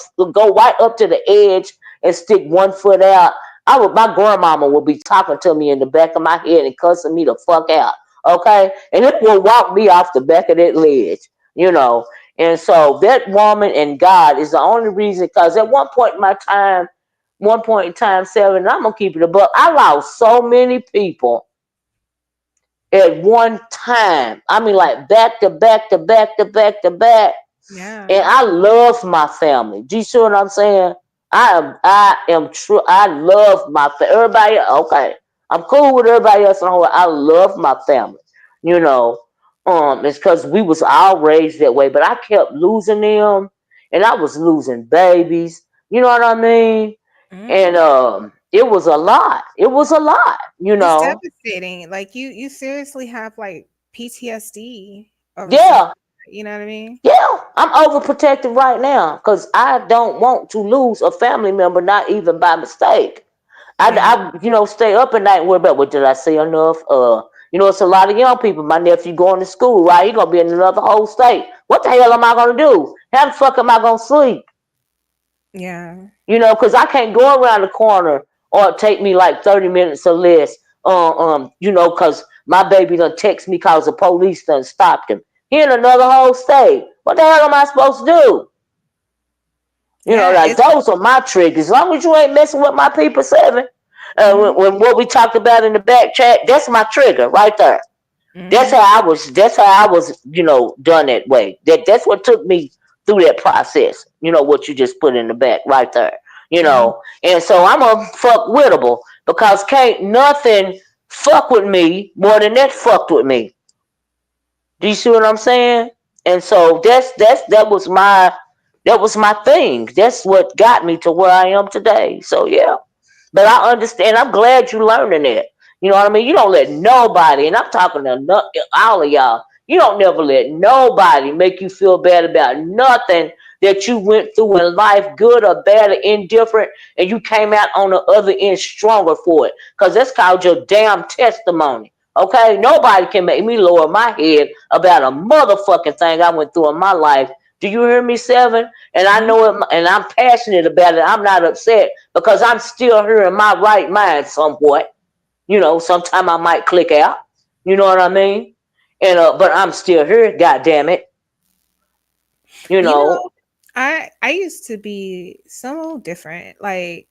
to the edge and stick one foot out, my grandmama would be talking to me in the back of my head and cussing me the fuck out. Okay? And it will walk me off the back of that ledge, you know. And so that woman and God is the only reason, because at one point in time, Seven, and I'm gonna keep it above, I lost so many people at one time. I mean, like back to back to back to back to back. And
Yeah.
I love my family. Do you see what I'm saying? I am true. I love my everybody. Okay, I'm cool with everybody else in the whole. I love my family. You know, it's because we was all raised that way. But I kept losing them, and I was losing babies. You know what I mean? And
Mm.
it was a lot. It was a lot. You
It's
know.
devastating. Like you seriously have like PTSD over something.
Yeah,
You know what I mean?
yeah, I'm overprotective right now because I don't want to lose a family member, not even by mistake.
Yeah.
Stay up at night and worry about what did I say enough. It's a lot of young people. My nephew going to school, right? He gonna be in another whole state. What the hell am I gonna do? How the fuck am I gonna sleep?
Yeah.
Because I can't go around the corner or it take me like 30 minutes or less. Because my baby done text me because the police done stopped him. He in another whole state. What the hell am I supposed to do?
Yeah.
Like
It's
those are my triggers. As long as you ain't messing with my people, Seven.
mhm.
When what we talked about in the back chat, that's my trigger right there. That's
Mhm.
how I was. That's how I was. Done that way. That's what took me through that process. What you just put in the back right there.
Yeah.
And so I'm a fuck wittable because can't nothing fuck with me more than that fucked with me. Do you see what I'm saying? And so that was my thing. That's what got me to where I am today. So yeah. But I understand. I'm glad you learning it. You know what I mean? You don't let nobody, and I'm talking to all of y'all, you don't never let nobody make you feel bad about nothing that you went through in life, good or bad or indifferent, and you came out on the other end stronger for it. Because that's called your damn testimony. Okay? Nobody can make me lower my head about a motherfucking thing I went through in my life. Do you hear me, Seven? And I know it, and I'm passionate about it. I'm not upset because I'm still here in my right mind somewhat. Sometime I might click out. You know what I mean? And but I'm still here, god damn it. You
You know,
know.
I used to be so different. Like,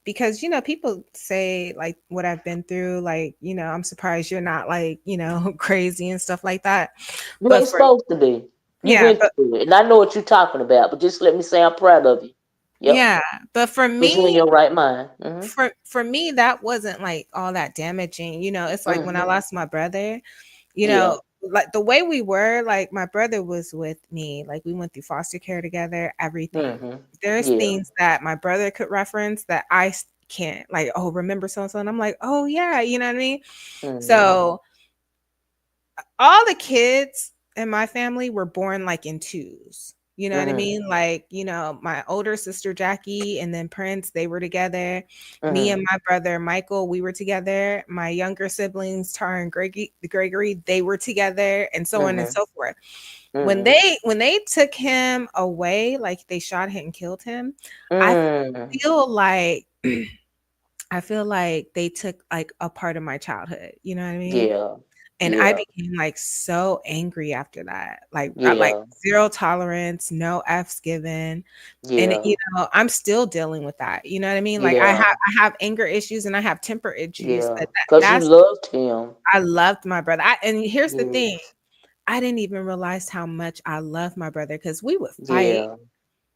because people say like what I've been through, like, I'm surprised you're not like, crazy and stuff like that.
You
But
ain't
for
supposed to be. You
yeah,
went through it. And I know what you're talking about, but just let me say I'm proud of you. Yep.
yeah, but for
Put you in
me,
your right mind.
for me that wasn't like all that damaging. It's like when I
Mm-hmm.
lost my brother,
Yeah.
like the way we were, like my brother was with me, like we went through foster care together, everything.
Mm-hmm.
There's
Yeah.
things that my brother could reference that can't, like, oh, remember so and so, and I'm like, oh yeah, you know what I mean?
Mm-hmm.
So all the kids in my family were born like in twos. You know what I
Mm-hmm.
mean? Like, my older sister Jackie and then Prince, they were together. Me
Mm-hmm.
and my brother Michael, we were together. My younger siblings, Tara and Gregory, they were together, and so on and
Mm-hmm.
so forth. When
Mm-hmm.
they took him away, like they shot him and killed him, I
Mm-hmm.
feel like I feel like they took like a part of my childhood. You know what I mean?
Yeah.
And I
Yeah.
became like so angry after that. Like I like
Yeah.
zero tolerance, no F's given. And
Yeah.
I'm still dealing with that. You know what I mean? Like
Yeah.
I have anger issues and I have temper issues.
Yeah. Because you
That's
loved him.
I loved my brother. And here's the thing.
Yes.
I didn't even realize how much I loved my brother because we would fight.
Yeah.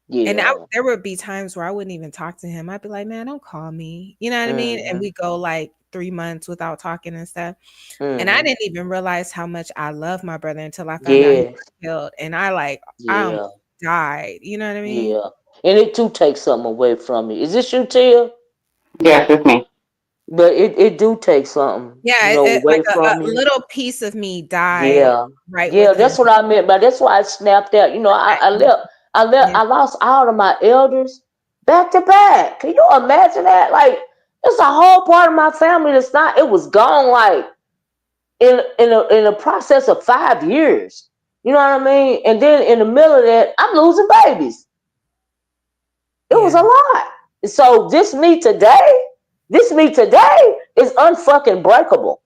And
Yeah.
there would be times where I wouldn't even talk to him. I'd be like, man, don't call me. You know what I mean? And
Mm-hmm.
we go like 3 months without talking and stuff. And I
Mm-hmm.
didn't even realize how much I love my brother until I found out he
Yes.
was killed. And I almost
Yeah.
died. You know what I mean?
Yeah. And it too takes something away from you. Is this you, Tia?
Yes, it's me.
But it do take something,
Yeah, like
away
a
from you.
little piece of me died
Yeah.
right
Yeah,
with him.
that's what I meant. But that's why I snapped out.
Yeah.
I lost all of my elders back to back. Can you imagine that? Like, it's a whole part of my family that's not, it was gone like in a process of 5 years. You know what I mean? And then in the middle of that, I'm losing babies. It was a
Yeah.
lot. So this me today is unfucking breakable.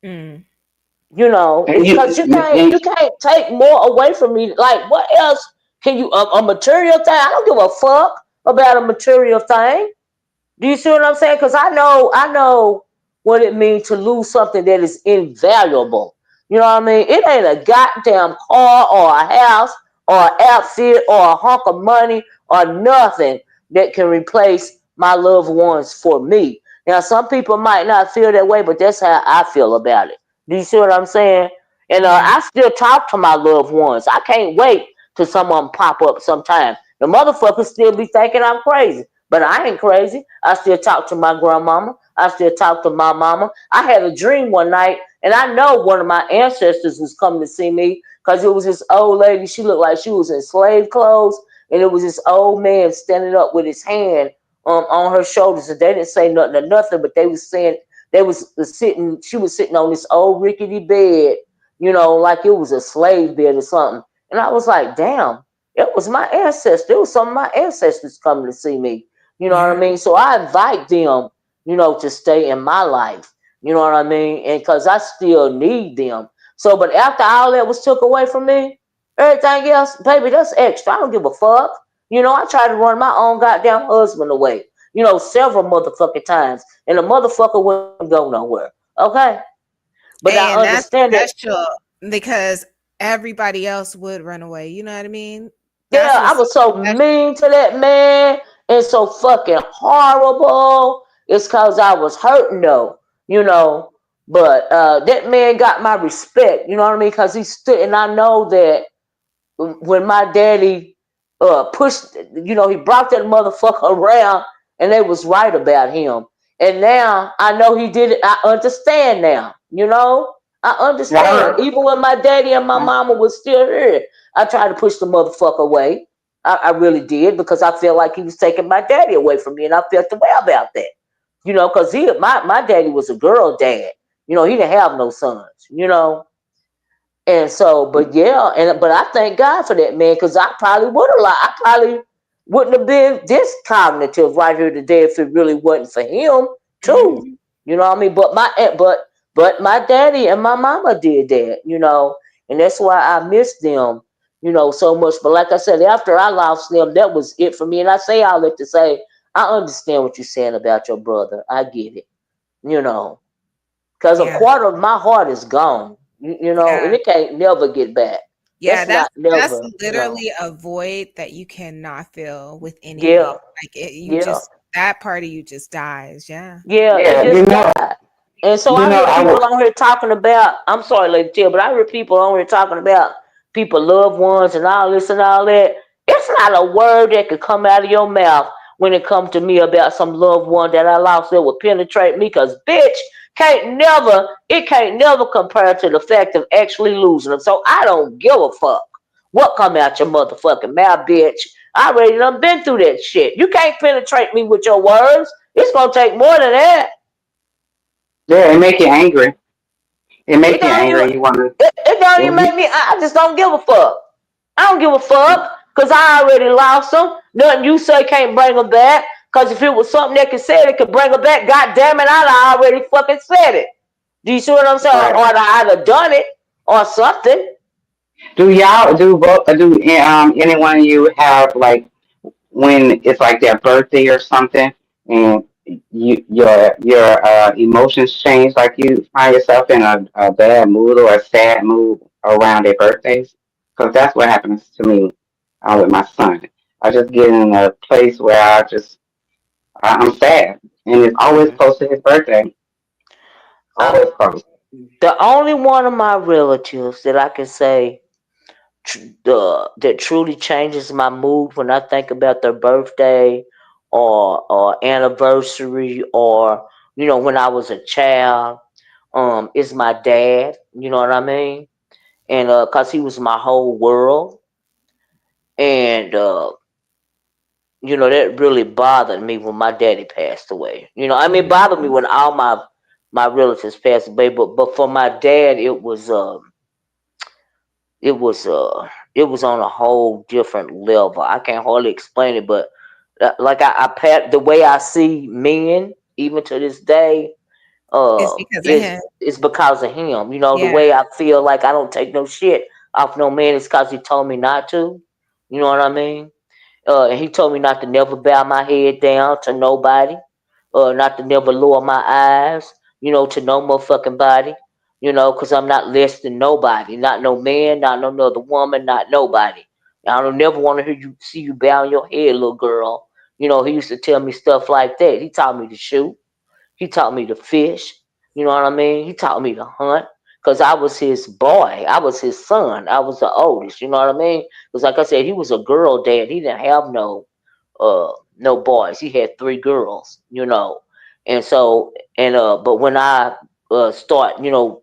Mm.
And
Because you can't take more away from me. Like, what else can you, a material thing? I don't give a fuck about a material thing. Do you see what I'm saying? Because I know what it means to lose something that is invaluable. You know what I mean? It ain't a goddamn car or a house or an outfit or a hunk of money or nothing that can replace my loved ones for me. Now, some people might not feel that way, but that's how I feel about it. Do you see what I'm saying? And
Yeah.
I still talk to my loved ones. I can't wait till someone pop up sometime. The motherfuckers still be thinking I'm crazy. But I ain't crazy. I still talk to my grandmama. I still talk to my mama. I had a dream one night, and I know one of my ancestors was coming to see me because it was this old lady. She looked like she was in slave clothes, and it was this old man standing up with his hand on her shoulders. And they didn't say nothing or nothing, but they was saying they was sitting. She was sitting on this old rickety bed, like it was a slave bed or something. And I was like, damn, it was my ancestor. It was some of my ancestors coming to see me. You know what I
Yeah.
mean? So I invite them, to stay in my life. You know what I mean? And because I still need them. So, but after all that was took away from me, everything else, baby, that's extra. I don't give a fuck. I tried to run my own goddamn husband away, several motherfucking times. And the motherfucker wouldn't go nowhere. Okay? But I
And
understand that.
that's true because everybody else would run away. You know what I mean? That's
Yeah, I
what's
was so
that's
mean to that man and so fucking horrible. It's cause I was hurting though, you know. But that man got my respect, you know what I mean? Cause he stood, and I know that when my daddy pushed, he brought that motherfucker around, and they was right about him. And now I know he did it. I understand now, you know. I understand. Even when my daddy and my mama was still here, I tried to push the motherfucker away. I really did because I felt like he was taking my daddy away from me, and I felt the way about that. You know, because my daddy was a girl dad. You know, he didn't have no sons. You know, and so, but yeah, but I thank God for that, man, because I probably would have I probably wouldn't have been this cognitive right here today if it really wasn't for him too.
Mm-hmm.
You know what I mean? But my daddy and my mama did that, you know, and that's why I miss them, you know, so much. But like I said, after I lost them, that was it for me. And I say all that to say, I understand what you're saying about your brother. I get it, you know, because a
Yeah.
quarter of my heart is gone, you know, and
Yeah.
it can't never get back.
Yeah,
That's not
that's
never, you know.
literally a void that you cannot fill with anything.
Yeah,
Like you
yeah,
just that part of you just dies. Yeah.
yeah. It
Yeah,
just died. And so I hear
I
people
would.
on here talking about. I'm sorry, Lady Till, but I hear people on here talking about people, loved ones, and all this and all that. It's not a word that could come out of your mouth when it comes to me about some loved one that I lost that would penetrate me. Cause bitch, can't never compare to the fact of actually losing them. So I don't give a fuck what come out your motherfucking mouth, bitch. I already done been through that shit. You can't penetrate me with your words. It's gonna take more than that.
Yeah, it make you angry. It
It
make you
don't even
angry. You want to.
it don't even make me. I just don't give a fuck. I don't give a fuck because I already lost them. Nothing you say can't bring them back. Because if it was something that could say it could bring them back, God damn it, I'd already fucking said it. Do you see what I'm saying? Or
Right.
I'd have done it or something.
Do y'all do anyone of you have like when it's like their birthday or something and your emotions change, like you find yourself in a bad mood or a sad mood around their birthdays? Because that's what happens to me with my son. I just get in a place where I'm sad, and it's always
Mm.
close to his birthday. Always
Um,
close.
the only one of my relatives that I can say that truly changes my mood when I think about their birthday or anniversary or when I was a child is my dad. You know what I mean? And cause he was my whole world, and that really bothered me when my daddy passed away. I mean, it bothered me when all my relatives passed away, but for my dad, it was it was on a whole different level. I can't hardly explain it, but like I pat the way I see men even to this day
It's because of
is
him.
it's because of him. The
Yeah.
way I feel like I don't take no shit off no man is because he told me not to. You know what I mean? And he told me not to never bow my head down to nobody, not to never lower my eyes, to no motherfucking body, because I'm not less than nobody, not no man, not no other woman, not nobody. I don't never want to see you bowing your head, little girl. He used to tell me stuff like that. He taught me to shoot. He taught me to fish. You know what I mean? He taught me to hunt because I was his boy. I was his son. I was the oldest. You know what I mean? Because like I said, he was a girl dad. He didn't have no boys. He had three girls. And so but when I start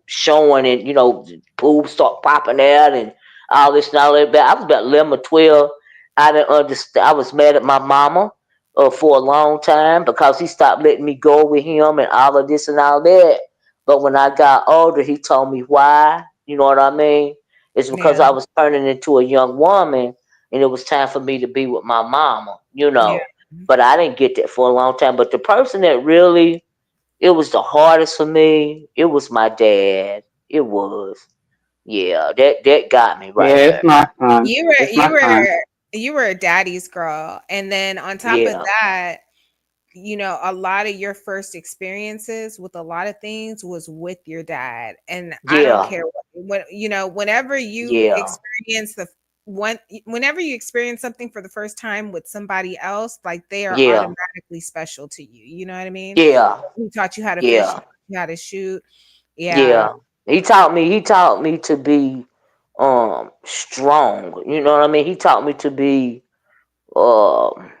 showing and boobs start popping out and all this and all that, I was about 11 or 12. I didn't understand. I was mad at my mama for a long time because he stopped letting me go with him and all of this and all that. But when I got older, he told me why. You know what I mean? It's because
Yeah.
I was turning into a young woman and it was time for me to be with my mama.
Yeah.
But I didn't get that for a long time. But the person that really, it was the hardest for me, it was my dad. It was. Yeah, that got me
Yeah,
right
it's
there.
my son.
You were
It's
you
my son.
were you were a daddy's girl. And then on top of
Yeah,
that, a lot of your first experiences with a lot of things was with your dad. And I don't
yeah,
care whenever you
yeah,
experience whenever you experience something for the first time with somebody else, like they are
yeah,
automatically special to you. You know what I mean?
yeah,
He taught you how to fish, he
yeah,
taught you how to shoot. Yeah.
yeah. He taught me to be strong. You know what I mean? He taught me to be um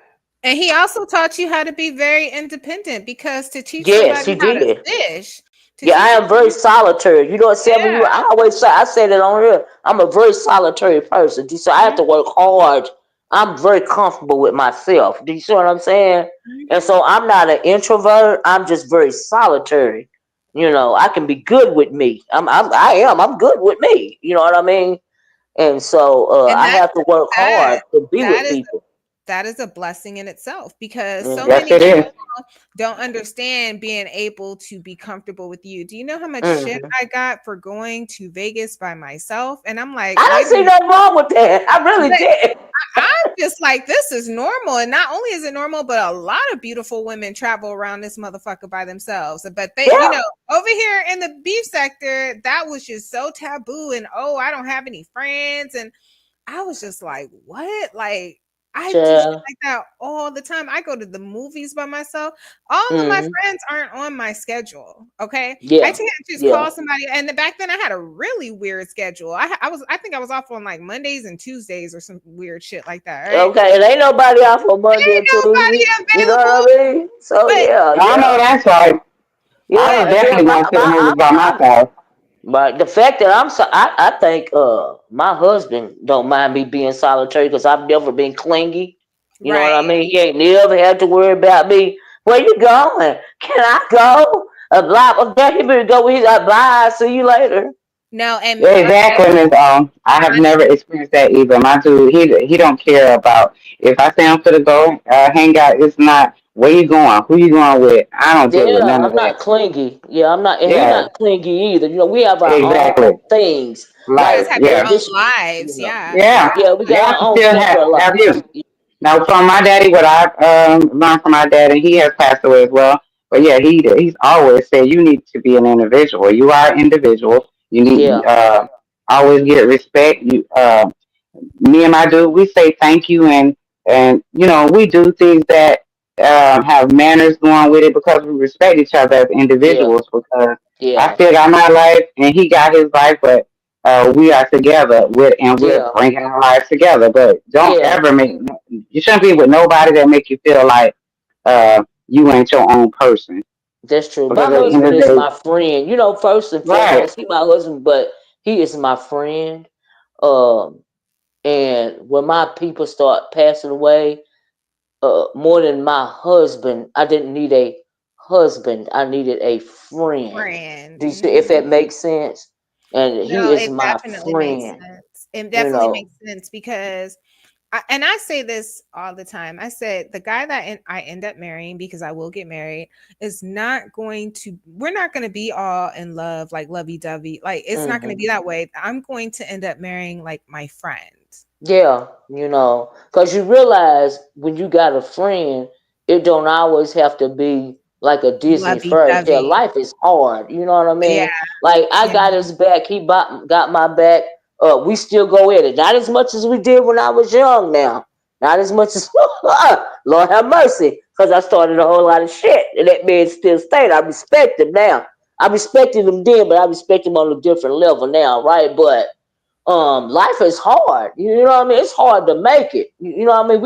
And he also taught you how to be very independent because to teach
yes,
somebody
he
how to
did.
fish, to
Yeah, I
teach
am very solitary. You know what, Seven?
yeah.
I always say, I said it on here. I'm a very solitary person. So I have
Mhm,
to work hard. I'm very comfortable with myself. Do you see what I'm saying? And
mhm.
so I'm not an introvert. I'm just very solitary. I can be good with me. I'm good with me. You know what I mean? And so
And
I have to work
that
hard to be
that
with
is
people.
that is a blessing in itself because so
Mm-hmm.
Yes,
many
it is.
don't understand being able to be comfortable with you. Do you know how much shit
Mm-hmm.
I got for going to Vegas by myself? And I'm like,
I
wait
don't
a
see
minute.
nothing wrong with that. I really
But
did.
I'm just like, this is normal. And not only is it normal, but a lot of beautiful women travel around this motherfucker by themselves. But they,
Yeah.
over here in the beef sector, that was just so taboo. And oh, I don't have any friends. And I was just like, what? Like, I do shit
Yeah.
like that all the time. I go to the movies by myself. All of my
Mm-hmm.
friends aren't on my schedule. Okay. I
Yeah.
can't just
Yeah.
call somebody. And back then I had a really weird schedule. I think I was off on like Mondays and Tuesdays or some weird shit like that. Right.
Okay. It ain't nobody off on Monday
Ain't
and Tuesday.
nobody
You know
available.
what I mean? So
But,
yeah,
I know
yeah,
that's right. I
yeah.
was
And then
definitely going to the movies by
I'm
myself.
but the fact that I think my husband don't mind me being solitary because I've never been clingy. You know what I
right.
mean? He ain't never had to worry about me. Where you going? Can I go? A block of that. He better go. He's like, bye. See you later.
No, and
Yeah, exactly, Miss. I have
my
never experienced that either. My dude, he don't care about if I say I'm to go hang out. It's not where you going, who you going with. I don't deal with
Yeah,
none of
I'm
that.
not clingy. Yeah, I'm not, and he
Yeah,
not clingy either. We have our
exactly.
own things.
you
Like,
guys
Life.
have your
Yeah,
own
this,
lives. Yeah.
yeah,
yeah, we got
yeah.
our
I
own
still
separate
have
lives.
you. Now, from my daddy, what I've learned from my dad, and he has passed away as well. But yeah, he's always said you need to be an individual. You are an individual. You need
Yeah,
always get respect. Me and my dude, we say thank you, and we do things that have manners going with it because we respect each other as
yeah,
individuals. Because I
yeah,
still got my life and he got his life, but we are together and we're
yeah,
bringing our lives together. But don't
yeah.
ever you shouldn't be with nobody that make you feel like you ain't your own person.
That's true. My
Because at the end
husband
of the
is
day,
my friend. First and
right?
foremost, he my husband, but he is my friend. Um, and when my people start passing away, more than my husband, I didn't need a husband. I needed a friend.
Friend.
Do you see if that makes sense? And he
No,
is
it
my
definitely makes
friend.
sense. It
You
definitely
know.
makes sense because and I say this all the time. I said the guy that I end up marrying because I will get married is not going to. We're not going to be all in love like lovey dovey. Like it's not going to
Hmm.
be that way. I'm going to end up marrying like my friend.
Yeah, because you realize when you got a friend, it don't always have to be like a Disney
Lovey
fairy tale.
dovey.
Life is hard. You know what I
Yeah,
mean? Like I
yeah.
got his back, he got my back. We still go at it. Not as much as we did when I was young. Now, not as much as Lord have mercy, because I started a whole lot of shit, and that man still stayed. I respect him now. I respected him then, but I respect him on a different level now, right? But life is hard. You know what I mean? It's hard to make it. You know what I mean?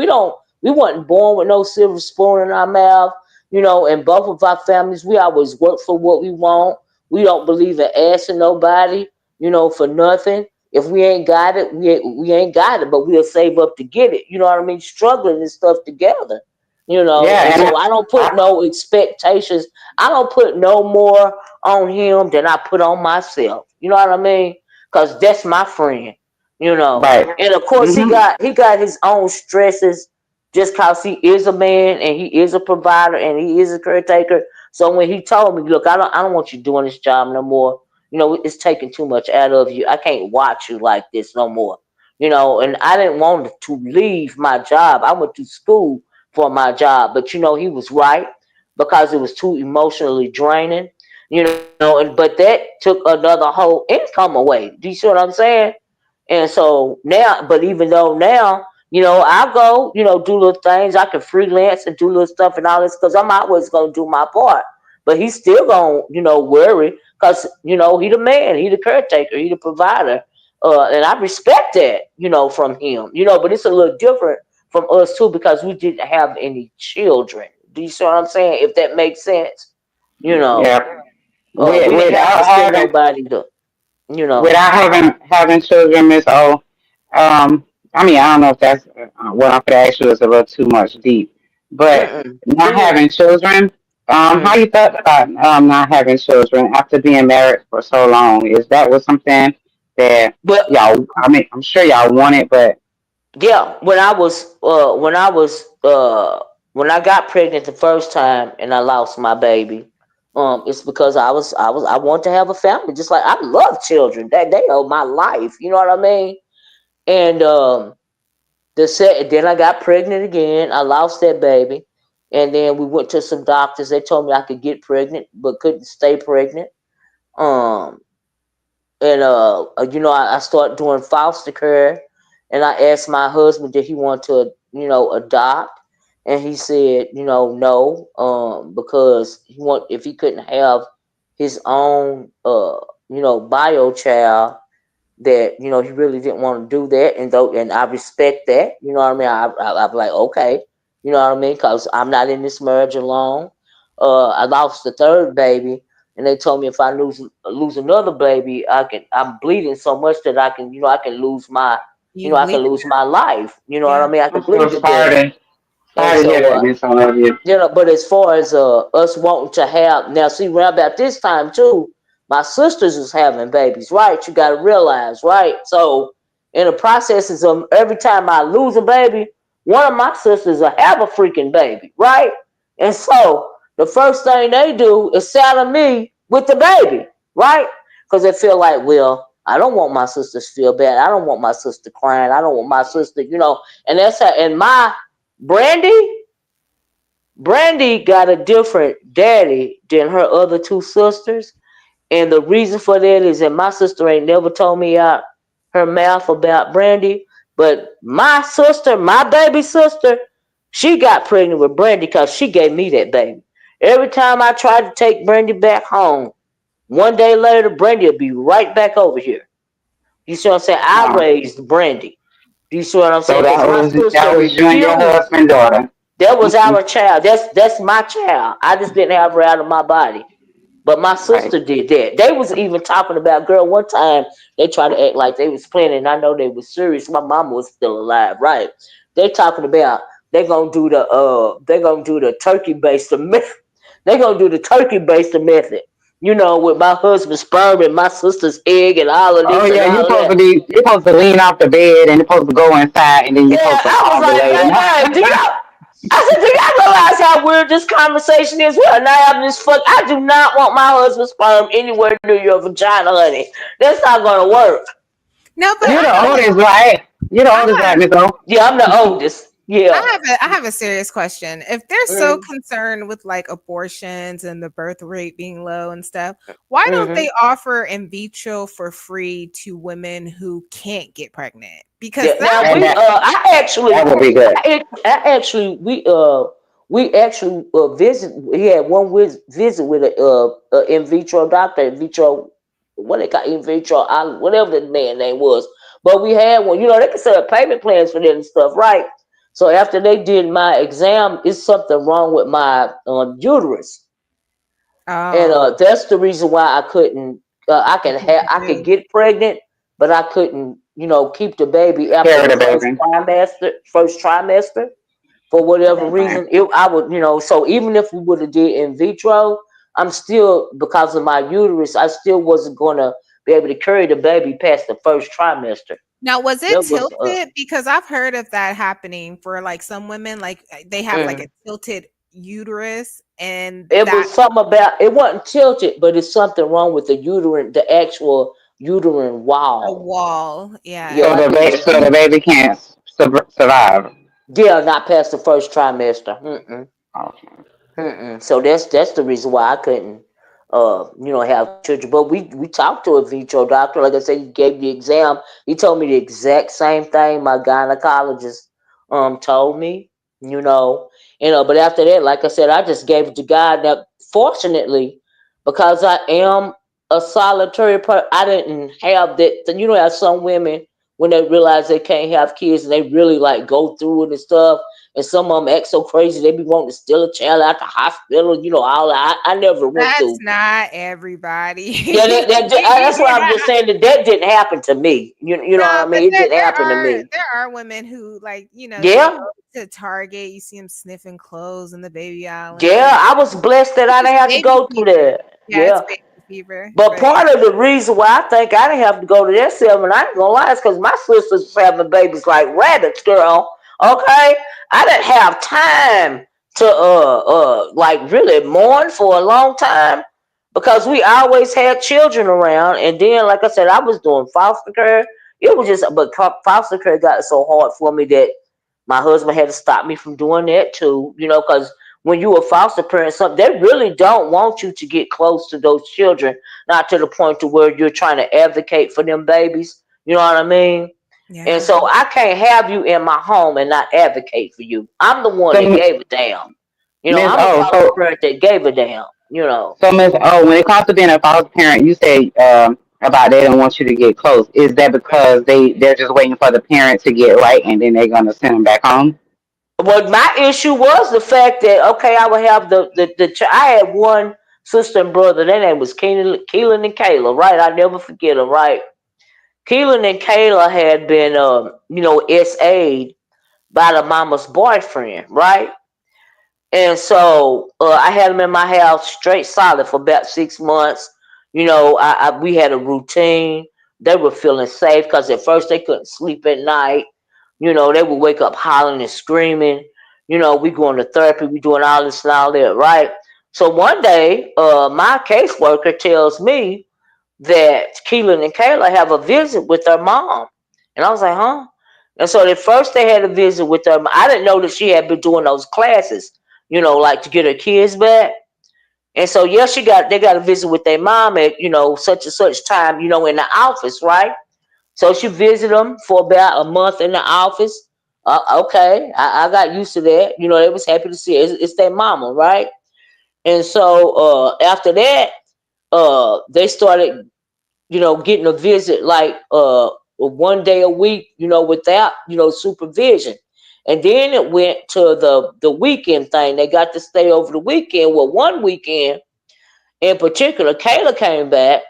We weren't born with no silver spoon in our mouth. In both of our families, we always work for what we want. We don't believe in asking nobody, for nothing. If we ain't got it, we ain't got it, but we'll save up to get it. You know what I mean? Struggling and stuff together. And
Yeah, and
so I don't put no expectations. I don't put no more on him than I put on myself. You know what I mean? Because that's my friend.
right.
And of course
Hmm.
he got his own stresses just because he is a man and he is a provider and he is a caretaker. So when he told me, look, I don't want you doing this job no more. It's taking too much out of you. I can't watch you like this no more. And I didn't want to leave my job. I went to school for my job, but he was right because it was too emotionally draining. And but that took another whole income away. Do you see what I'm saying? And so now, but even though now, I go, do little things. I can freelance and do little stuff and all this because I'm always gonna do my part. But he's still gonna, worry because he the man, he the caretaker, he the provider, and I respect that, from him. But it's a little different from us too because we didn't have any children. Do you see what I'm saying? If that makes sense, you know.
Yeah.
We didn't have to
without
send
having
nobody to, you know.
without having children, Miss O. I mean, I don't know if that's what I could ask you is a little too much deep, but not
It
having
is.
children. How
Mm.
you felt about not having children after being married for so long? Is that was something that
But
y'all? I mean, I'm sure y'all want it, but
yeah, when I got pregnant the first time and I lost my baby, it's because I want to have a family. Just like I love children. That they are my life. You know what I mean? And then I got pregnant again. I lost that baby. And then we went to some doctors. They told me I could get pregnant, but couldn't stay pregnant. Um, I started doing foster care, and I asked my husband did he want to, adopt, and he said, no, because if he couldn't have his own, bio child, that he really didn't want to do that, and I respect that. You know what I mean? I'm like, okay, you know what I mean, because I'm not in this marriage alone. I lost the third baby, and they told me if I lose another baby, I'm bleeding so much that I can lose my
You
I
bleed.
can lose my life. You know what I
Yeah.
mean? I
I'm
can
so
bleed to death. And
sorry to hear
so
that, Miss Olivia.
but as far as us wanting to have now, see, around about this time too, my sisters was having babies, right? You got to realize, right? So in the processes of every time I lose a baby, one of my sisters will have a freaking baby, right? And so the first thing they do is saddle me with the baby, right? Because they feel like, well, I don't want my sisters to feel bad. I don't want my sister crying. I don't want my sister, and that's how. And my Brandy, Brandy got a different daddy than her other two sisters. And the reason for that is that my sister ain't never told me out her mouth about Brandy. But my sister, my baby sister, she got pregnant with Brandy because she gave me that baby. Every time I tried to take Brandy back home, one day later, Brandy will be right back over here. You see what I'm saying? I
Oh,
raised Brandy. You see what I'm
so
saying? Because my
that
sister
was you and your
refused.
husband, daughter.
That was
Okay,
our child. That's my child. I just didn't have her out of my body. But my
right.
sister did that. They was even talking about, girl, one time they tried to act like they was playing, and I know they was serious. My mama was still alive, right? They talking about they gonna do the turkey based method. They gonna do the turkey based method. With my husband's sperm and my sister's egg and all of
Oh
this and
yeah,
all of that.
you're supposed to lean off the bed and you're supposed to go inside and then you're
Yeah,
supposed to
I was like,
ovulate. And
man, I said, do y'all realize how weird this conversation is? We are not having this fuck. I do not want my husband's sperm anywhere near your vagina, honey. That's not gonna work.
No, but
you're the oldest, right? You're the
I
oldest,
have
right, Miss O?
Yeah, I'm the oldest. Yeah.
I have a serious question. If they're so
Mm,
concerned with like abortions and the birth rate being low and stuff, why don't
mm-hmm.
they offer in vitro for free to women who can't get pregnant? Because
Yeah.
that
Now
And
would
that would be good.
we actually visit. We had one visit with a in vitro doctor, in vitro, what they call in vitro, whatever the man name was. But we had one. They can set up payment plans for that and stuff, right? So after they did my exam, it's something wrong with my uterus, and
oh,
that's the reason why I couldn't. I could get pregnant, but I couldn't. Keep the baby after
Carry
the
the baby.
first trimester for whatever
Right.
reason. I would, so even if we would have did in vitro, I'm still, because of my uterus, I still wasn't gonna be able to carry the baby past the first trimester.
now was it
That was
tilted? Because I've heard of that happening for like some women, like they have like
mm.
a tilted uterus, and
It
that
was something about it wasn't tilted, but it's something wrong with the actual uterine
a
wall.
wall. Yeah,
Yeah,
So
like it was
so the
deep.
baby can't survive.
Yeah, not past the first trimester.
Okay.
So that's the reason why I couldn't, have children. But we talked to a vitro doctor. Like I said, he gave the exam. He told me the exact same thing my gynecologist told me. You know, But after that, like I said, I just gave it to God. Now, fortunately, because I am a solitary person, I didn't have that. How some women, when they realize they can't have kids and they really like go through it and stuff, and some of them act so crazy they be wanting to steal a child out the hospital. You know, all that. I never went
That's
through.
not everybody.
Yeah, that's why I'm just saying that didn't happen to me. You know what I
No, but
mean? It didn't happen to me.
there are women who, like, they
Yeah,
go to Target, you see them sniffing clothes in the baby aisle and
yeah.
stuff.
I was blessed that
It's
I
just
didn't have to
baby
go through
fever.
that.
Yeah, it's
Yeah.
baby fever.
But
But
part of the reason why I think I didn't have to go to that seven, I ain't gonna lie, is because my sisters was having babies like rabbits, girl. Okay, I didn't have time to like really mourn for a long time because we always had children around, and then like I said, I was doing foster care. It was just, but foster care got so hard for me that my husband had to stop me from doing that too. You know, because when you a foster parent, something they really don't want you to get close to those children, not to the point to where you're trying to advocate for them babies. You know what I mean? And
yeah.
so I can't have you in my home and not advocate for you. I'm the one that
So
gave a damn. You know,
Miss
I'm a
O,
foster parent that gave a damn. You know.
so Miss O, when it comes to being a foster parent, you say about they don't want you to get close. Is that because they're just waiting for the parent to get right and then they're gonna send them back home?
Well, my issue was the fact that okay, I would have I had one sister and brother. Their name was Keelan and Kayla, right? I never forget them, right? Keelan and Kayla had been, SA'd by the mama's boyfriend, right? And so I had them in my house straight solid for about 6 months. You know, we had a routine. They were feeling safe because at first they couldn't sleep at night. You know, they would wake up hollering and screaming. You know, we going to therapy, we doing all this and all that, right? So one day, my caseworker tells me that Keelan and Kayla have a visit with their mom. And I was like, huh? And so at first they had a visit with her. I didn't know that she had been doing those classes, like to get her kids back. And so yeah, they got a visit with their mom at, such and such time, in the office, right? So she visited them for about a month in the office. Okay, I got used to that. They was happy to see it. It's their mama, right? And so after that, they started getting a visit like one day a week, without, supervision. And then it went to the weekend thing. They got to stay over the weekend. Well, one weekend in particular, Kayla came back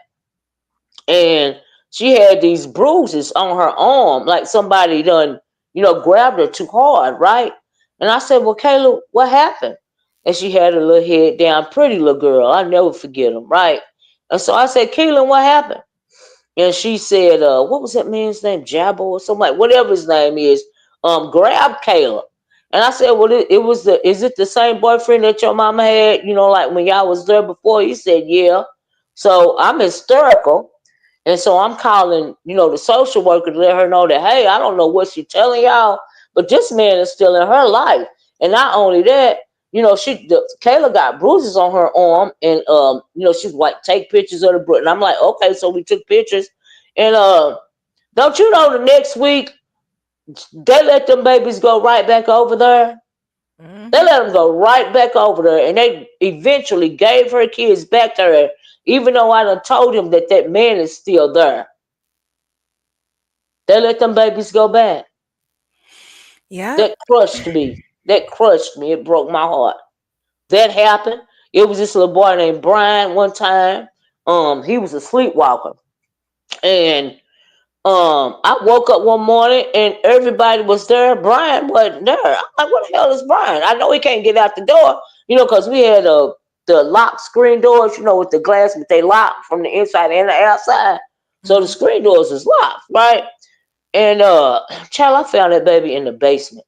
and she had these bruises on her arm, like somebody done, grabbed her too hard, right? And I said, well, Kayla, what happened? And she had her little head down, pretty little girl. I never forget them, right? And so I said, Kayla, what happened? And she said, what was that man's name? Jabbo or something like whatever his name is, grab Caleb. And I said, well, is it the same boyfriend that your mama had, like when y'all was there before? He said, yeah. So I'm hysterical. And so I'm calling, the social worker to let her know that, hey, I don't know what she's telling y'all, but this man is still in her life. And not only that, Kayla got bruises on her arm, and she's like, take pictures of the bruise. And I'm like, okay, so we took pictures, and don't you know the next week they let them babies go right back over there. They
Mhm.
let them go right back over there, and they eventually gave her kids back to her, even though I done told him that man is still there. They let them babies go back.
Yep.
That crushed me. That crushed me. It broke my heart. That happened. It was this little boy named Brian one time. He was a sleepwalker. And I woke up one morning and everybody was there. Brian wasn't there. I'm like, what the hell is Brian? I know he can't get out the door, because we had the locked screen doors, with the glass, but they locked from the inside and the outside. So the
Mhm.
screen doors is locked, right? And child, I found that baby in the basement.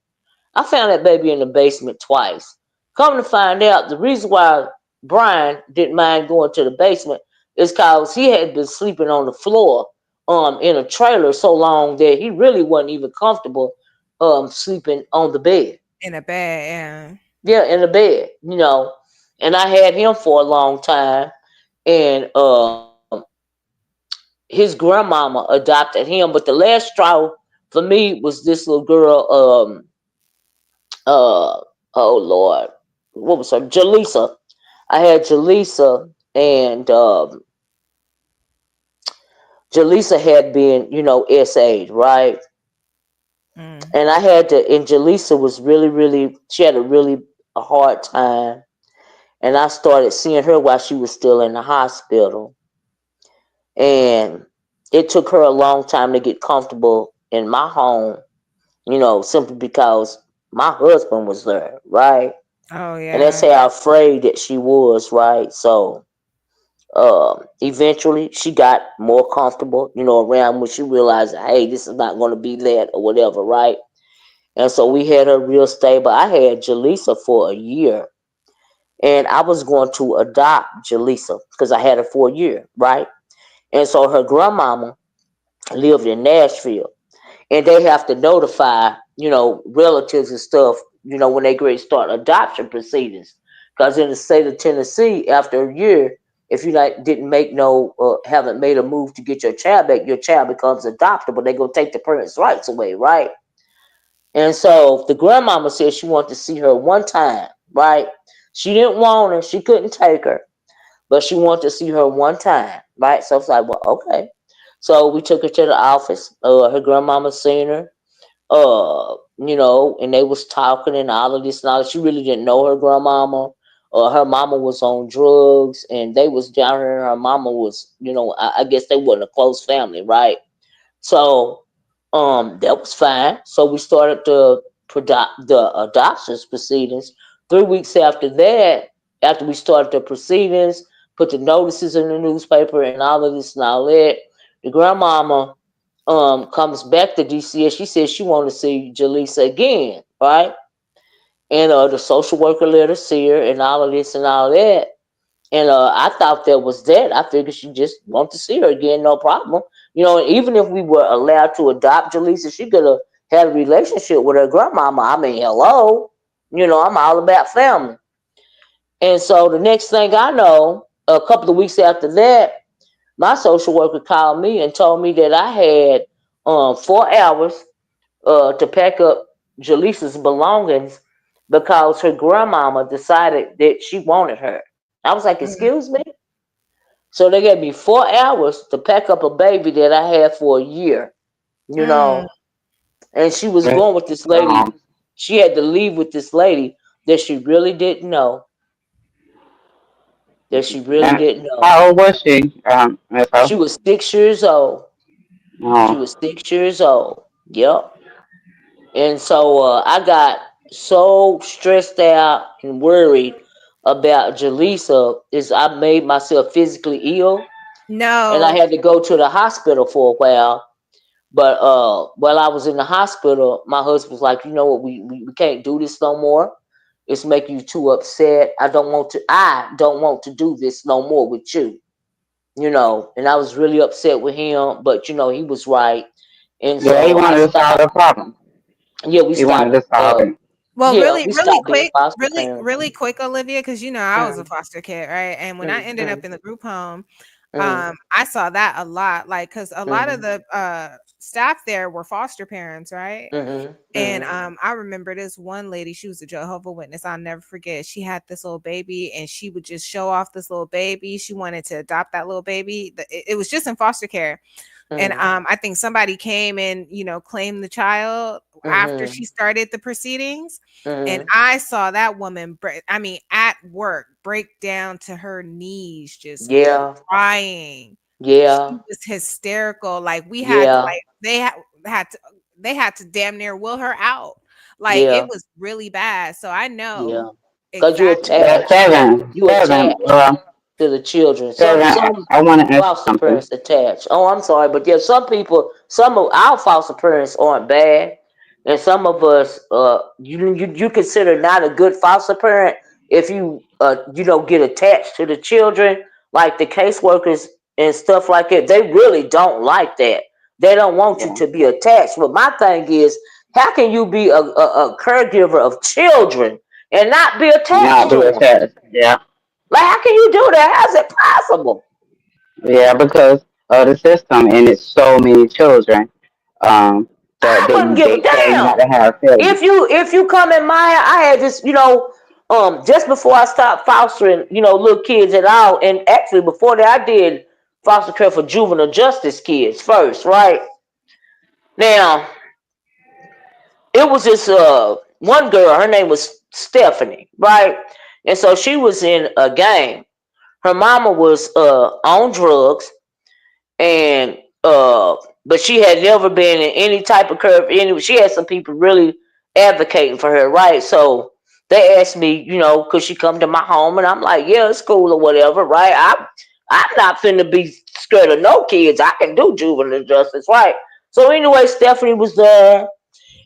I found that baby in the basement twice. Come to find out, the reason why Brian didn't mind going to the basement is because he had been sleeping on the floor in a trailer so long that he really wasn't even comfortable sleeping on the bed.
In a bed,
Yeah, in the bed, And I had him for a long time, and his grandmama adopted him. But the last straw for me was this little girl. Uh, oh Lord, what was her? Jaleesa. I had Jaleesa, and Jaleesa had been, SA'd, right?
Mm.
And I had to, and Jaleesa was really, really, she had a hard time. And I started seeing her while she was still in the hospital. And it took her a long time to get comfortable in my home, simply because my husband was there, right?
Oh
And that's
yeah.
how afraid that she was, right? So eventually she got more comfortable, around when she realized, hey, this is not going to be that or whatever, right? And so we had her real stable. I had Jaleesa for a year, and I was going to adopt Jaleesa because I had her for a year, right? And so her grandmama lived in Nashville, and they have to notify, relatives and stuff, when they grade start adoption proceedings. Because in the state of Tennessee, after a year, if you didn't make haven't made a move to get your child becomes adoptable. They gonna take the parents' rights away, right? And so the grandmama said she wanted to see her one time, right? She didn't want her, she couldn't take her, but she wanted to see her one time, right? So it's like, well, okay. So we took her to the office. Her grandmama seen her, and they was talking and all of this and all that. She really didn't know her grandmama. Her mama was on drugs, and they was down here. Her mama was, I guess they wasn't a close family, right? So, that was fine. So we started the adoptions proceedings. 3 weeks after that, after we started the proceedings, put the notices in the newspaper and all of this and all that, the grandmama comes back to DC, and she says she wanted to see Jaleesa again, right? And the social worker let her see her and all of this and all that. And I thought that was that. I figured she just wanted to see her again, no problem. Even if we were allowed to adopt Jaleesa, she could have had a relationship with her grandmama. I mean, hello. I'm all about family. And so the next thing I know, a couple of weeks after that, my social worker called me and told me that I had 4 hours to pack up Jaleesa's belongings because her grandmama decided that she wanted her. I was like,
Mm.
excuse me? So they gave me 4 hours to pack up a baby that I had for a year, you
Mm.
know. And she was
That's
going with this lady.
long.
She had to leave with this lady that she really didn't know. That she really
And
didn't know.
how old was she, Miss Ho?
She was 6 years old. She
Oh,
was 6 years old. Yep. And so I got so stressed out and worried about Jaleesa is I made myself physically ill, and I
No.
had to go to the hospital for a while. But while I was in the hospital, my husband was like, you know what, we can't do this no more. It's making you too upset. I don't want to do this no more with you. And I was really upset with him, but he was right. And
yeah, he
so I
wanted to solve
stopped.
the problem.
Yeah, we
He wanted
stopped.
to solve it.
Well,
Yeah,
really,
we
really
stopped being
quick,
foster
really,
parents.
really quick, Olivia, because I was a
Mm,
foster kid, right? And when I
mm,
ended up
mm,
in the group home,
mm,
I saw that a lot, like because a lot of
mm,
the staff there were foster parents, right?
mm,
And
mm,
I remember this one lady, she was a Jehovah Witness. I'll never forget. She had this little baby, and she would just show off this little baby. She wanted to adopt that little baby. It was just in foster care. And
mm,
I think somebody came and claimed the child after
mm,
she started the proceedings, and
mm.
I saw that woman I mean, at work, break down to her knees, just
Yeah,
crying. She
yeah,
was hysterical. Like we had to,
yeah,
like had to they had to damn near will her out. Like it
yeah,
was really bad. So I know
yeah. Cause you
exactly what
Yeah,
attached.
happened.
seven,
You
seven,
attached to the children. Some
seven.
some
I want to ask you
foster
something.
parents attached. Oh, I'm sorry, but yeah, some people, some of our foster parents aren't bad, and some of us, you consider not a good foster parent if you don't get attached to the children, like the caseworkers and stuff like that. They really don't like that. They don't want you
Yeah,
to be attached. But my thing is, how can you be a caregiver of children and not be attached
not
to
be
them?
attached. Yeah,
Like, how can you do that? How's it possible?
yeah, because of the system and it's so many children. Um, that
I wouldn't give a
they say not
damn.
to have children.
If you come in my, I had this, just before I stopped fostering, little kids at all, and actually before that, I did foster care for juvenile justice kids first, right? Now, it was this one girl. Her name was Stephanie, right? And so she was in a gang. Her mama was on drugs, and but she had never been in any type of curve. Anyway, she had some people really advocating for her, right? So they asked me, could she come to my home, and I'm like, yeah, it's cool or whatever, right? I'm not finna be scared of no kids. I can do juvenile justice, right? So anyway, Stephanie was there,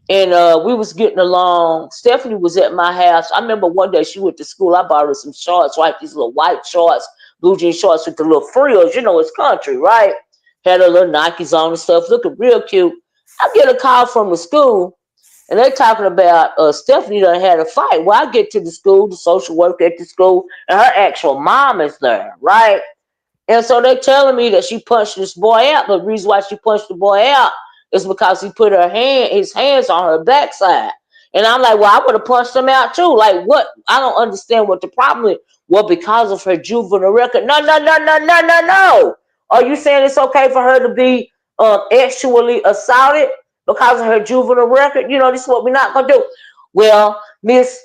and we was getting along. Stephanie was at my house. I remember one day she went to school. I bought her some shorts, right? These little white shorts, blue jean shorts with the little frills. It's country, right? Had her little Nikes on and stuff, looking real cute. I get a call from the school, and they talking about Stephanie done had a fight. Well, I get to the school, the social worker at the school, and her actual mom is there, right? And so they telling me that she punched this boy out. But the reason why she punched the boy out is because he put his hands on her backside. And I'm like, well, I would have punched him out too. Like, what? I don't understand what the problem is. Well, because of her juvenile record. No, no, no, no, no, no, no. Are you saying it's okay for her to be actually assaulted because of her juvenile record? This is what we're not gonna do. Well, Miss,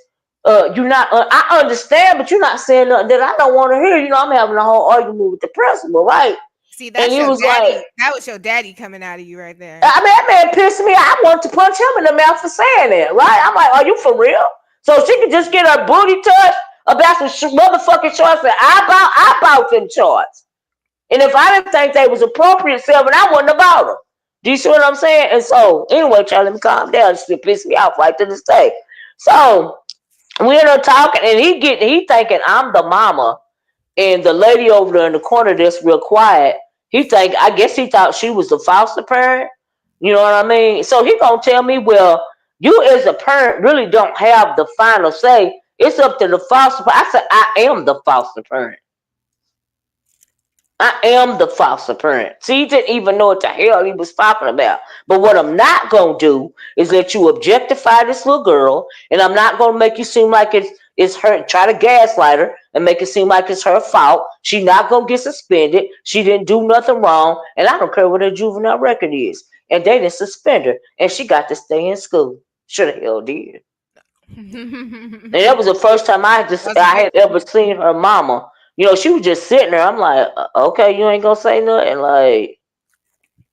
you're not. I understand, but you're not saying nothing that I don't want to hear. I'm having a whole argument with the principal, right?
See,
And
that's
he
your
was
daddy.
like,
That was your daddy coming out of you right there.
I mean, that man pissed me. I wanted to punch him in the mouth for saying that, right? I'm like, are you for real? So she could just get her booty touched about some motherfucking shorts that I bought them shorts. And if I didn't think they was appropriate, Seven, I wouldn't have bought them. Do you see what I'm saying? And so, anyway, Charlie, let me calm down. It still pissed me off right to this day. So we end up talking, and he thinking I'm the mama, and the lady over there in the corner that's real quiet. I guess he thought she was the foster parent. You know what I mean? So he gonna tell me, well, you as a parent really don't have the final say. It's up to the foster parent. I said, I am the foster parent. I am the foster parent. See, he didn't even know what the hell he was talking about. But what I'm not going to do is let you objectify this little girl, and I'm not going to make you seem like it's her, try to gaslight her and make it seem like it's her fault. She's not going to get suspended. She didn't do nothing wrong, and I don't care what her juvenile record is. And they didn't suspend her, and she got to stay in school. Should have hell did. And that was the first time I had ever seen her mama. She was just sitting there. I'm like, okay, you ain't gonna say nothing, like,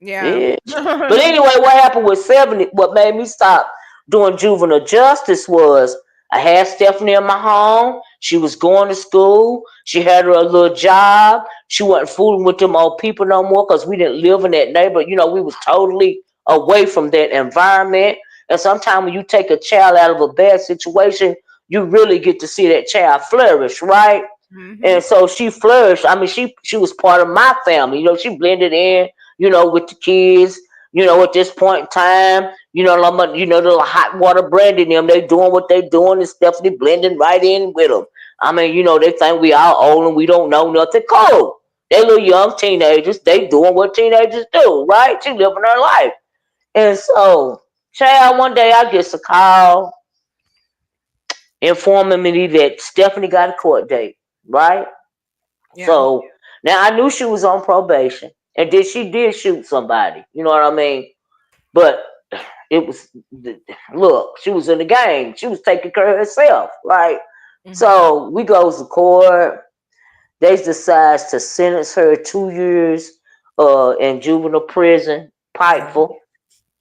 Yeah.
But anyway, what happened with 70? What made me stop doing juvenile justice was I had Stephanie in my home. She was going to school. She had her a little job. She wasn't fooling with them old people no more because we didn't live in that neighborhood. We was totally away from that environment. And sometimes when you take a child out of a bad situation, you really get to see that child flourish, right?
Mm-hmm.
And so she flourished. I mean, she was part of my family. She blended in, with the kids. At this point in time, the hot water brandy them, they doing what they doing, and Stephanie blending right in with them. I mean, they think we all old and we don't know nothing. Cool. They little young teenagers. They doing what teenagers do, right? She living her life. And so, child, one day I get a call informing me that Stephanie got a court date, right?
Yeah.
So now I knew she was on probation, and she did shoot somebody. You know what I mean? But it was look, she was in the game. She was taking care of herself, right? Mm-hmm. So we goes to court. They decides to sentence her 2 years in juvenile prison, Pikeville.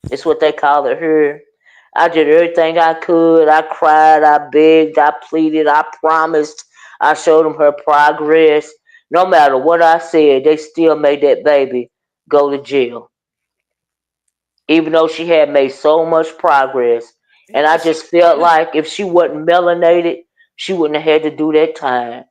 It's what they call it here. I did everything I could. I cried, I begged, I pleaded, I promised. I showed them her progress. No matter what I said, they still made that baby go to jail. Even though she had made so much progress. And I just felt like if she wasn't melanated, she wouldn't have had to do that time.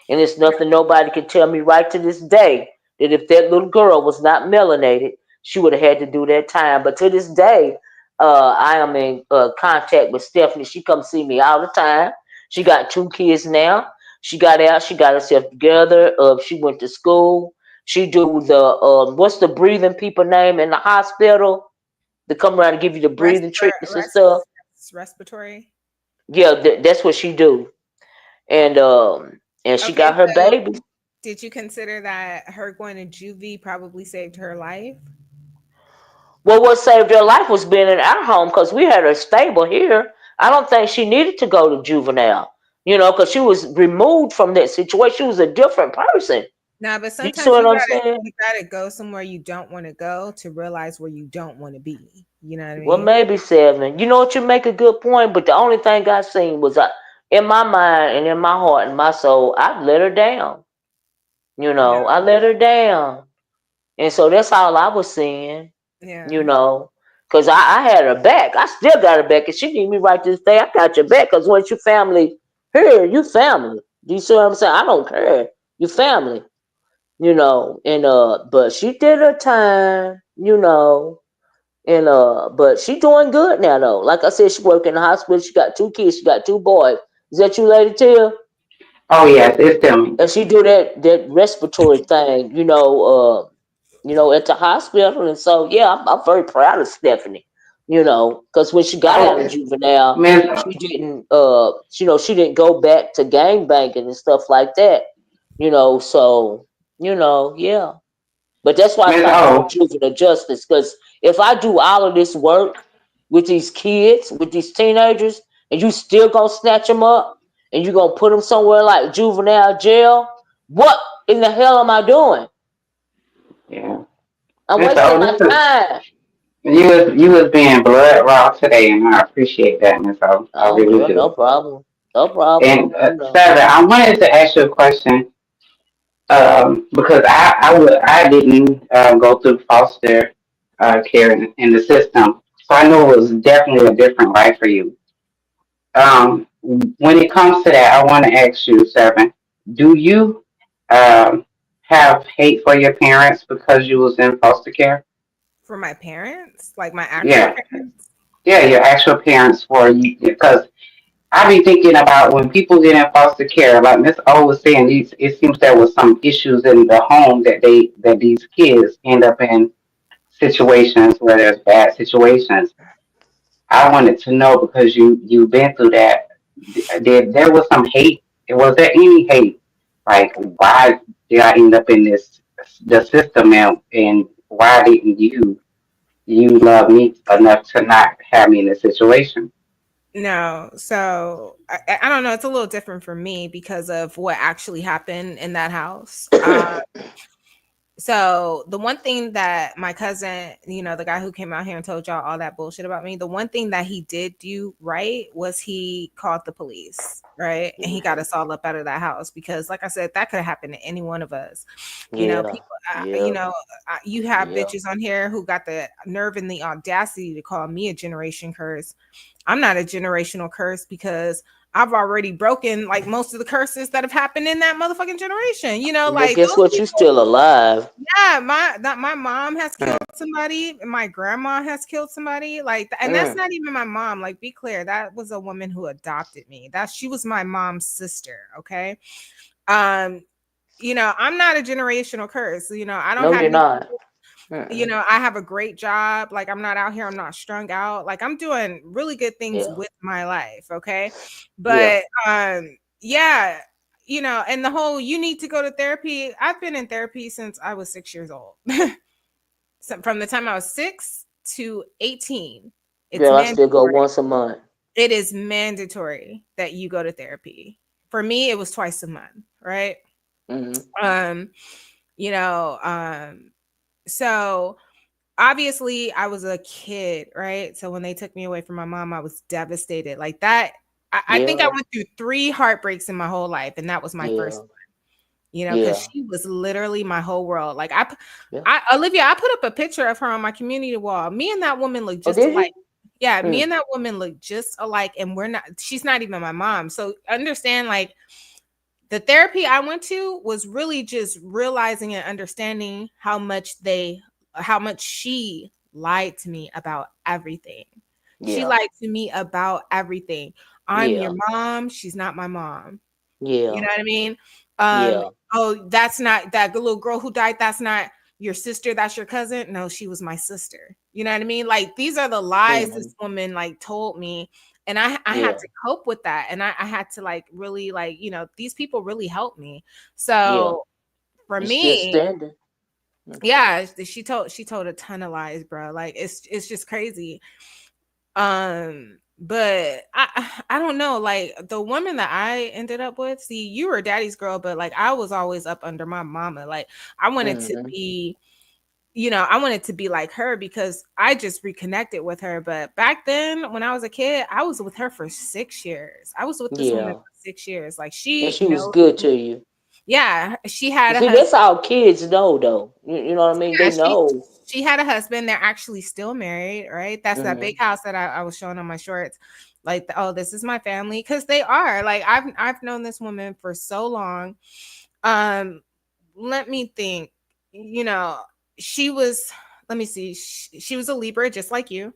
And it's nothing nobody can tell me right to this day that if that little girl was not melanated, she would have had to do that time. But to this day, I am in contact with Stephanie. She comes see me all the time. She got 2 kids now. She got out. She got herself together. She went to school. She do the what's the breathing people name in the hospital? They come around and give you the breathing treatments and stuff.
Respiratory.
Yeah, that's what she do. And she got her baby.
Did you consider that her going to juvie probably saved her life?
Well, what saved her life was being in our home because we had her stable here. I don't think she needed to go to juvenile, because she was removed from that situation. She was a different person.
Nah, but
You see
sometimes
what I'm saying?
you gotta go somewhere you don't want to go to realize where you don't want to be. You know what I
Well,
mean?
maybe 7. You know what? You make a good point, but the only thing I seen was in my mind and in my heart and my soul, I let her down.
Yeah.
I let her down. And so that's all I was seeing,
Yeah.
you know, because I had her back. I still got her back. And she need me right this day. I got your back because once you family here, you family. Do you see what I'm saying? I don't care. You family, and but she did her time, and but she doing good now though. Like I said, she work in the hospital. She got 2 kids. She got 2 boys. Is that you, Lady Tia?
Oh yes, it's them.
And she do that respiratory thing, at the hospital. And so yeah, I'm very proud of Stephanie. Because when she got out of
Oh,
juvenile,
Miss
she didn't go back to gang banging and stuff like that. So yeah. But that's why I
Miss
stopped doing
O.
juvenile justice. Because if I do all of this work with these kids, with these teenagers, and you still gonna snatch them up and you gonna put them somewhere like juvenile jail, what in the hell am I doing?
Yeah,
I'm
Miss
wasting
O.
my
This is
time.
you was being blood raw today, and I appreciate that, Miss O. I
Oh,
really
girl, no
do.
problem. No problem.
And Sarah, I wanted to ask you a question. Because I didn't go through foster care in the system, so I know it was definitely a different life for you. When it comes to that, I want to ask you, Seven, do you have hate for your parents because you was in foster care?
For my parents, like my actual
Yeah,
parents.
yeah, your actual parents for you, because I be thinking about when people get in foster care, like Miss O was saying, it seems there was some issues in the home that these kids end up in situations where there's bad situations. I wanted to know because you've been through that. There was some hate? Was there any hate? Like why did I end up in the system, and why didn't you love me enough to not have me in this situation?
No, so I don't know. It's a little different for me because of what actually happened in that house. So the one thing that my cousin, the guy who came out here and told y'all all that bullshit about me, the one thing that he did do right was he called the police, right? And he got us all up out of that house because, like I said, that could have happened to any one of us.
Yeah,
People,
yeah,
you have
yeah.
bitches on here who got the nerve and the audacity to call me a generation curse. I'm not a generational curse because I've already broken like most of the curses that have happened in that motherfucking generation.
But
Like
guess
those
what? You
people.
still alive.
Yeah, my mom has killed somebody, and my grandma has killed somebody. Like, and that's
Mm.
not even my mom. Like, be clear, that was a woman who adopted me. She was my mom's sister. Okay, um, I'm not a generational curse. I don't
No,
have
you're
these.
not. Mm-mm.
I have a great job. Like, I'm not out here. I'm not strung out. Like, I'm doing really good things
Yeah,
with my life. Okay,
yeah.
but yeah. And the whole you need to go to therapy. I've been in therapy since I was 6 years old. So from the time I was 6 to 18, it's
Girl, I still go
mandatory.
once a month.
It is mandatory that you go to therapy. For me, it was twice a month, right?
Mm-hmm.
Um, you know, um, so obviously I was a kid, right? So when they took me away from my mom, I was devastated. Like that, I think I
Yeah,
went through 3 heartbreaks in my whole life, and that was my first,
yeah,
because
yeah,
she was literally my whole world. Like
yeah.
Olivia, I put up a picture of her on my community wall. Me and that woman look
Oh,
just
did
alike.
you?
Yeah, me
Mm.
and that woman look just alike, and she's not even my mom. So understand, like, the therapy I went to was really just realizing and understanding how much she lied to me about everything. She
Yeah,
lied to me about everything. I'm your
yeah,
mom. She's not my mom. You
yeah,
know what I mean? Um,
yeah.
oh, that's not that little girl who died. That's not your sister. That's your cousin. No, she was my sister. You know what I mean? Like, these are the lies
Mm-hmm.
this woman like told me. And I had
Yeah,
to cope with that. And I had to like really like, these people really helped me.
yeah.
So for
You still
me,
standing?
Yeah, she told a ton of lies, bro. Like it's just crazy. But I don't know, like the woman that I ended up with, see, you were daddy's girl, but like I was always up under my mama. Like I wanted to be, I wanted to be like her because I just reconnected with her. But back then when I was a kid, I was with her for 6 years. I was with this woman
Yeah.
for 6 years. Like
And
she
she was
knows
good to
me.
you.
Yeah, she had a
See, that's
husband.
all kids know, though. You know what I mean?
Yeah,
They know.
she had a husband. They're actually still married, right? That's that big
Hmm.
house that I was showing on my shorts. Like, oh, this is my family, because they are. Like, I've known this woman for so long. Um, Let me think. You know, she was. Let me see. She was a Libra, just like you.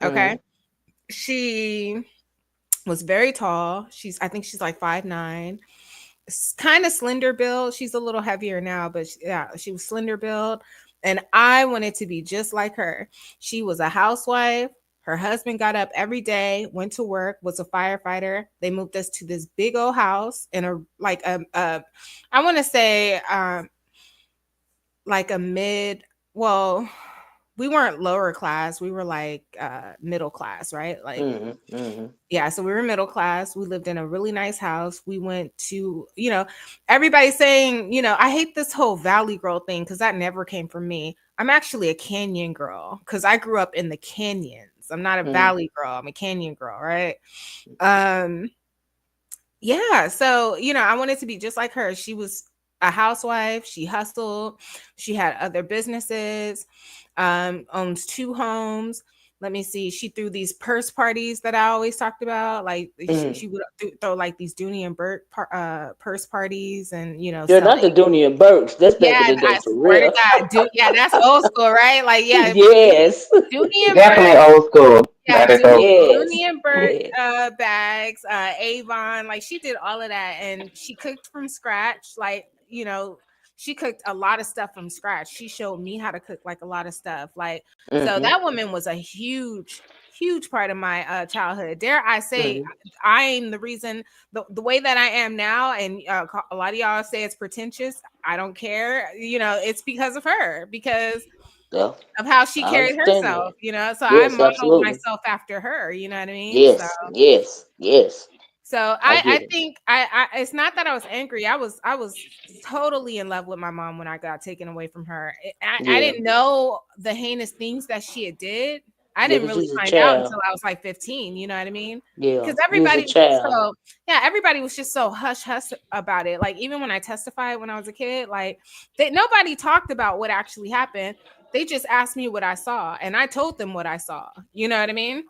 Okay,
Hmm.
she was very tall. I think she's like 5'9", kind of slender build. She's a little heavier now, but yeah, she was slender build. And I wanted to be just like her. She was a housewife. Her husband got up every day, went to work, was a firefighter. They moved us to this big old house in I want to say, like a mid, well, we weren't lower class. We were like middle class, right? Like,
Hmm. Hmm.
yeah, so we were middle class. We lived in a really nice house. We went to, everybody's saying, I hate this whole valley girl thing because that never came from me. I'm actually a canyon girl because I grew up in the canyons. I'm not a
Hmm.
valley girl. I'm a canyon girl, right? Um, yeah, so I wanted to be just like her. She was a housewife. She hustled. She had other businesses. Owns 2 homes. Let me see. She threw these purse parties that I always talked about. Like
Hmm.
she would throw like these Dooney and Burke purse parties, and
You're
sell.
not the Dooney and Burks. That's
Yeah,
back in the day
I
for
swear to
real.
God, yeah, that's old school, right? Like, yeah,
Yes.
Dooney and Burke.
Definitely old school.
Yeah,
That is old school.
Yes.
Dooney and Burke
Yes.
bags, Avon, like she did all of that, and she cooked from scratch. Like, she cooked a lot of stuff from scratch. She showed me how to cook like a lot of stuff. Like, so
Hmm.
that woman was a huge, huge part of my childhood. Dare I say,
Hmm.
I'm the reason the way that I am now, and a lot of y'all say it's pretentious. I don't care. It's because of her. Because
Yeah.
of how she
I
carried
understand
herself,
that.
so I
Yes,
modeled
absolutely.
myself after her, you know what I mean? So
Yes. Yes. Yes.
so
I
I
get it.
think I it's not that I was angry. I was totally in love with my mom when I got taken away from her. I
Yeah.
didn't know the heinous things that she had did. I
Yeah,
didn't
because you
really
was a
find out
child.
until I was like 15, you know what I mean?
Yeah.
Because
You was a
everybody was just
child.
so, yeah, everybody was just so hush hush about it. Like, even when I testified when I was a kid, like, nobody talked about what actually happened. They just asked me what I saw, and I told them what I saw. You know what I mean?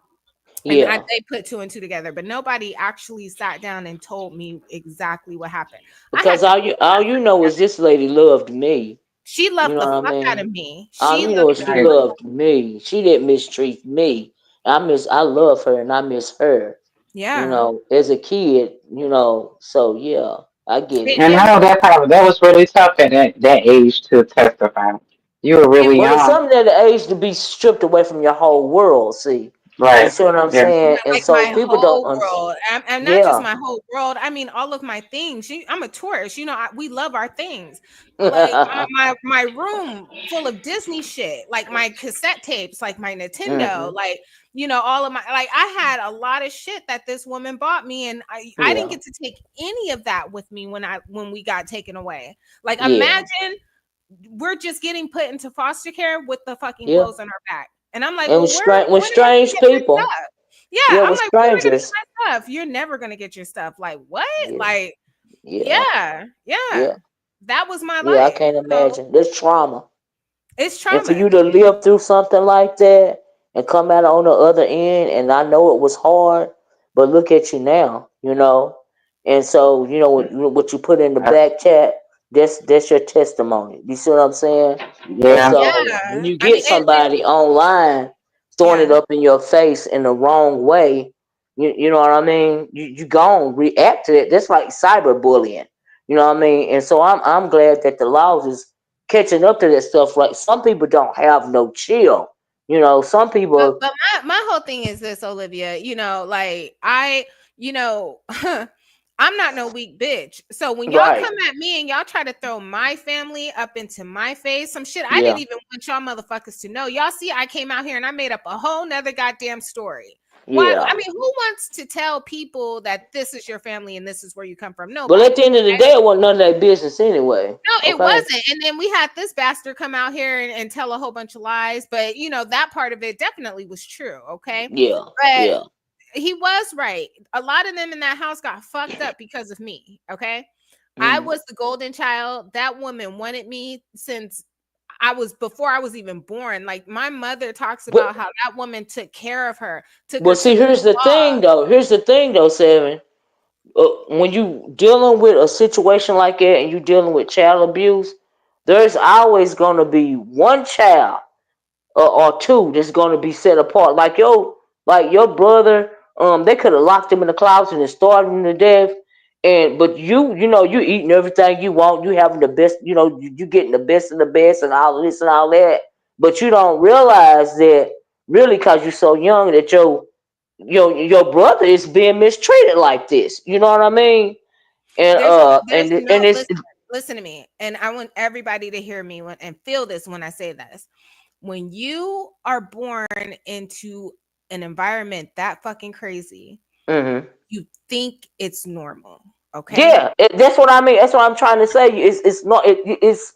And
Yeah.
they put two and two together, but nobody actually sat down and told me exactly what happened. I had
Because
to.
all you know is this lady loved me.
She
You
loved
know
the
what I
fuck out
mean?
of me.
All
She
you know
loved
is
the
she
Right.
fuck.
loved me. She didn't mistreat me. I love her and I miss her.
Yeah.
As a kid, so yeah, I get it.
And
Then
I know that was really tough at that age to testify. You were
it
really
Well, it's
was.
young.
something at the age to be stripped away from your whole world, see. You
Right.
see what I'm
Yeah.
saying? And
Like
so
my
people don't
whole world, and not just
yeah.
my whole world. I mean, all of my things. I'm a tourist. We love our things. Like my room full of Disney shit, like my cassette tapes, like my Nintendo,
Hmm.
like all of my, like, I had a lot of shit that this woman bought me, and I didn't
Yeah.
get to take any of that with me when we got taken away. Like,
Yeah.
imagine we're just getting put into foster care with the fucking
Yeah.
clothes on our back. And I'm like,
And
well,
with with
when am I gonna
strange
get my
people.
stuff? Yeah,
Yeah,
I'm
with
like, when am I gonna
strangers.
get my stuff? You're never gonna get your stuff. Like, what?
Yeah.
Like,
Yeah.
yeah,
Yeah.
yeah. That was my
Yeah, I
life.
can't
So
imagine. There's trauma.
it's
And for
trauma.
you to live through something like that and come out on the other end, and I know it was hard, but look at you now. And so, what you put in the back chat, that's your testimony. You see what I'm saying? And
Yeah.
so when
Yeah.
you
I mean,
get somebody online throwing it
yeah.
up in your face in the wrong way, you know what I mean? You gonna react to it. That's like cyberbullying. You know what I mean? And so I'm glad that the laws is catching up to that stuff. Like, some people don't have no chill. Some people.
But my whole thing is this, Olivia. Like, you know, I'm not no weak bitch. So when y'all
Right.
come at me and y'all try to throw my family up into my face, some shit I
Yeah.
didn't even want y'all motherfuckers to know. Y'all see, I came out here and I made up a whole nother goddamn story. Why?
Yeah.
I mean, who wants to tell people that this is your family and this is where you come from?
But at
Nobody.
the end of the day, it wasn't none of their business anyway.
No, it
Okay.
wasn't. And then we had this bastard come out here and tell a whole bunch of lies. But you know, that part of it definitely was true. Okay.
Yeah.
But
Yeah.
he was right. A lot of them in that house got fucked up because of me. Okay. I
Mm.
was the golden child. That woman wanted me since before I was even born. Like my mother talks about
But
how that woman took care of her, took her
but
to
see,
the
here's the
spa.
thing though. Here's the thing though, Seven. When you dealing with a situation like that and you dealing with child abuse, there's always gonna be one child or two that's going to be set apart. Like your brother, they could have locked him in the closet and starved him to death. And but you know, you eating everything you want. You having the best. You know, you getting the best of the best and all of this and all that. But you don't realize that really because you're so young that your brother is being mistreated like this. You know what I mean? And
There's
and
no
it's
listen to me, and I want everybody to hear me and feel this when I say this. When you are born into an environment that fucking crazy,
mhm.
you think it's normal. Okay.
Yeah, that's what I mean. That's what I'm trying to say. It's not. It's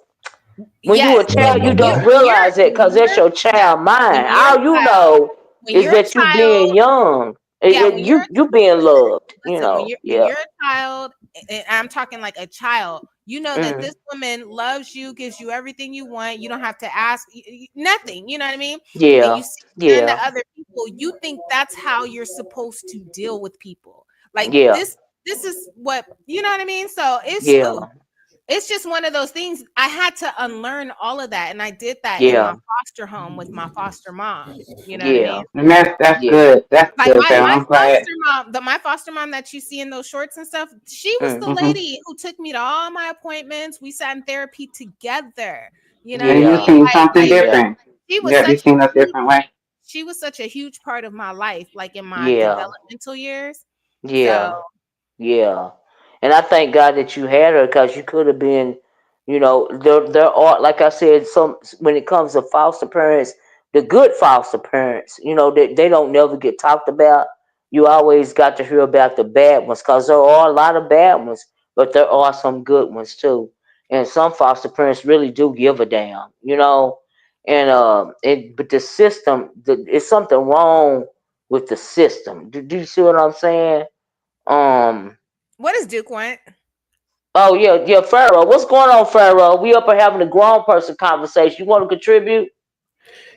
when you a
Yes.
child, you
When
don't
you're
realize it because that's your
yeah,
child mind.
when you're
All
a
you
child,
know
when
is
you're a
that you being
child,
young.
yeah, when you're
You being loved. You
listen,
know.
when
Yeah.
you're a child, and I'm talking like a child, you know that
Mm.
this woman loves you, gives you everything you want. You don't have to ask nothing. You know what I mean? And
Yeah.
you see it into
Yeah.
other people. You think that's how you're supposed to deal with people. Like
Yeah.
this is what you know what I mean. So
Yeah.
it's just one of those things. I had to unlearn all of that, and I did that in
Yeah.
my foster home with my foster mom. You know what I
Yeah.
mean?
And that's
Yeah.
good. That's
Like
good,
my
Sam.
my
I'm glad.
foster mom, my foster mom that you see in those shorts and stuff, she was the
Mm.
Hmm.
lady who took me to all my appointments. We sat in therapy together. You know what I
And you
Yeah.
mean?
seen something
Yeah.
different.
She was
Yep, you
such a
seen us
huge
different way.
she was such a huge part of my life, like in my
Yeah.
developmental years. So
Yeah. Yeah, and I thank God that you had her because you could have been, there are, like I said, some when it comes to foster parents, the good foster parents, they don't never get talked about. You always got to hear about the bad ones because there are a lot of bad ones, but there are some good ones too. And some foster parents really do give a damn. But the system, it's something wrong with the system. Do you see what I'm saying? Um.
what does Duke want?
Oh yeah, yeah, Pharaoh. What's going on, Pharaoh? We up here having a grown person conversation. You want to contribute?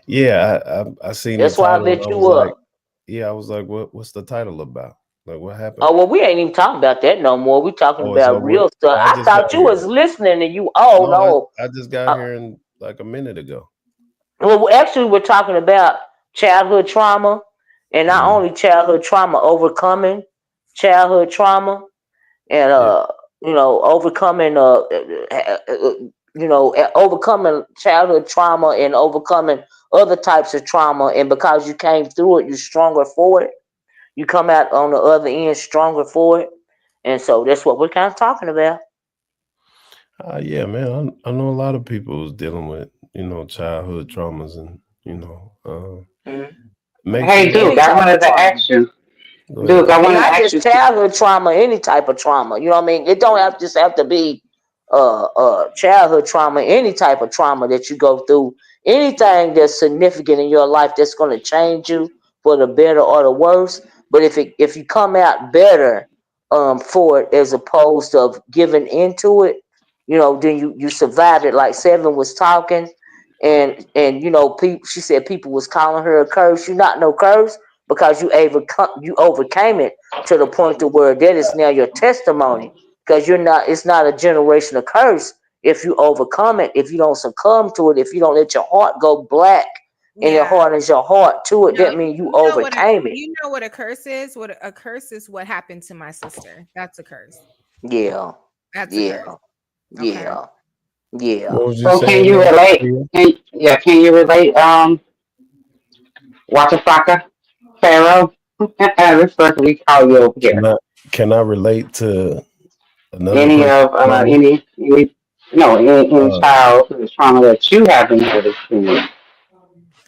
Yeah, I seen the
That's why I
title.
let
I
you
was like,
up.
yeah, I was like, what's the title about? Like, what happened?
Oh well, we ain't even talking about that no more. We talking
Oh, it's
about
over with.
real stuff.
Oh, I
I
just got
thought you
here.
was listening, and you. Oh
No,
no.
I just got
Uh,
here in like a minute ago.
well, actually, we're talking about childhood trauma, and not
Hmm.
only childhood trauma, overcoming childhood trauma, and
Yeah,
overcoming overcoming childhood trauma and overcoming other types of trauma, and because you came through it, you're stronger for it. You come out on the other end stronger for it, and so that's what we're kind of talking about.
yeah, man. I know a lot of people who's dealing with childhood traumas and
Mhm.
makes
Hey,
you
Duke,
Any
I
type of
wanted to
trauma.
ask you.
go
Duke,
ahead.
I
And
wanted to
not
ask
just
you.
childhood trauma, any type of trauma. You know what I mean? It don't have just have to be childhood trauma, any type of trauma that you go through, anything that's significant in your life that's gonna change you for the better or the worse. But if you come out better for it as opposed to giving into it, then you survive it like Seven was talking. And people, she said people was calling her a curse. You're not no curse because you overcame it to the point to where that is now your testimony, because it's not a generational curse if you overcome it, if you don't succumb to it, if you don't let your heart go black and your
Yeah.
heart is your heart to it,
No,
that means you
you know what
overcame it.
a curse is? What a curse is what happened to my sister. That's a curse.
Yeah.
That's a curse.
Yeah.
Okay.
Yeah. Yeah.
What was you
So can
saying
you
there,
relate?
Tia?
Can you relate? Watch a Pharaoh. This person we call you over here.
Can I relate to another
Any
person?
of any
Uh,
childhood trauma that you have been able to experience?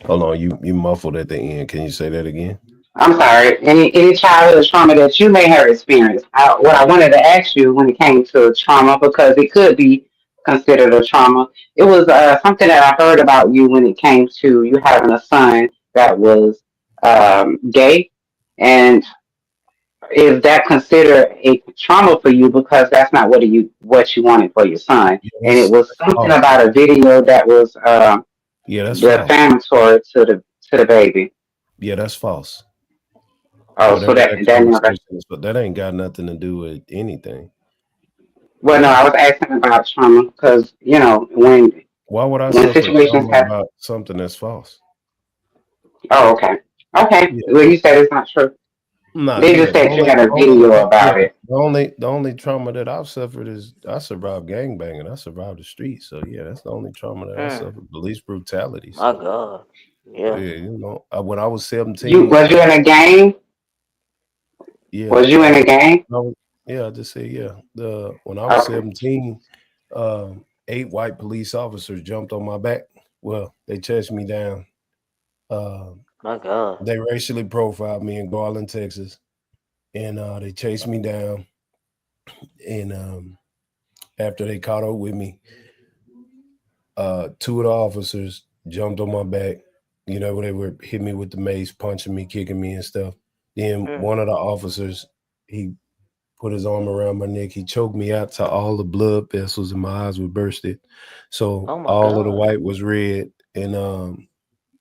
hold on, you muffled at the end. Can you say that again?
I'm sorry. Any childhood trauma that you may have experienced. What I wanted to ask you when it came to trauma, because it could be considered a trauma. It was something that I heard about you when it came to you having a son that was gay, and is that considered a trauma for you because that's not what you wanted for your son?
Yeah,
And it was
that's
something
false.
about a video that was
Yeah, that's false.
defamatory to the baby.
Yeah, that's false.
Oh, so
Whatever
that
that
that never.
conversation is, but that ain't got nothing to do with anything.
Well, no, I was asking about trauma because when
Why would I suffer
situations
trauma
have.
about something that's false?
Oh, okay, okay.
Yeah.
Well, you said it's not true.
Nah,
They
yeah.
just said you had a video
Yeah,
about it.
the only trauma that I've suffered is I survived gangbanging. I survived the street. So yeah, that's the only trauma that I suffered. Police brutality.
My
So
God.
yeah,
Yeah.
when I was
You
17,
was you in a gang?
yeah,
Was you in a gang?
yeah, I just say yeah. When I was
Okay.
17, 8 white police officers jumped on my back. Well, they chased me down. Uh,
My God.
they racially profiled me in Garland, Texas, and they chased me down. And after they caught up with me, 2 of the officers jumped on my back. You know, they were hitting me with the mace, punching me, kicking me, and stuff. Then one of the officers, he put his arm around my neck. He choked me out to all the blood vessels and my eyes were bursted. So
Oh my
all of the
God.
white was red. And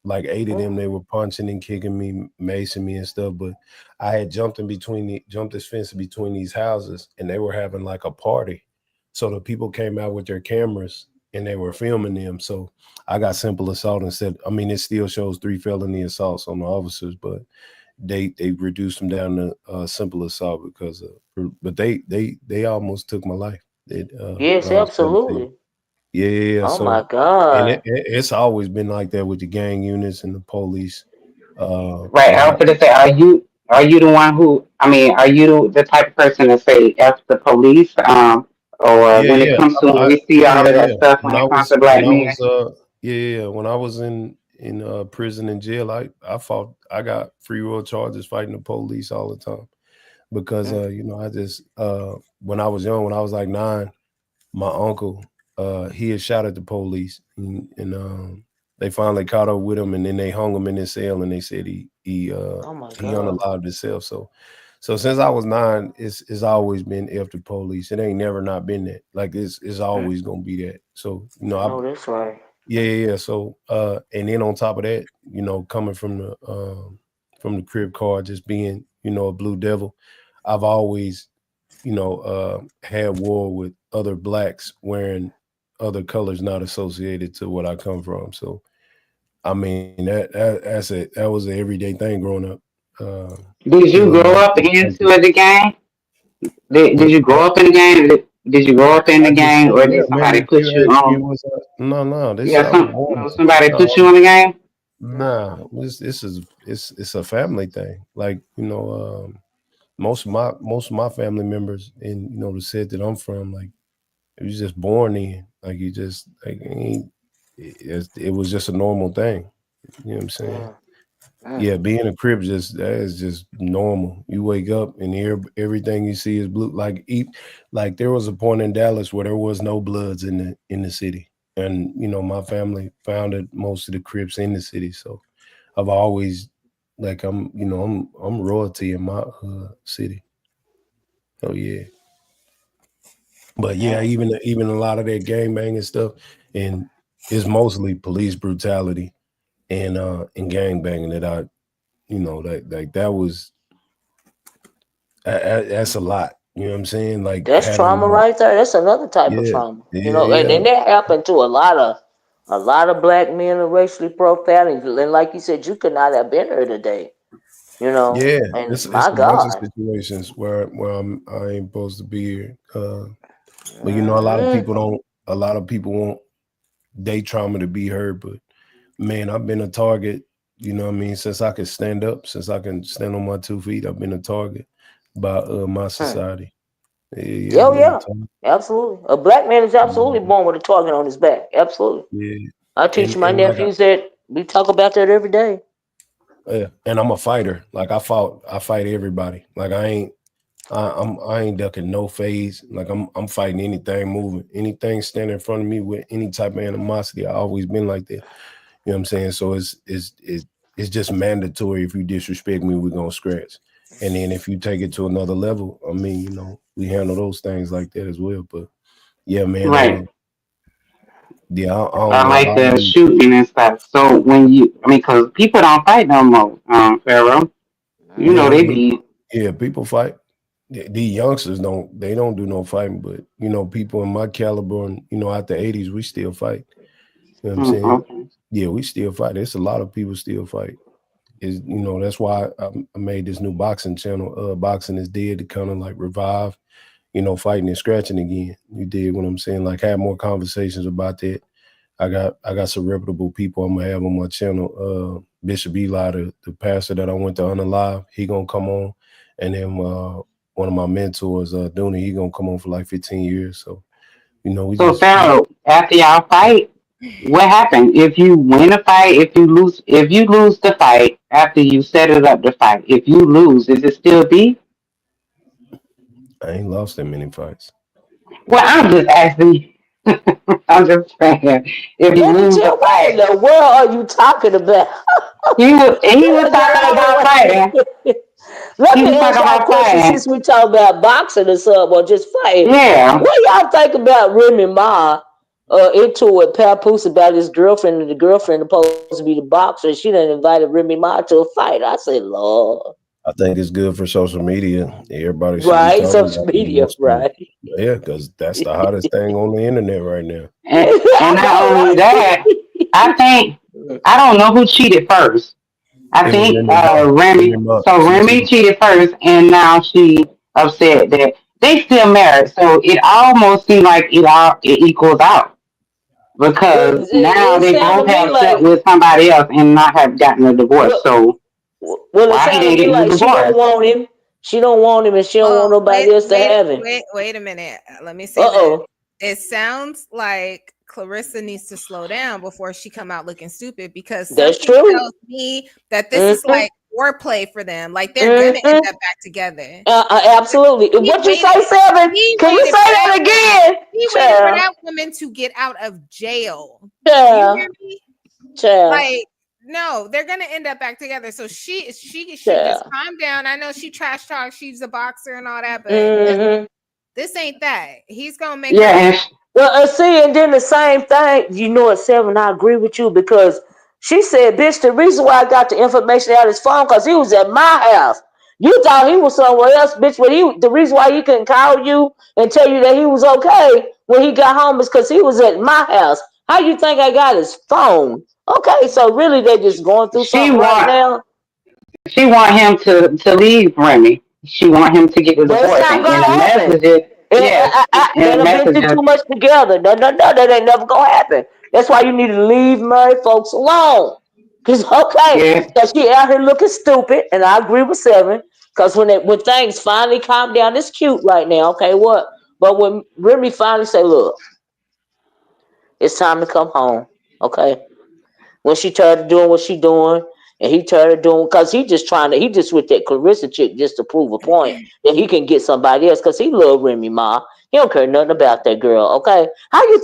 like 8 of them, they were punching and kicking me, macing me and stuff. But I had jumped jumped this fence between these houses, and they were having like a party. So the people came out with their cameras and they were filming them. So I got simple assault instead. I mean, it still shows 3 felony assaults on the officers, but they reduced them down to simple assault because but they almost took my life.
Yes,
When I was 17.
absolutely.
Yeah.
Oh my
So and
God.
it's always been like that with the gang units and the police.
Right. I
My
was going to say, are you the one who? I mean, are you the type of person to say F the police? Or
Yeah,
when it
yeah.
comes to when we see
Yeah,
all of
yeah,
that
yeah.
stuff when it comes to
When
black
I
men.
was yeah, when I was in prison and jail, I got free will charges fighting the police all the time because I just when I was young, when I was like 9, my uncle he had shot at the police and they finally caught up with him and then they hung him in his cell and they said
Oh my
he
God.
unalived himself. So since I was 9, it's always been after police. It ain't never not been that. Like it's always gonna be that. So
No, that's right.
yeah. So and then on top of that, coming from the crib car, just being, a blue devil, I've always, had war with other blacks wearing other colors not associated to what I come from. So I mean that was an everyday thing growing up.
Did you
Killing
grow
off
up into
country.
the gang? Did
What
you
you say?
grow up in the gang? Did you grow up in the
I just
gang,
said,
or
yeah,
did
man.
somebody
If
put
you
you
ask me,
on?
was no, this
Yeah,
I was born in.
somebody put you
No,
on the gang.
nah, it's a family thing. Like most of my family members in the set that I'm from, like it was just born in. Like you just like it was just a normal thing. You know what I'm saying?
Yeah. Mm.
Yeah, being a crib that is just normal. You wake up and everything you see is blue. Like there was a point in Dallas where there was no Bloods in the city, and my family founded most of the Crips in the city. So I've always like I'm royalty in my city. Oh yeah, but yeah,
Dang.
even a lot of that gang banging stuff, and it's mostly police brutality and gang banging that I that was that's a lot. You know what I'm saying? Like
That's
having
trauma right there. That's another type of
yeah,
trauma.
yeah,
And
yeah,
that happened to a lot of black men are racially profiling. And like you said, you could not have been here today.
yeah.
And
It's
my
a bunch of
God.
situations where I ain't supposed to be here. But a lot of
Hmm.
people don't. A lot of people want their trauma to be heard. But man, I've been a target. You know what I mean? Since I can stand up, since I can stand on my 2 feet, I've been a target. by my
Hmm.
society. Yeah,
Oh
nigga
yeah,
talk.
absolutely. A black man is absolutely
Yeah,
born with a target on his back. Absolutely.
yeah.
I teach my
And like
nephews that. We talk about that every day.
yeah, and I'm a fighter. Like I fight everybody. Like I ain't ducking no phase. Like I'm fighting anything moving, anything standing in front of me with any type of animosity. I always been like that. You know what I'm saying? So it's just mandatory. If you disrespect me, we're gonna scratch. And then if you take it to another level, I mean, we handle those things like that as well. But yeah, man,
Right.
yeah, I don't
I
know.
like
I
the
really,
shooting and stuff. So because people don't fight no more, Pharaoh. You know
yeah,
they be.
yeah, people fight. These youngsters don't do no fighting, but people in my caliber and out the 80s, we still fight. You know what I'm saying?
Okay.
Yeah, we still fight. There's a lot of people still fight. Is that's why I made this new boxing channel. Boxing is dead to kind of like revive, fighting and scratching again. You did what I'm saying, like have more conversations about that. I got some reputable people I'm gonna have on my channel. Bishop Eli, the pastor that I went to Unalive, he gonna come on, and then one of my mentors, Dooney, he gonna come on for like 15 years. So we
So
just
Pharaoh, after y'all fight, what happened? If you win a fight, if you lose the fight after you set it up to fight, if you lose, is it still beef?
I ain't lost that many fights.
Well, I'm just asking. I'm just saying. If you
Let me
lose the
tell. What in
fight,
the world are you talking about?
he was talking about fighting.
Let
He
me
was
ask
talking
y'all a
about
question
fighting.
since we talk about boxing or something or just fighting.
Yeah.
What y'all think about Remy Ma into with Papoose about his girlfriend and the girlfriend supposed to be the boxer? She done invited Remy Ma to a fight. I say, Lord.
I think it's good for social media. Everybody should be
Right,
talking
social
about it
media,
more. So,
right.
yeah, because that's the hottest thing on the internet right now.
And
I
not
know,
only that, I think
right?
I don't know who cheated first. I
It was
think
Remy Ma. Remy
Remy.
Ma.
So
She
Remy
cheated.
cheated first, and now she upset that they still married. So it almost seems like it equals out
Well,
because now
it
they
sound to
both
me
have slept
like
with somebody else and not have gotten a divorce.
well,
So
well, it
why
sound
they
to me
getting a
like she don't
divorce?
want him. She don't want him, and she don't want
Well,
nobody else to have him.
wait a minute. Let me say
Uh
this.
oh,
It sounds like Clarissa needs to slow down before she come out looking stupid because
that's
something
true.
tells me that this is
Mm-hmm.
like foreplay for them. Like they're gonna end
Mm-hmm.
up back together.
Absolutely.
He
What you say,
waited.
Seven?
He
Can you say
waited for that
that
woman.
again?
He waited for
Child,
that woman to get out of jail. Do you
child,
hear me?
child,
Like, no, they're gonna end up back together. So she should just
child.
calm down. I know she trash talks, she's a boxer and all that, but
Mm-hmm.
this ain't that. He's gonna make her
Yeah,
pay.
and
Well, see, and then the same thing, at Seven, I agree with you because she said, bitch, the reason why I got the information out of his phone because he was at my house. You thought he was somewhere else, bitch, but the reason why he couldn't call you and tell you that he was okay when he got home is because he was at my house. How you think I got his phone? Okay, so really they're just going through
she
something right
want
now.
she want him to leave Remy. She want him to get the
But it's
divorce.
not
And in
gonna
the
happen.
messages, yes, in
They've
the
been through
messages,
too much together. No, no, no, that ain't never gonna happen. That's why you need to leave married folks alone. Cause okay,
yes.
cause she out here looking stupid, and I agree with Seven. Cause when things finally calm down, it's cute right now. Okay, what? But when Remy finally say, "Look, it's time to come home," okay, when she started doing what she doing, and he started doing because he just with that Clarissa chick just to prove a point that he can get somebody else because he love Remy Ma. He don't care nothing about that girl. Okay,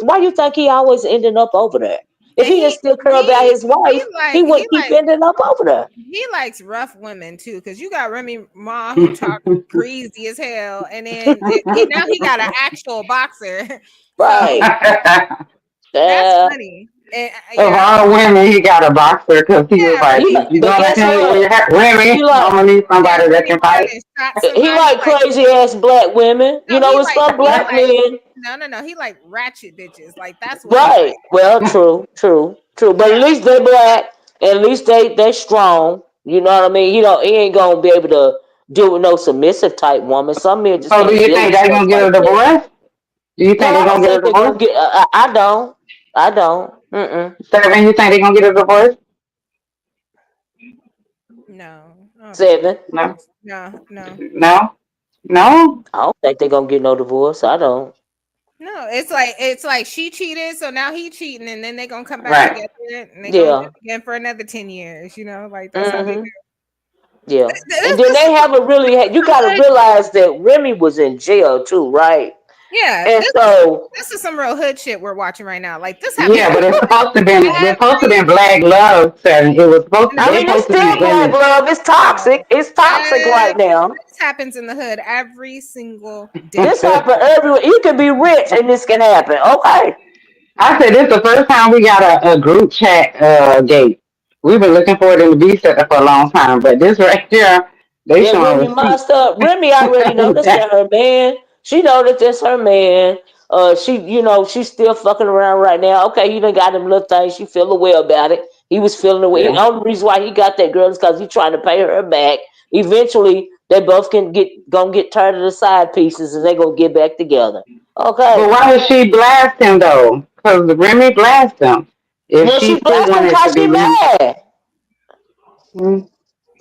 why you think he always ending up over there? If
And
he didn't still care about his wife, he wouldn't keep ending up over there.
he likes rough women too, because you got Remy Ma who talk greasy as hell, and then now he got an actual boxer. So
Right?
that's
Yeah.
funny. And,
Of
yeah,
all women, he got a boxer because he was
yeah,
like,
He,
if you're
but
gonna
guess
hang
what?
with
He
Remy,
like
I'm gonna need
yeah.
somebody that
Remy
can
Ma
fight.
done shot
he
somebody
like
like
crazy ass black women.
no,
It's some
he
black
like
men.
no, he like ratchet bitches. Like that's what he
Right.
like.
Well, true, true, true. But
Yeah,
at least they black. At least they strong. You know what I mean? He ain't gonna be able to deal with no submissive type woman. Some men just
So do
can't
you
deal
think
with
they're
stuff
gonna get
like
a
that.
divorce? Do you
No,
think they're
I
gonna
don't
get a
think they're
divorce?
gonna get. I don't. I don't. Mm-mm.
Seven, you think they're gonna get a divorce?
no, I don't think
Seven.
No,
no.
no. No,
I don't think they're gonna get no divorce. I don't.
No, it's like she cheated, so now he cheating, and then they gonna come back
right.
together and they gonna
Yeah.
live again for another 10 years. Like that's how they
Hmm.
do.
Yeah. And then
This
they
is
haven't really had, you
some
gotta
hood.
realize that Remy was in jail too, right?
Yeah,
And so
this is some real hood shit we're watching right now. Like this happens
Yeah,
in
but it's supposed to been it's supposed to
every
be black love, and it was supposed
I
they
mean it's
supposed to
still
be in
black
the
love. It's
no,
toxic. It's toxic right now.
this happens in the hood every single day.
This happen everywhere. You can be rich and this can happen. Okay.
I said this is the first time we got a group chat date. We've been looking for it in the B center for a long time, but this right here, they
That
showing
Remy
receipts.
monster. Remy already know that's that her man. She know that that's her man. She, she's still fucking around right now. Okay, he done got them little things. She feel the way about it. He was feeling the way. The
Yeah.
only reason why he got that girl is because he trying to pay her back. Eventually, they both gonna get tired of the side pieces, and they gonna get back together.
But
Okay.
why did she blast him though? Because Remy blast him. If
Well,
she
she
still
blasting
wanted to
because
be
she
with him.
mad.
Mm.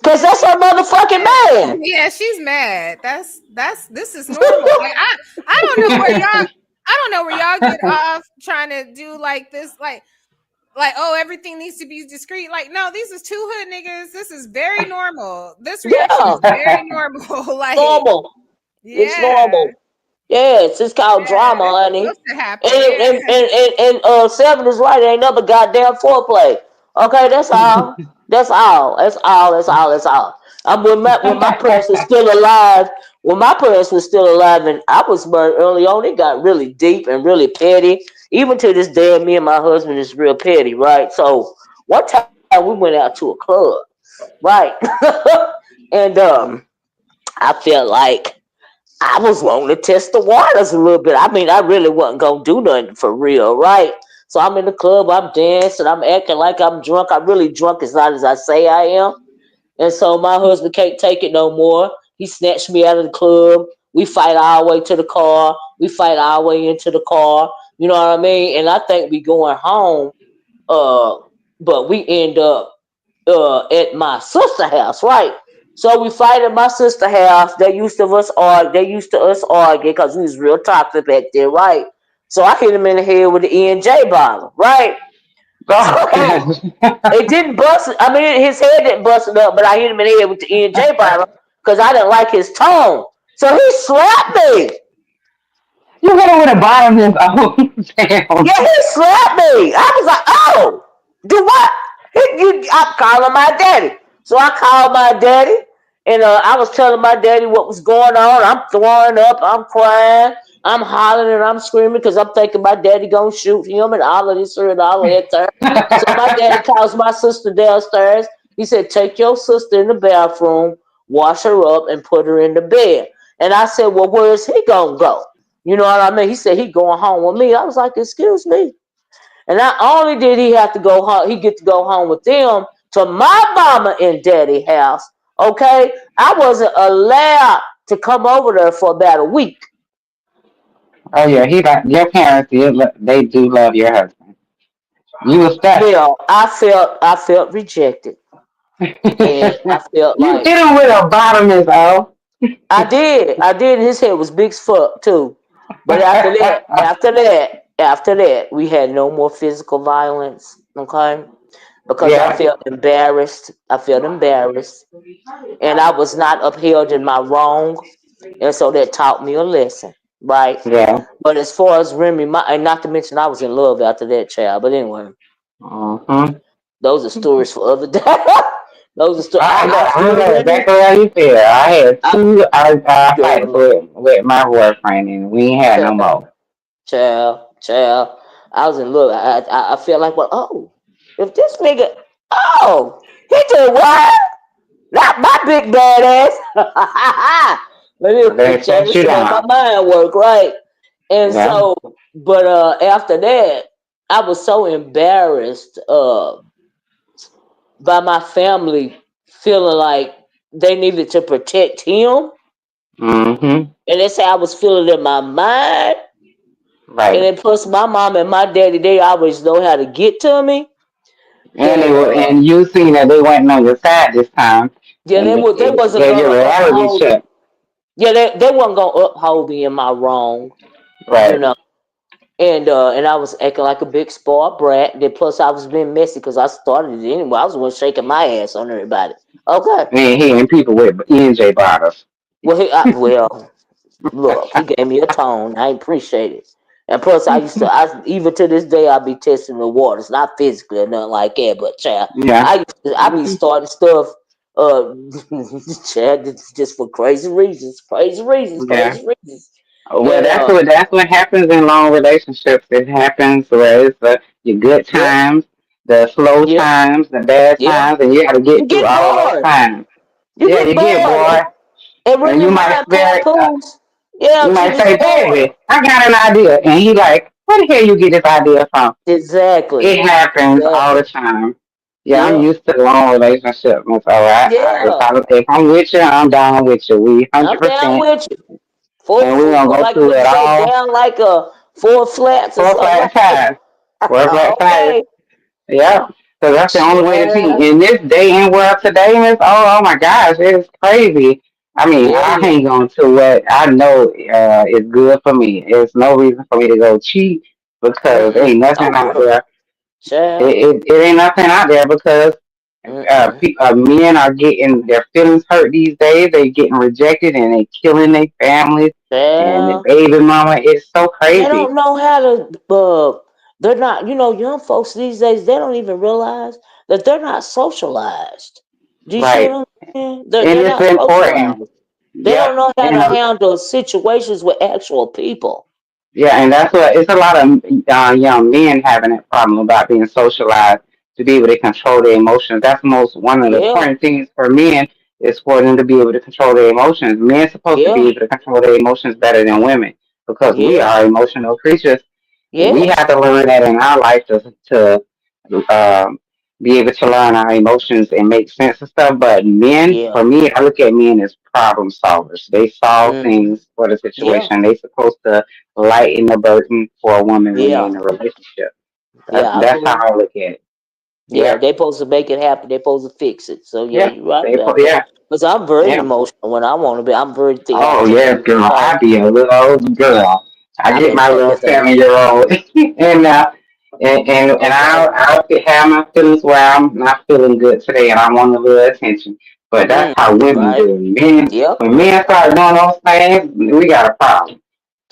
Cause that's her motherfucking man.
Yeah, she's mad. That's this is normal. Like I don't know where y'all I don't know where y'all get off trying to do like this like oh everything needs to be discreet. Like no, these is two hood niggas. This is very normal. This reaction
Yeah,
is very normal. Like
normal. It's
yeah,
normal. Yes, it's called
yeah,
drama,
it's
honey.
supposed to happen.
And
Yeah.
Seven is right. It ain't nothing but goddamn foreplay. Okay, that's all. That's all. That's all. That's all. That's all. When my parents were still alive, when my parents were still alive, and I was born early on, it got really deep and really petty. Even to this day, me and my husband is real petty, right? So one time we went out to a club, right? And I felt like I was wanting to test the waters a little bit. I mean, I really wasn't gonna do nothing for real, right? So I'm in the club, I'm dancing, I'm acting like I'm drunk. I'm really drunk as not as I say I am. And so my husband can't take it no more. He snatched me out of the club. We fight our way to the car. We fight our way into the car. You know what I mean? And I think we going home. Uh, but we end up at my sister house, right? So we fight at my sister house. They used to us argue because we was real toxic back there, right? So I hit him in the head with the E&J bottle, right?
Oh
So
gosh.
it didn't bust. I mean, his head didn't bust it up, but I hit him in the head with the E&J bottle because I didn't like his tone. So he slapped me.
You hit him with a bottomless. Oh damn.
Yeah, he slapped me. I was like, oh, do what? I'm calling my daddy. So I called my daddy, and I was telling my daddy what was going on. I'm throwing up, I'm crying, I'm hollering, and I'm screaming because I'm thinking my daddy gonna shoot him and all of this and all of that there. So my daddy calls my sister downstairs. He said, take your sister in the bathroom, wash her up, and put her in the bed. And I said, well, where is he gonna go? You know what I mean? He said he going home with me. I was like, excuse me. And not only did he have to go home, he get to go home with them to my mama and daddy house. Okay, I wasn't allowed to come over there for about a week.
Oh yeah, he got your parents. They do love your husband. You were stuck.
Well, I felt rejected, and I felt
You
like
hit him with a bottomless. Oh.
I did. I did. His head was big as fuck too. But after that, we had no more physical violence. Okay, because I
Yeah.
felt embarrassed. I felt embarrassed, and I was not upheld in my wrong, and so that taught me a lesson, right?
Yeah.
But as far as Remy, and not to mention I was in love after that child. But anyway,
Mm-hmm.
those are stories for other day. Those are I
I
still
know
Remy.
exactly how you feel. I had
I
two fights
girl,
with my boyfriend, and we ain't had no
child,
more.
child. I was in love. I felt like, well, oh, if this nigga, oh, he did what? Not my big bad ass. But
They
anyway, child,
shut
this
you
is how my
down.
mind work, right? And
Yeah.
so, but after that, I was so embarrassed by my family feeling like they needed to protect him.
Mm-hmm.
And that's how I was feeling in my mind. And
Right.
then plus my mom and my daddy, they always know how to get to me.
And
That
and you seen that they weren't on your side this time,
yeah,
and
they
it
wasn't
gave your
gonna
reality
uphold.
check.
Yeah, they wasn't gonna uphold me in my wrong, you
Right.
know. And I was acting like a big spoiled brat. Then plus I was being messy because I started it anyway. I was the one shaking my ass on everybody. Okay.
And hitting people with NJ bottles.
Well, look, he gave me a tone. I appreciate it. And plus, I even to this day, I be testing the waters, not physically or nothing like that, but child,
Yeah.
I be starting stuff, uh, child, just for crazy reasons,
Yeah.
crazy reasons,
Well,
and
that's what happens in long relationships. It happens where it's your good
yeah,
times, the slow
yeah,
times, the bad
yeah,
times, and you got to
you
get through
get
all those
bored,
times.
you
Yeah,
get
you get
bored,
bored,
and
and
really mine papoose, yeah,
you
she
might
was
say,
bored,
"Baby, I got an idea," and he like, "Where the hell you get this idea from?"
exactly,
It happens all
exactly,
the time. Yeah, I'm
yeah,
used to long relationships. And so
yeah,
if I'm with you, I'm down with you. We
I'm down
100%,
with you.
and we're gonna go
Like
through
what you
it
say,
all
down like a four flats or
four
something
flat
like
tires. Four
that.
flat tires.
Okay.
Yeah. So that's the only way to be.
Yeah,
In this day and world today, Miss, oh my gosh, it's crazy. I mean,
yeah,
I
yeah.
hang on to what I know is good for me. There's no reason for me to go cheat because
Mm-mm.
ain't nothing
Oh,
out
girl.
there.
Child.
It ain't nothing out there because
Mm-mm.
men are getting their feelings hurt these days. They getting rejected and they killing their families and the
Child.
baby mama. It's so
And they
crazy.
don't know how to, they're not, young folks these days, they don't even realize that they're not socialized. Do you see what
Right.
I'm saying?
And
They're
it's
not
important.
socialized. They
Yeah.
don't know how
And
to handle situations with actual people.
yeah, and that's what it's a lot of young men having that problem about being socialized to be able to control their emotions. That's most one of the
Yeah,
important things for men is for them to be able to control their emotions. Men supposed to be
yeah,
able to control their emotions better than women because we
yeah,
are emotional creatures. We
yes,
have to learn that in our life to um, be able to learn our emotions and make sense of stuff. But men,
yeah.
for me, I look at men as problem solvers. They solve
Hmm.
things for the
Yeah,
situation. They supposed to lighten the burden for a woman when they're
yeah,
in a relationship.
yeah. I
That's how
agree.
I look at it.
Yeah,
Yeah,
they supposed to make it happen. They supposed to fix it. So yeah,
yeah,
you're right about that.
yeah,
Because I'm very
yeah.
emotional when I want to be. I'm very
Oh
theatrical.
yes, girl.
Okay,
I be a little old girl. I
I
get
mean
my little
everything.
7 year old and
Okay.
I'll have my feelings where I'm not feeling good today and I want a little attention. But that's
Mm,
how women
right.
do. Men
Yep.
when men start doing those things, we got a problem.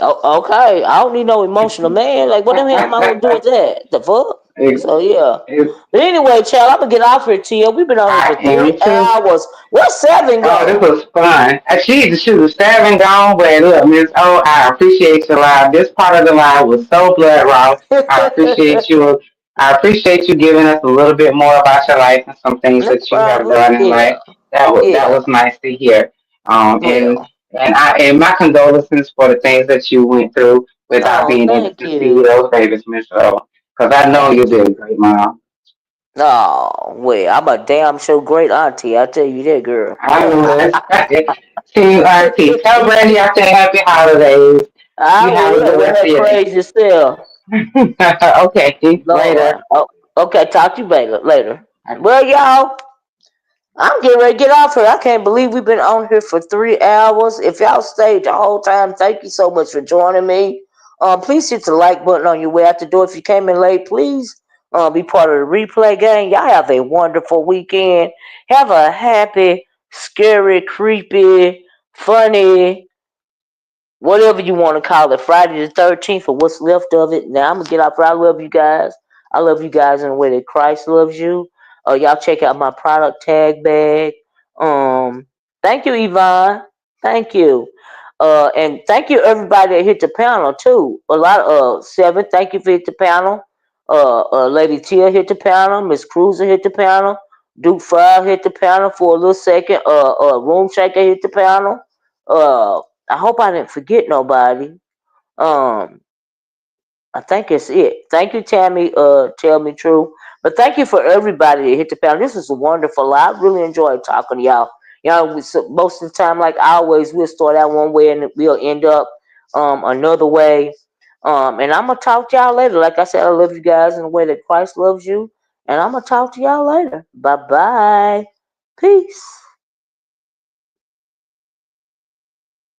Oh, okay. I don't need no emotional man. Like, what the hell am I gonna do with that? The fuck?
It-
So yeah.
it-
But anyway, child, I'm gonna get off here, Tia. We've been on here
I
for
am
three
too.
hours. Where's seven
Oh, this
gone?
was fun. She the shoot was 7 gone, but look, Miss O, I appreciate your live. This part of the live was so blood raw. I appreciate you. I appreciate you giving us a little bit more about your life and some things
No
that you have
problem.
done in
Yeah.
life. That
Yeah.
was nice to hear.
Well.
And my condolences for the things that you went through without
Oh,
being able
thank
to see
you.
those babies, Miss O. Because I know
Thank
you'll be
you.
a great mom.
Oh, well, I'm a damn sure great auntie. I tell you that, girl.
I was. Team RP. Tell Brandy I said happy holidays.
I
You have a
will
good
with
rest
her
of your day.
crazy self.
Okay,
Lord.
later.
Oh, okay, talk to you later. Well, y'all, I'm getting ready to get off here. I can't believe we've been on here for 3 hours. If y'all stayed the whole time, thank you so much for joining me. Please hit the like button on your way out the door. If you came in late, please be part of the replay gang. Y'all have a wonderful weekend. Have a happy, scary, creepy, funny, whatever you want to call it, Friday the 13th or what's left of it. Now I'm gonna get off. I love you guys. I love you guys in the way that Christ loves you. Y'all check out my product tag bag. Um, Thank you, Yvonne. Thank you. And thank you everybody that hit the panel too. A lot of Seven. Thank you for hit the panel. Lady Tia hit the panel. Miss Cruiser hit the panel. Duke Five hit the panel for a little second. Room Shaker hit the panel. Uh, I hope I didn't forget nobody. Um, I think it's it. Thank you, Tammy. Tell me true. But thank you for everybody that hit the panel. This was a wonderful. I really enjoyed talking to y'all. Most of the time, like always, we'll start out one way and we'll end up another way. And I'm gonna talk to y'all later. Like I said, I love you guys in the way that Christ loves you. And I'm gonna talk to y'all later. Bye bye. Peace.